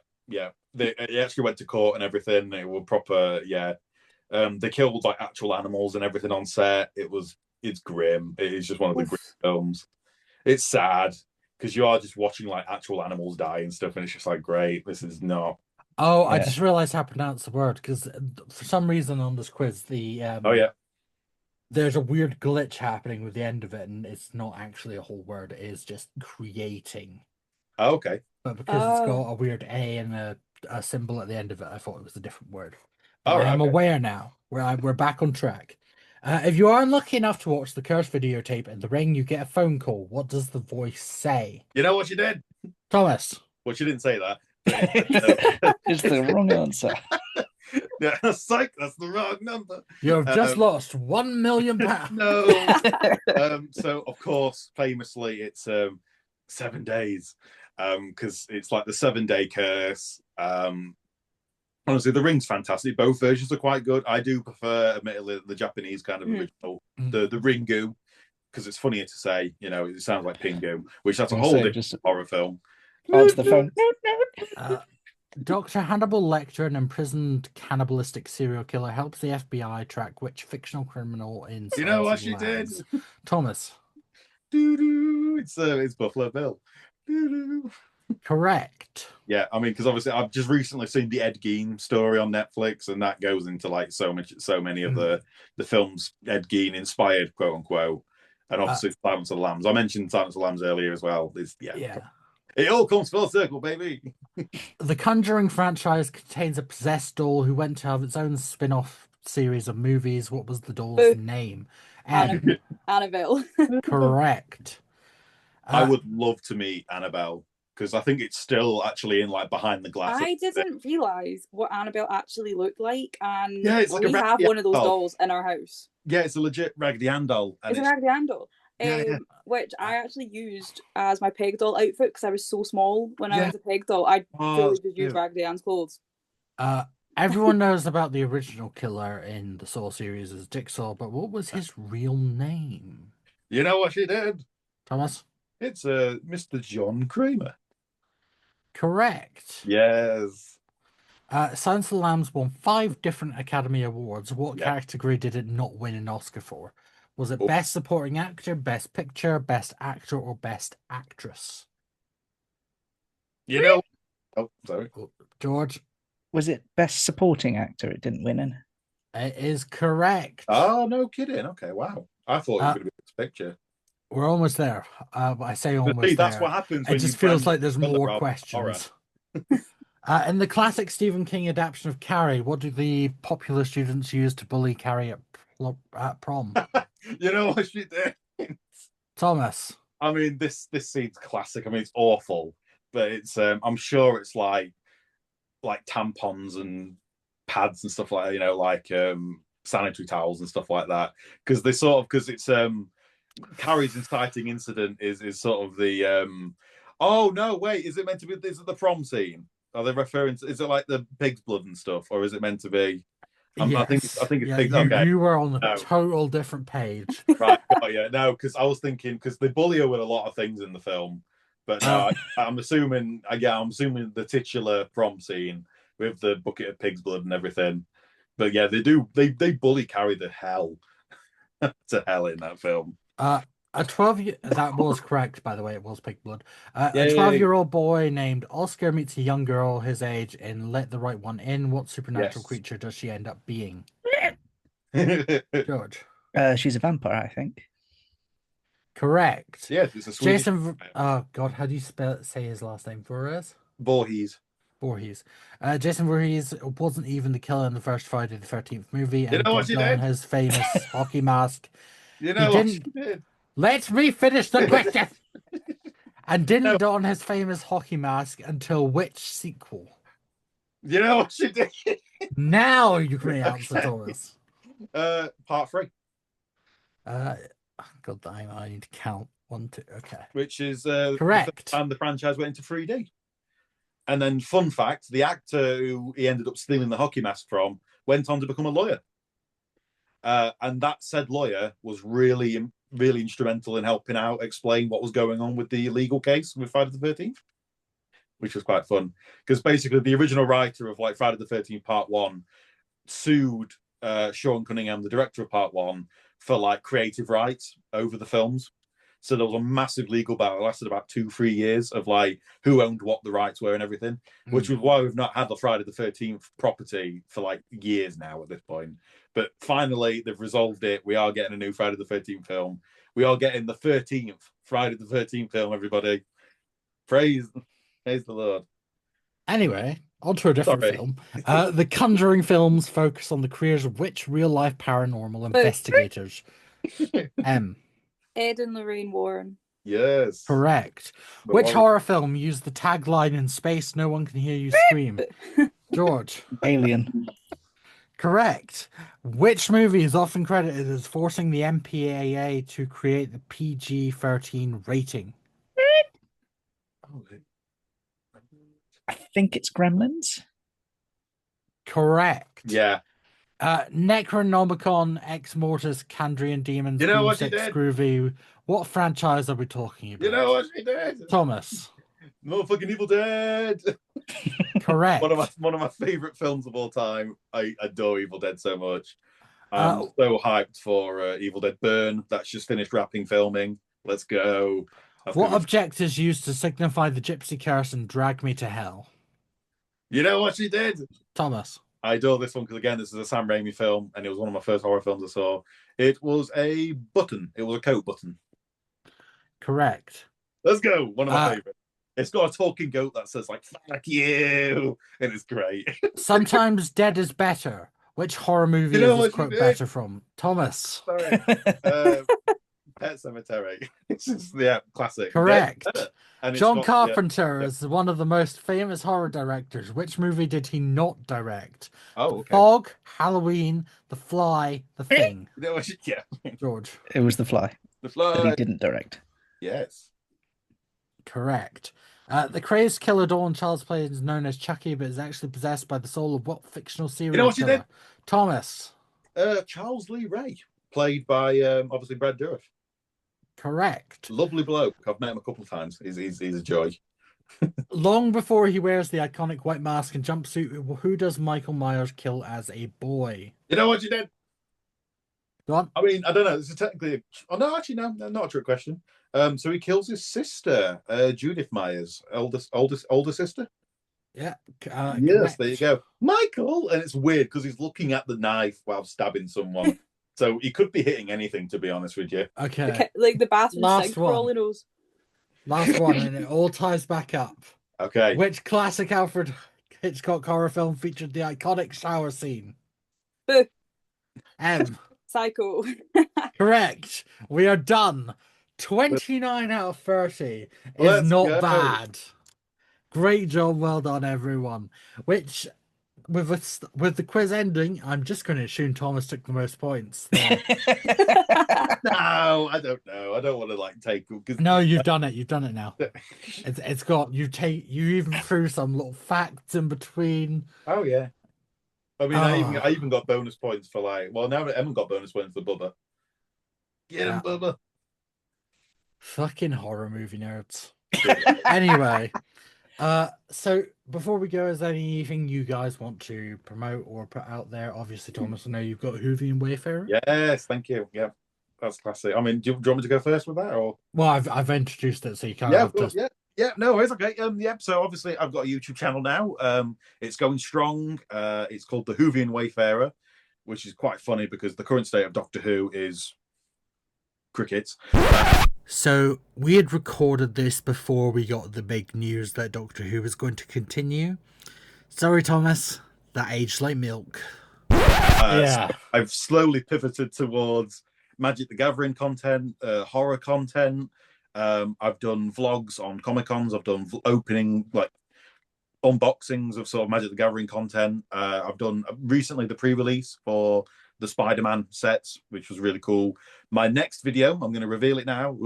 They actually went to court and everything. It was proper. Yeah. They killed like actual animals and everything on set. It's grim. It is just one of the grim films. It's sad because you are just watching like actual animals die and stuff, and it's just like, great. This is not. Oh, Yeah. I just realized how to pronounce the word because for some reason on this quiz, there's a weird glitch happening with the end of it, and it's not actually a whole word. It is just creating. Oh, okay. But because it's got a weird A and a symbol at the end of it, I thought it was a different word. But Right, I'm aware now. We're back on track. If you are unlucky enough to watch the curse videotape in the ring, you get a phone call. What does the voice say? You know what you did? Thomas. Well, she didn't say that. It's the wrong answer. Yeah, psych, that's the wrong number. You've just lost £1 million. No. So of course, famously, it's 7 days. Because it's like the 7-day curse. Honestly, the ring's fantastic. Both versions are quite good. I do prefer, admittedly, the Japanese kind of original, the Ringu, because it's funnier to say. You know, it sounds like Pingu, which that's a whole different horror film. Answer the phone. Dr. Hannibal Lecter, an imprisoned cannibalistic serial killer, helps the FBI track which fictional criminal in You know what Silence she of did? Lambs. Thomas. It's Buffalo Bill. Doo-doo. Correct. Yeah, I mean, because obviously I've just recently seen the Ed Gein story on Netflix, and that goes into like so many of the films Ed Gein inspired, quote unquote, and obviously Silence of the Lambs. I mentioned Silence of the Lambs earlier as well. It all comes full circle, baby. The Conjuring franchise contains a possessed doll who went to have its own spin-off series of movies. What was the doll's name? Annabelle. Correct. I would love to meet Annabelle because I think it's still actually in like behind the glass. I didn't realise what Annabelle actually looked like, and it's like we have one of those dolls in our house. Yeah, it's a legit Raggedy Ann doll. It's a Raggedy Ann doll. Which I actually used as my peg doll outfit because I was so small when I was a peg doll. I fully just used Raggedy Ann's clothes. Everyone knows about the original killer in the Saw series as Jigsaw, but what was his real name? You know what she did? Thomas? It's Mr. John Kramer. Correct. Yes. Silence of the Lambs won 5 different Academy Awards. What category did it not win an Oscar for? Was it Best Supporting Actor, Best Picture, Best Actor, or Best Actress? You know... Oh, sorry. George? Was it Best Supporting Actor it didn't win in? It is correct. Oh, no kidding. Okay, wow. I thought it was going to be Best Picture. We're almost there. But I say almost that's there. what happens. It just feels like there's more questions. In the classic Stephen King adaptation of Carrie, what do the popular students use to bully Carrie at prom? You know what she did? Thomas. I mean, this scene's classic. I mean, it's awful, but it's I'm sure it's like like tampons and pads and stuff like that, you know, like sanitary towels and stuff like that, because they sort of, because it's Carrie's inciting incident is sort of the oh no, wait, is it meant to be, is it the prom scene? Are they referring to, is it like the pig's blood and stuff, or is it meant to be Yes. I think it's yeah, pig's, you, okay. you were on a No. total different page. Right, got you. No, because I was thinking, because they bully her with a lot of things in the film, but no, I'm assuming, I'm assuming the titular prom scene with the bucket of pig's blood and everything. But yeah, they bully Carrie the hell to hell in that film. A 12-year, that was correct, by the way, it was pig blood. A Yay. 12-year-old boy named Oscar meets a young girl his age in Let the Right One In. What supernatural Yes. creature does she end up being? Yes, George. She's a vampire, I think. Correct. it's a Swedish Jason, oh God, how do you say his last name? Voorhees? Voorhees. Voorhees. Jason Voorhees wasn't even the killer in the first Friday the 13th movie, and know what didn't she don did? his famous hockey mask. You know He what didn't- she did? Let me finish the question! And didn't don his famous hockey mask until which sequel? You know what she did? Now you can answer, Okay. Thomas. Part 3, God damn, I need to count. 1, 2, okay. which is Correct. and the franchise went into 3D. And then, fun fact, the actor who he ended up stealing the hockey mask from went on to become a lawyer. And that said lawyer was really, really instrumental in helping out explain what was going on with the legal case with Friday the 13th, which was quite fun. Because basically the original writer of like Friday the 13th Part 1 sued Sean Cunningham, the director of Part 1, for like creative rights over the films. So there was a massive legal battle. It lasted about 2-3 years of like who owned what the rights were and everything, which was why we've not had the Friday the 13th property for like years now at this point. But finally, they've resolved it. We are getting a new Friday the 13th film. We are getting the 13th Friday the 13th film, everybody. Praise the Lord. Anyway, on to a different Sorry. film. The Conjuring films focus on the careers of which real-life paranormal investigators? Ed and Lorraine Warren. Yes. Correct. The Which one- horror film used the tagline "In space, no one can hear you scream"? George. Alien. Correct. Which movie is often credited as forcing the MPAA to create the PG-13 rating? I think it's Gremlins. Correct. Yeah. Necronomicon, Ex Mortis, Kandrian Demons, You know what she Six did? Groovy. What franchise are we talking about? You know what she did? Thomas. Motherfucking Evil Dead. Correct. One of my favorite films of all time. I adore Evil Dead so much. I'm so hyped for Evil Dead Burn. That's just finished wrapping filming. Let's go. What object is used to signify the gypsy curse and Drag Me to Hell? You know what she did? Thomas. I adore this one because, again, this is a Sam Raimi film, and it was one of my first horror films I saw. It was a button. It was a coat button. Correct. Let's go. One of my favorites. It's got a talking goat that says, like, fuck you. And it's great. Sometimes Dead is Better. Which horror movie is this quote better from? Thomas. Sorry. Pet Cemetery. It's just, classic. Correct. And John Carpenter is one of the most famous horror directors. Which movie did he not direct? Oh, okay. Fog, Halloween, The Fly, The Thing. You know what George. It was The Fly. The Fly. That he didn't direct. Yes. Correct. The crazed killer Dawn Child's Play is known as Chucky, but is actually possessed by the soul of what fictional serial know what she killer? did? Thomas. Charles Lee Ray, played by obviously Brad Dourif. Correct. Lovely bloke. I've met him a couple of times. He's a joy. Long before he wears the iconic white mask and jumpsuit, who does Michael Myers kill as a boy? You know what you did? Go on. I mean, I don't know. This is technically. Oh no, actually, no, not a trick question. So he kills his sister, Judith Myers, older sister. Yeah. Yes, correct. there you go, Michael. And it's weird because he's looking at the knife while stabbing someone. So he could be hitting anything, to be honest with you. Okay. Like the bathroom Last sink, for all he knows. Last one, and it all ties back up. Okay. Which classic Alfred Hitchcock horror film featured the iconic shower scene? Boo. Psycho. Psycho. Correct. We are done. 29 out of 30 is Let's not go. bad. Great job, well done, everyone. Which, with the quiz ending, I'm just going to assume Thomas took the most points. There. No, I don't know. I don't want to like take. Cause, No, you've done it. You've done it now. It's got you even threw some little facts in between. Oh yeah. I mean, Oh. I even got bonus points for like. Well, now I haven't got bonus points for Bubba. Get him, Bubba. Fucking horror movie nerds. Anyway, so before we go, is there anything you guys want to promote or put out there? Obviously, Thomas, I know you've got Hoovy and Wayfarer. Yes, thank you. Yeah, that's classic. I mean, do you want me to go first with that, or? Well, I've introduced it, so you kind of have to. Yeah, no, it's okay. Yeah, so obviously I've got a YouTube channel now. It's going strong. It's called The Whovian Wayfarer, which is quite funny because the current state of Doctor Who is crickets. So we had recorded this before we got the big news that Doctor Who was going to continue. Sorry, Thomas, that aged like milk. So I've slowly pivoted towards Magic the Gathering content, horror content. I've done vlogs on Comic-Cons. I've done opening, like, unboxings of sort of Magic the Gathering content. I've done recently the pre-release for the Spider-Man sets, which was really cool. My next video, I'm going to reveal it now.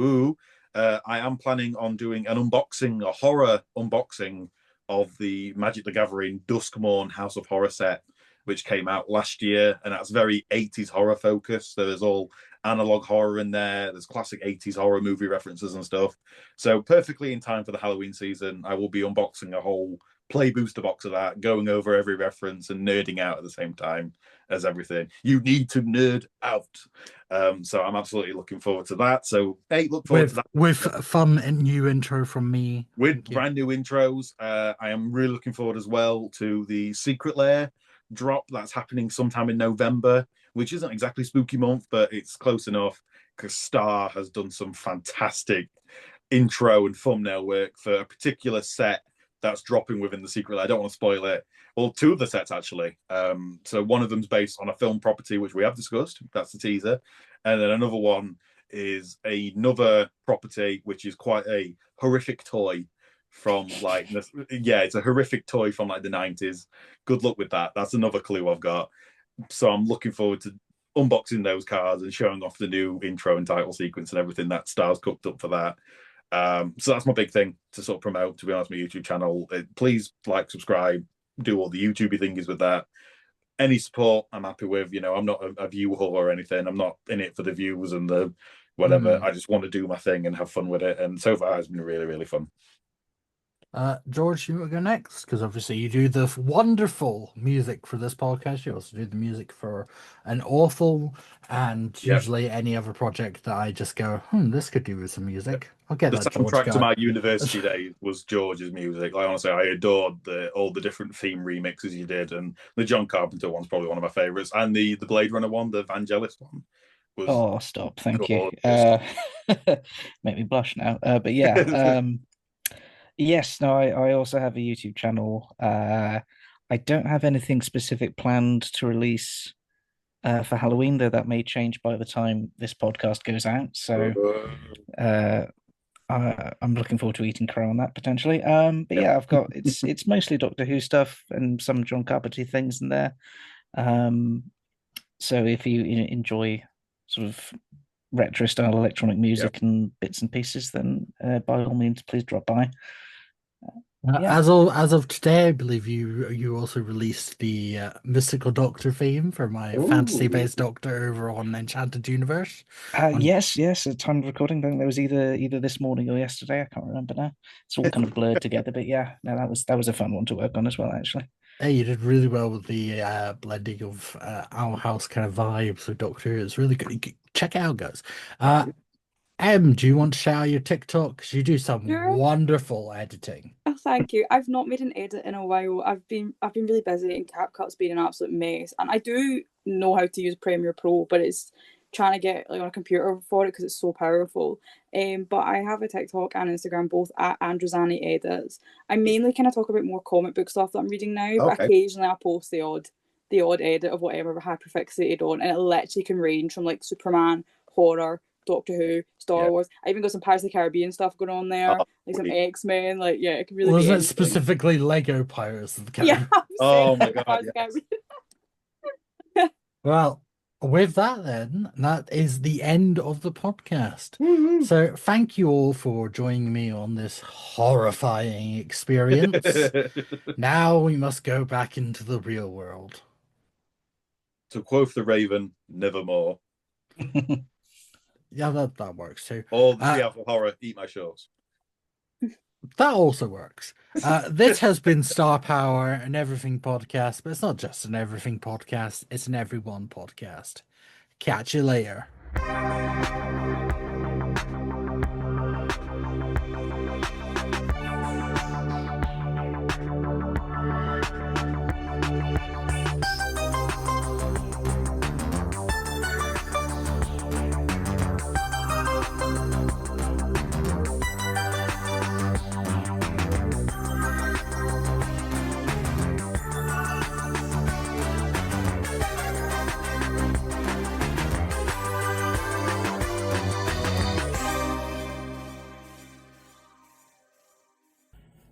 I am planning on doing an unboxing, a horror unboxing of the Magic the Gathering Duskmorn House of Horror set, which came out last year, and that's very 80s horror focused. So there's all analog horror in there. There's classic 80s horror movie references and stuff. So perfectly in time for the Halloween season, I will be unboxing a whole play booster box of that, going over every reference and nerding out at the same time as everything. You need to nerd out. So I'm absolutely looking forward to that. So hey, look forward to that. With fun and new intro from me. With brand new intros. I am really looking forward as well to the Secret Lair drop that's happening sometime in November, which isn't exactly spooky month, but it's close enough because Star has done some fantastic intro and thumbnail work for a particular set that's dropping within the Secret Lair. I don't want to spoil it. Well, two of the sets actually. So one of them's based on a film property, which we have discussed. That's the teaser. And then another one is another property, which is quite a horrific toy from like, it's a horrific toy from like the 90s. Good luck with that. That's another clue I've got. So I'm looking forward to unboxing those cards and showing off the new intro and title sequence and everything that Star's cooked up for that. So that's my big thing to sort of promote, to be honest, my YouTube channel. Please like, subscribe, do all the YouTubey thingies with that. Any support I'm happy with. You know, I'm not a view whore or anything. I'm not in it for the views and the whatever. I just want to do my thing and have fun with it. And so far it's been really, really fun. George, you want to go next? Because obviously you do the wonderful music for this podcast. You also do the music for An Awful and usually any other project that I just go, this could do with some music. I'll get that. The soundtrack to my university days was George's music. Like, honestly, I adored all the different theme remixes you did, and the John Carpenter one's probably one of my favorites, and the Blade Runner one, the Vangelis one. Oh, stop! Thank you. Make me blush now. But yeah. Yes, no, I also have a YouTube channel. I don't have anything specific planned to release for Halloween, though that may change by the time this podcast goes out. So I'm looking forward to eating crow on that potentially. But yeah, I've got it's mostly Doctor Who stuff and some John Carpenter things in there. So if you enjoy sort of retro style electronic music and bits and pieces, then by all means, please drop by. As of today, I believe you also released the Mystical Doctor theme for my fantasy-based Doctor over on Enchanted Universe. Yes. At time of recording, I think there was either this morning or yesterday. I can't remember now. It's all kind of blurred together, but yeah, no, that was a fun one to work on as well, actually. Hey, you did really well with the blending of Owl House kind of vibes with Doctor Who. It's really good. Check it out, guys. Do you want to share your TikTok? Because you do some wonderful editing. Oh, thank you. I've not made an edit in a while. I've been really busy, and CapCut's been an absolute mess. And I do know how to use Premiere Pro, but it's trying to get like on a computer for it because it's so powerful. But I have a TikTok and Instagram both at androzaniedits. I mainly kind of talk about more comic book stuff that I'm reading now, but occasionally I post the odd edit of whatever we're hyperfixated on, and it literally can range from like Superman, horror, Doctor Who, Star Wars. I even got some Pirates of the Caribbean stuff going on there, like some X-Men. Like, yeah, it could really be Wasn't it anything. specifically Lego Pirates of the Yeah, Caribbean? I'm Oh saying my like God, Pirates of the yes. Caribbean. Well, with that then, that is the end of the podcast. Woo-hoo. So thank you all for joining me on this horrifying experience. Now we must go back into the real world. To quote the Raven, nevermore. Yeah, that works too. All the Seattle horror, eat my shorts. That also works. This has been Star Power and Everything podcast, but it's not just an Everything podcast, it's an Everyone podcast. Catch you later.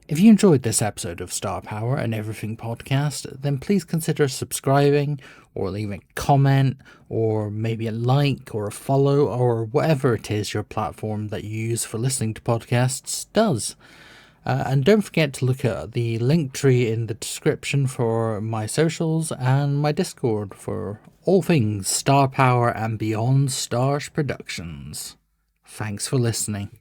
If you enjoyed this episode of Star Power and Everything podcast, then please consider subscribing or leaving a comment or maybe a like or a follow or whatever it is your platform that you use for listening to podcasts does. And don't forget to look at the link tree in the description for my socials and my Discord for all things Star Power and Beyond Stars Productions. Thanks for listening.